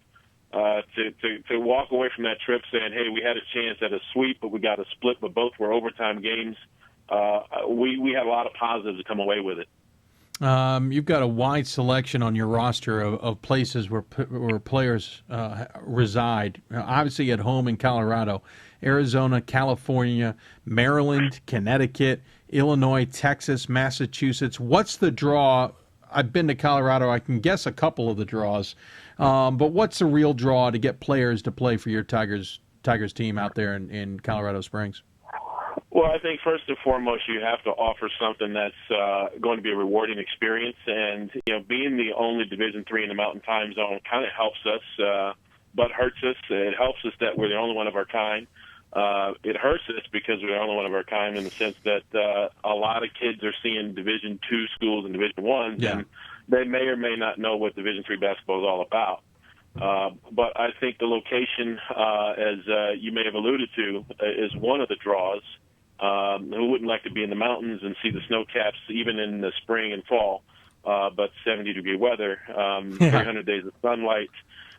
to walk away from that trip saying, hey, we had a chance at a sweep, but we got a split, but both were overtime games, we had a lot of positives to come away with it. You've got a wide selection on your roster of places where players reside. Obviously at home in Colorado, Arizona, California, Maryland, Connecticut, Illinois, Texas, Massachusetts. What's the draw I've been to Colorado. I can guess a couple of the draws. But what's the real draw to get players to play for your Tigers team out there in Colorado Springs? Well, I think first and foremost, you have to offer something that's going to be a rewarding experience. And, being the only Division III in the Mountain Time Zone kind of helps us, but hurts us. It helps us that we're the only one of our kind. It hurts us because we're the only one of our kind in the sense that a lot of kids are seeing Division II schools and Division I, and they may or may not know what Division III basketball is all about. But I think the location, as you may have alluded to, is one of the draws. Who wouldn't like to be in the mountains and see the snow caps even in the spring and fall, but 70-degree weather, 300 days of sunlight.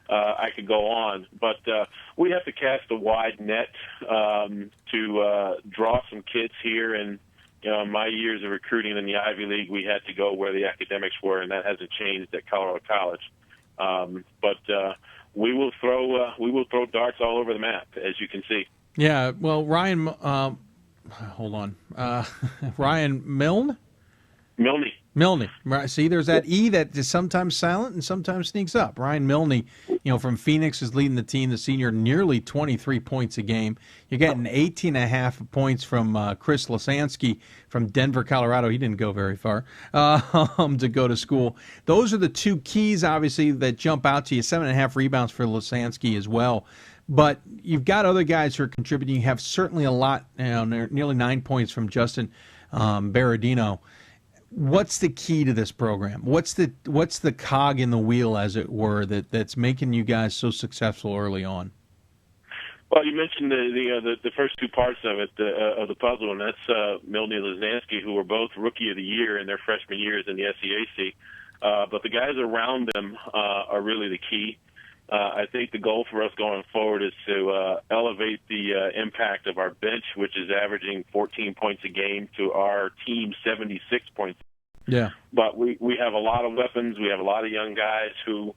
I could go on. But we have to cast a wide net to draw some kids here. And, my years of recruiting in the Ivy League, we had to go where the academics were, and that hasn't changed at Colorado College. But we will throw darts all over the map, as you can see. Yeah, well, Ryan, hold on. Ryan Milne? Milne. Right. See, there's that E that is sometimes silent and sometimes sneaks up. Ryan Milne, from Phoenix is leading the team, the senior, nearly 23 points a game. You're getting 18.5 points from Chris Lasansky from Denver, Colorado. He didn't go very far to go to school. Those are the two keys, obviously, that jump out to you. 7.5 rebounds for Lasansky as well. But you've got other guys who are contributing. You have certainly a lot, nearly 9 points from Justin Berardino. What's the key to this program? What's the cog in the wheel, as it were, that's making you guys so successful early on? Well, you mentioned the first two parts of it, of the puzzle, and that's Milne and Lasansky, who were both Rookie of the Year in their freshman years in the SEAC. But the guys around them are really the key. I think the goal for us going forward is to elevate the impact of our bench, which is averaging 14 points a game, to our team 76 points. Yeah. But we have a lot of weapons. We have a lot of young guys who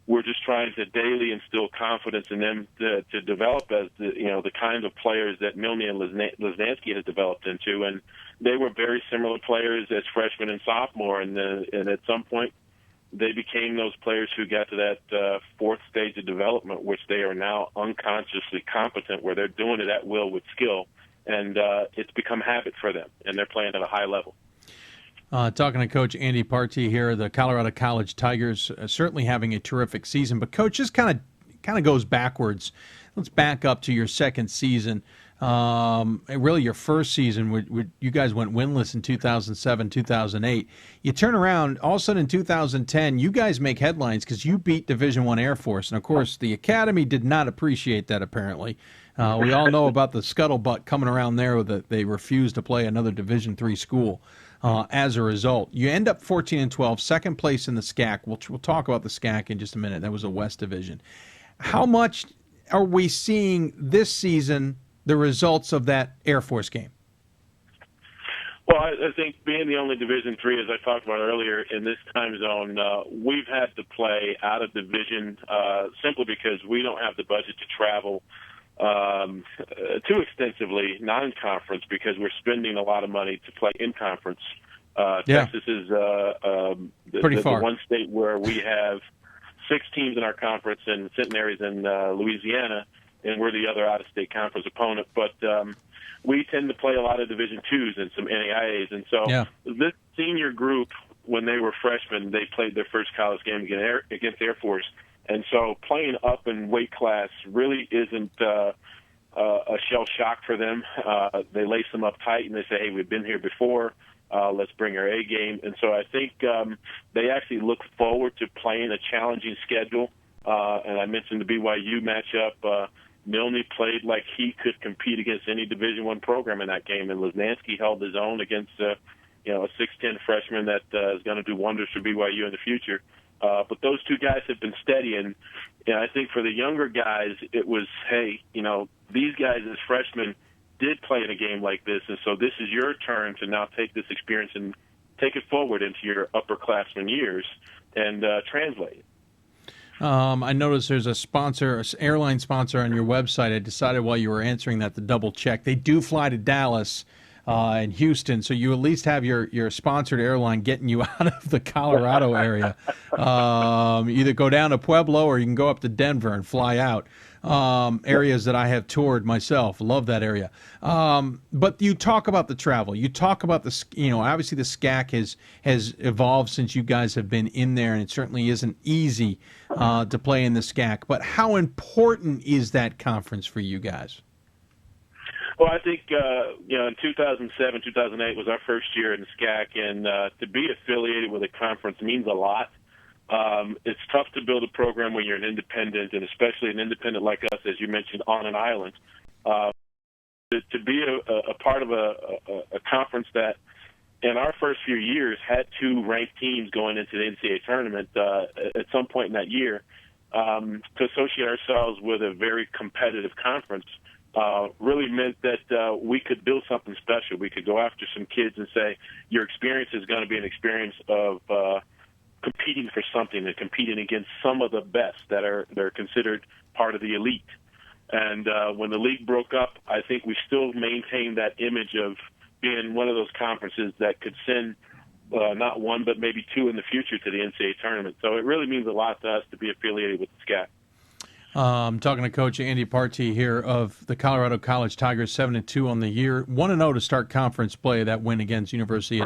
we're just trying to daily instill confidence in them to develop as the kind of players that Milne and Lasansky has developed into. And they were very similar players as freshmen and sophomore, and at some point, they became those players who got to that fourth stage of development, which they are now unconsciously competent, where they're doing it at will with skill, and it's become habit for them, and they're playing at a high level. Talking to Coach Andy Partee here, the Colorado College Tigers certainly having a terrific season. But, Coach, this kind of goes backwards. Let's back up to your second season. Really your first season, you guys went winless in 2007, 2008. You turn around, all of a sudden in 2010, you guys make headlines because you beat Division I Air Force. And, of course, the Academy did not appreciate that, apparently. We all know about the scuttlebutt coming around there that they refused to play another Division III school as a result. You end up 14-12, second place in the SCAC. We'll talk about the SCAC in just a minute. That was a West Division. How much are we seeing this season the results of that Air Force game? Well, I think being the only Division III, as I talked about earlier, in this time zone, we've had to play out of division simply because we don't have the budget to travel too extensively non-conference, because we're spending a lot of money to play in conference. Texas is pretty far. The one state where we have 6 teams in our conference, and Centenary's in Louisiana, and we're the other out-of-state conference opponent. But we tend to play a lot of Division IIs and some NAIAs. And so this senior group, when they were freshmen, they played their first college game against Air Force. And so playing up in weight class really isn't a shell shock for them. They lace them up tight, and they say, hey, we've been here before. Let's bring our A game. And so I think they actually look forward to playing a challenging schedule. And I mentioned the BYU matchup. Milne played like he could compete against any Division I program in that game, and Lasansky held his own against a 6'10" freshman that is going to do wonders for BYU in the future. But those two guys have been steady, and I think for the younger guys, it was, hey, these guys as freshmen did play in a game like this, and so this is your turn to now take this experience and take it forward into your upperclassmen years and translate it. I noticed there's an airline sponsor on your website. I decided while you were answering that to double check. They do fly to Dallas in Houston, so you at least have your sponsored airline getting you out of the Colorado area. Either go down to Pueblo or you can go up to Denver and fly out. Areas that I have toured myself. Love that area. But you talk about the travel. You talk about obviously the SCAC has evolved since you guys have been in there, and it certainly isn't easy to play in the SCAC. But how important is that conference for you guys? Well, I think, in 2007, 2008 was our first year in the SCAC, and to be affiliated with a conference means a lot. It's tough to build a program when you're an independent, and especially an independent like us, as you mentioned, on an island. To be a part of a conference that, in our first few years, had 2 ranked teams going into the NCAA tournament at some point in that year, to associate ourselves with a very competitive conference really meant that we could build something special. We could go after some kids and say, your experience is going to be an experience of competing for something and competing against some of the best they're considered part of the elite. And when the league broke up, I think we still maintained that image of being one of those conferences that could send not 1 but maybe 2 in the future to the NCAA tournament. So it really means a lot to us to be affiliated with the SCAC. I'm talking to Coach Andy Partee here of the Colorado College Tigers, 7-2 on the year, 1-0 to start conference play. That win against University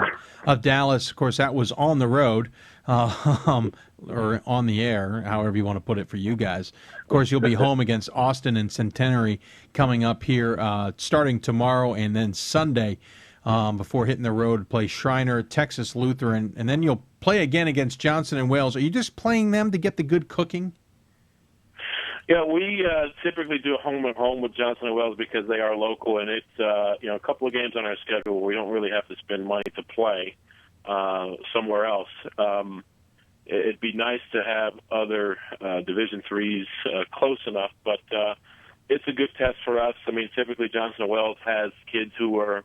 of Dallas. Of course, that was on the road, or on the air, however you want to put it for you guys. Of course, you'll be home against Austin and Centenary coming up here, starting tomorrow and then Sunday, before hitting the road to play Shriner, Texas Lutheran, and then you'll play again against Johnson and Wales. Are you just playing them to get the good cooking? Yeah, we typically do a home and home with Johnson and Wales because they are local, and it's a couple of games on our schedule where we don't really have to spend money to play somewhere else. It'd be nice to have other Division IIIs close enough, but it's a good test for us. I mean, typically Johnson and Wales has kids who are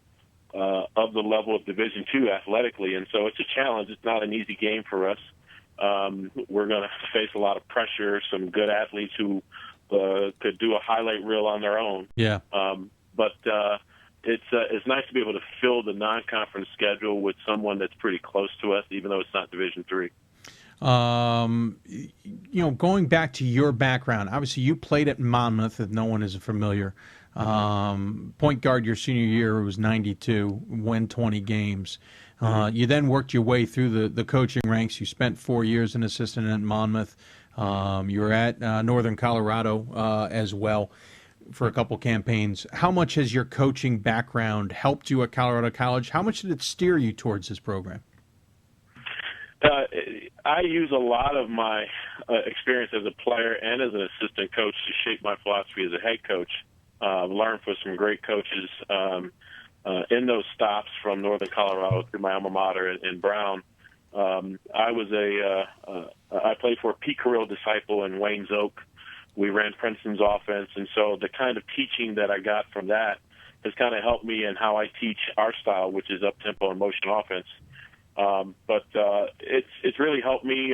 of the level of Division II athletically, and so it's a challenge. It's not an easy game for us. We're going to face a lot of pressure, some good athletes who could do a highlight reel on their own. Yeah. But it's nice to be able to fill the non-conference schedule with someone that's pretty close to us, even though it's not Division III. Going back to your background, obviously you played at Monmouth, if no one is familiar. Point guard your senior year was 92, win 20 games. You then worked your way through the coaching ranks. You spent 4 years an assistant at Monmouth. You were at Northern Colorado as well for a couple campaigns. How much has your coaching background helped you at Colorado College? How much did it steer you towards this program? I use a lot of my experience as a player and as an assistant coach to shape my philosophy as a head coach. Learned from some great coaches in those stops from Northern Colorado through my alma mater in Brown. I played for a Pete Carroll disciple in Wayne's Oak. We ran Princeton's offense, and so the kind of teaching that I got from that has kind of helped me in how I teach our style, which is up-tempo and motion offense. But it's really helped me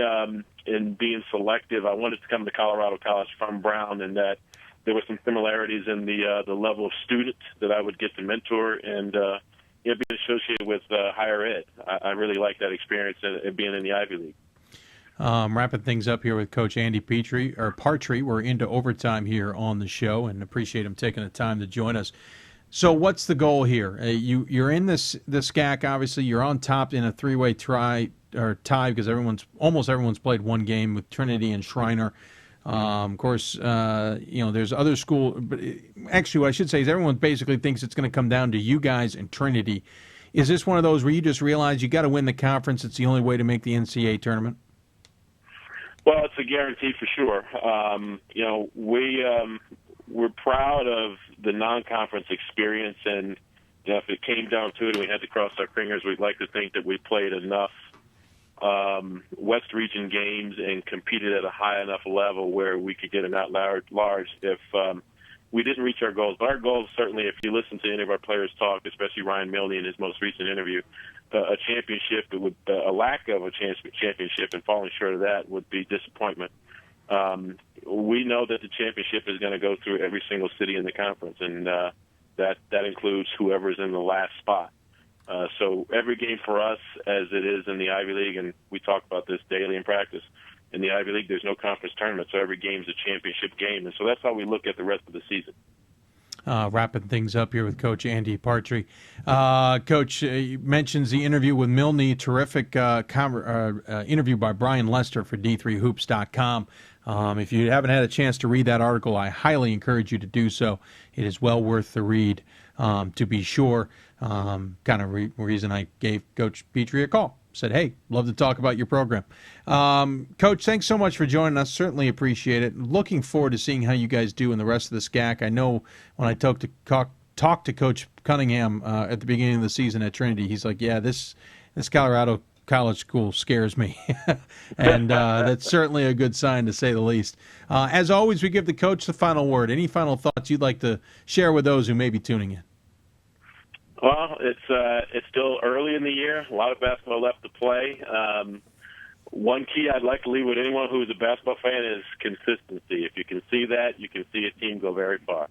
in being selective. I wanted to come to Colorado College from Brown, and that there were some similarities in the level of student that I would get to mentor and being associated with higher ed. I really like that experience and being in the Ivy League. Wrapping things up here with Coach Andy Partee. We're into overtime here on the show, and appreciate him taking the time to join us. So what's the goal here? You're in the SCAC, obviously. You're on top in a three-way tie because almost everyone's played one game with Trinity and Shriner. Of course, there's other school. But actually, what I should say is everyone basically thinks it's going to come down to you guys and Trinity. Is this one of those where you just realize you got to win the conference? It's the only way to make the NCAA tournament. Well, it's a guarantee for sure. We're proud of the non-conference experience, and if it came down to it and we had to cross our fingers, we'd like to think that we played enough West Region games and competed at a high enough level where we could get an at-large if we didn't reach our goals. But our goals, certainly, if you listen to any of our players talk, especially Ryan Milne in his most recent interview, a championship, a lack of a championship and falling short of that would be disappointment. We know that the championship is going to go through every single city in the conference, and That includes whoever's in the last spot. So every game for us, as it is in the Ivy League, and we talk about this daily in practice, in the Ivy League there's no conference tournament, so every game's a championship game. And so that's how we look at the rest of the season. Wrapping things up here with Coach Andy Partry. Coach mentions the interview with Milne, terrific interview by Brian Lester for D3Hoops.com. If you haven't had a chance to read that article, I highly encourage you to do so. It is well worth the read, to be sure. Reason I gave Coach Petrie a call. Said, hey, love to talk about your program. Coach, thanks so much for joining us. Certainly appreciate it. Looking forward to seeing how you guys do in the rest of the SCAC. I know when I talked to Coach Cunningham at the beginning of the season at Trinity, he's like, yeah, this Colorado college school scares me. And that's certainly a good sign, to say the least. As always, we give the coach the final word. Any final thoughts you'd like to share with those who may be tuning in? Well, it's still early in the year. A lot of basketball left to play. One key I'd like to leave with anyone who's a basketball fan is consistency. If you can see that, you can see a team go very far.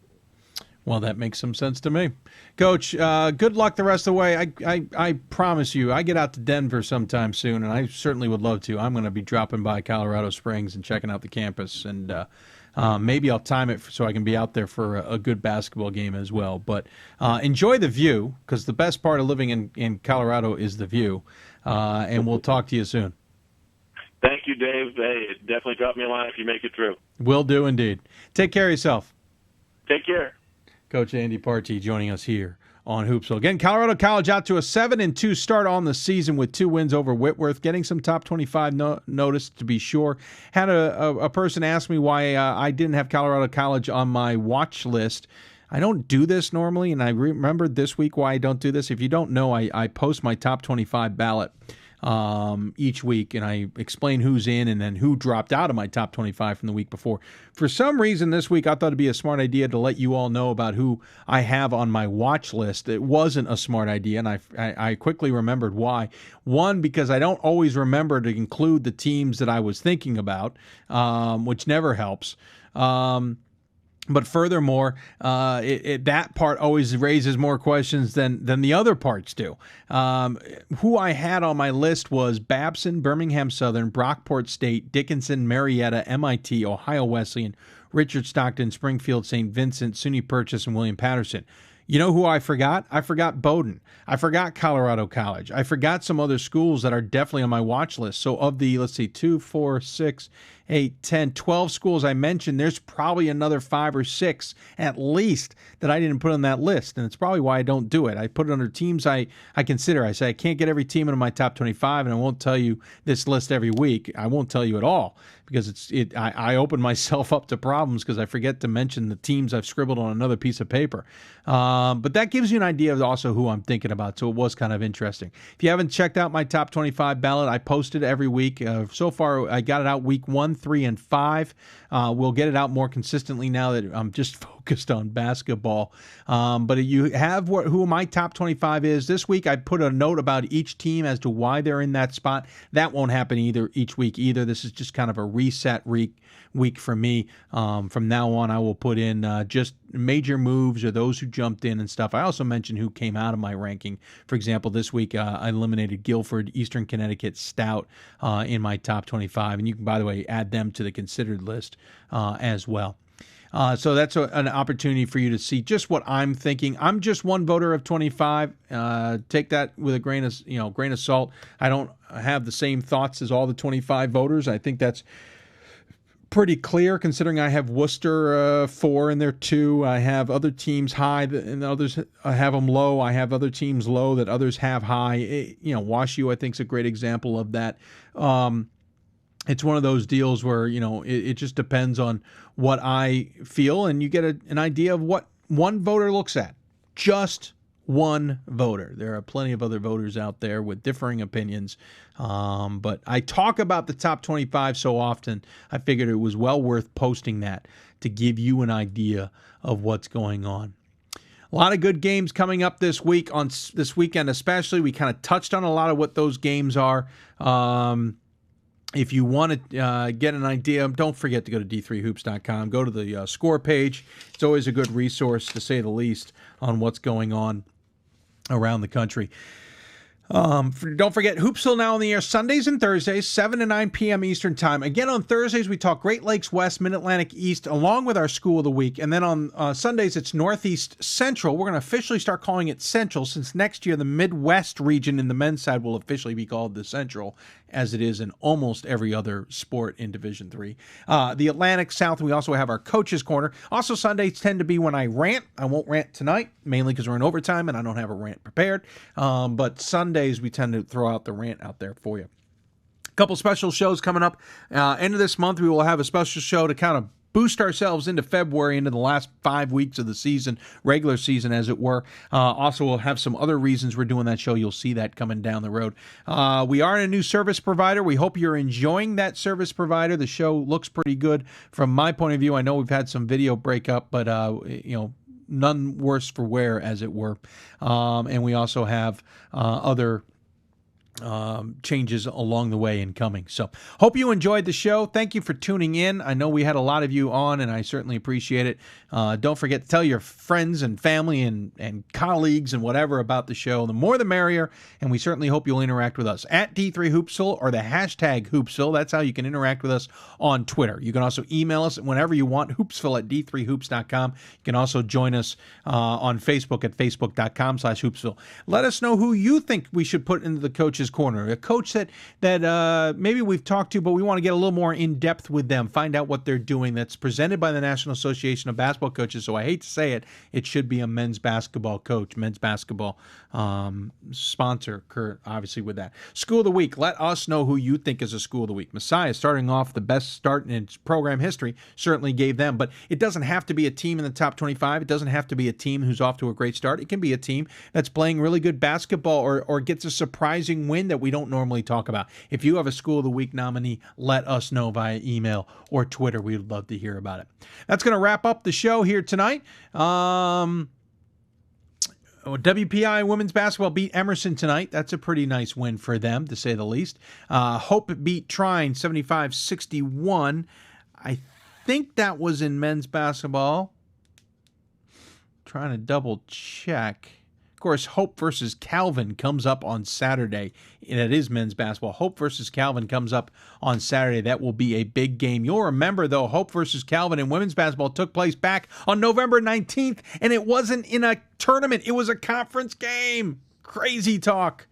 Well, that makes some sense to me. Coach, good luck the rest of the way. I promise you, I get out to Denver sometime soon, and I certainly would love to. I'm going to be dropping by Colorado Springs and checking out the campus, and maybe I'll time it so I can be out there for a good basketball game as well. But enjoy the view, because the best part of living in Colorado is the view, and we'll talk to you soon. Thank you, Dave. Hey, definitely drop me a line if you make it through. Will do indeed. Take care of yourself. Take care. Coach Andy Partey joining us here on Hoopsville. Again, Colorado College out to a 7-2 start on the season with 2 wins over Whitworth, getting some top 25 notice, to be sure. Had a person ask me why I didn't have Colorado College on my watch list. I don't do this normally, and I remembered this week why I don't do this. If you don't know, I post my top 25 ballot each week, and I explain who's in and then who dropped out of my top 25 from the week before. For some reason this week, I thought it'd be a smart idea to let you all know about who I have on my watch list. It wasn't a smart idea, and I quickly remembered why. One, because I don't always remember to include the teams that I was thinking about, which never helps. But furthermore, that part always raises more questions than the other parts do. Who I had on my list was Babson, Birmingham Southern, Brockport State, Dickinson, Marietta, MIT, Ohio Wesleyan, Richard Stockton, Springfield, St. Vincent, SUNY Purchase, and William Patterson. You know who I forgot? I forgot Bowdoin. I forgot Colorado College. I forgot some other schools that are definitely on my watch list. So of the, 2, 4, 6, 8, 10, 12 schools I mentioned, there's probably another 5 or 6 at least that I didn't put on that list. And it's probably why I don't do it. I put it under teams I consider. I say I can't get every team into my top 25, and I won't tell you this list every week. I won't tell you at all, because I open myself up to problems because I forget to mention the teams I've scribbled on another piece of paper. But that gives you an idea of also who I'm thinking about, so it was kind of interesting. If you haven't checked out my top 25 ballot, I post it every week. So far, I got it out week 1, 3, and 5. We'll get it out more consistently now that I'm just focused on basketball. But you have who my top 25 is. This week, I put a note about each team as to why they're in that spot. That won't happen each week either. This is just kind of a reset week for me. From now on, I will put in just major moves or those who jumped in and stuff. I also mentioned who came out of my ranking. For example, this week I eliminated Guilford, Eastern Connecticut, Stout in my top 25. And you can, by the way, add them to the considered list as well. So that's an opportunity for you to see just what I'm thinking. I'm just one voter of 25. Take that with a grain of salt. I don't have the same thoughts as all the 25 voters. I think that's pretty clear, considering I have Worcester 4 in there 2. I have other teams high and others have them low. I have other teams low that others have high. Wash U I think is a great example of that. It's one of those deals where, it just depends on what I feel, and you get an idea of what one voter looks at. Just one voter. There are plenty of other voters out there with differing opinions, but I talk about the top 25 so often, I figured it was well worth posting that to give you an idea of what's going on. A lot of good games coming up this week, on this weekend especially. We kind of touched on a lot of what those games are. If you want to get an idea, don't forget to go to d3hoops.com. Go to the score page. It's always a good resource, to say the least, on what's going on around the country. Don't forget, Hoopsville now on the air Sundays and Thursdays, 7 to 9 p.m. Eastern Time. Again, on Thursdays, we talk Great Lakes West, Mid-Atlantic East, along with our School of the Week. And then on Sundays, it's Northeast Central. We're going to officially start calling it Central, since next year the Midwest region in the men's side will officially be called the Central, as it is in almost every other sport in Division III. The Atlantic South, we also have our Coaches Corner. Also, Sundays tend to be when I rant. I won't rant tonight, mainly because we're in overtime and I don't have a rant prepared. But Sundays, we tend to throw out the rant out there for you. A couple special shows coming up. End of this month, we will have a special show to kind of boost ourselves into February, into the last 5 weeks of the season, regular season, as it were. Also, we'll have some other reasons we're doing that show. You'll see that coming down the road. We are in a new service provider. We hope you're enjoying that service provider. The show looks pretty good from my point of view. I know we've had some video breakup, but none worse for wear, as it were. And we also have other changes along the way and coming. So hope you enjoyed the show. Thank you for tuning in. I know we had a lot of you on, and I certainly appreciate it. Don't forget to tell your friends and family and colleagues and whatever about the show. The more the merrier, and we certainly hope you'll interact with us at D3Hoopsville or the hashtag Hoopsville. That's how you can interact with us on Twitter. You can also email us whenever you want, hoopsville at d3hoops.com. You can also join us on Facebook at facebook.com/Hoopsville. Let us know who you think we should put into the Coach's Corner. A coach that maybe we've talked to, but we want to get a little more in depth with them, find out what they're doing. That's presented by the National Association of Basketball Coaches. So I hate to say it, it should be a men's basketball coach, men's basketball sponsor, obviously, with that. School of the Week. Let us know who you think is a School of the Week. Messiah, starting off the best start in its program history, certainly gave them, but it doesn't have to be a team in the top 25. It doesn't have to be a team who's off to a great start. It can be a team that's playing really good basketball or gets a surprising win that we don't normally talk about. If you have a School of the Week nominee, let us know via email or Twitter. We'd love to hear about it. That's going to wrap up the show here tonight. WPI women's basketball beat Emerson tonight. That's a pretty nice win for them, to say the least. Hope beat Trine 75-61. I think that was in men's basketball. Trying to double check. Of course, Hope versus Calvin comes up on Saturday. And it is men's basketball. Hope versus Calvin comes up on Saturday. That will be a big game. You'll remember, though, Hope versus Calvin in women's basketball took place back on November 19th, and it wasn't in a tournament. It was a conference game. Crazy talk.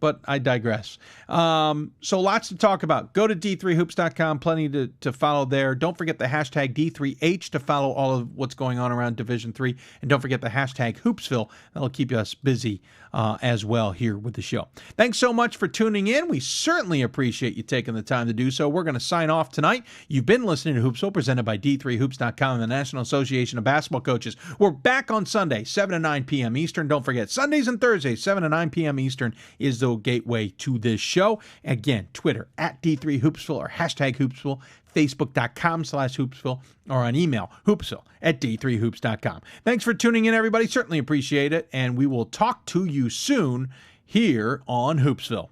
But I digress. So lots to talk about. Go to d3hoops.com. Plenty to follow there. Don't forget the hashtag D3H to follow all of what's going on around Division III. And don't forget the hashtag Hoopsville. That'll keep us busy as well here with the show. Thanks so much for tuning in. We certainly appreciate you taking the time to do so. We're going to sign off tonight. You've been listening to Hoopsville, presented by D3Hoops.com and the National Association of Basketball Coaches. We're back on Sunday, 7 to 9 p.m. Eastern. Don't forget, Sundays and Thursdays, 7 to 9 p.m. Eastern is the gateway to this show. Again, Twitter at D3Hoopsville or hashtag Hoopsville, Facebook.com/Hoopsville, or on email, hoopsville at D3Hoops.com. Thanks for tuning in, everybody. Certainly appreciate it. And we will talk to you soon here on Hoopsville.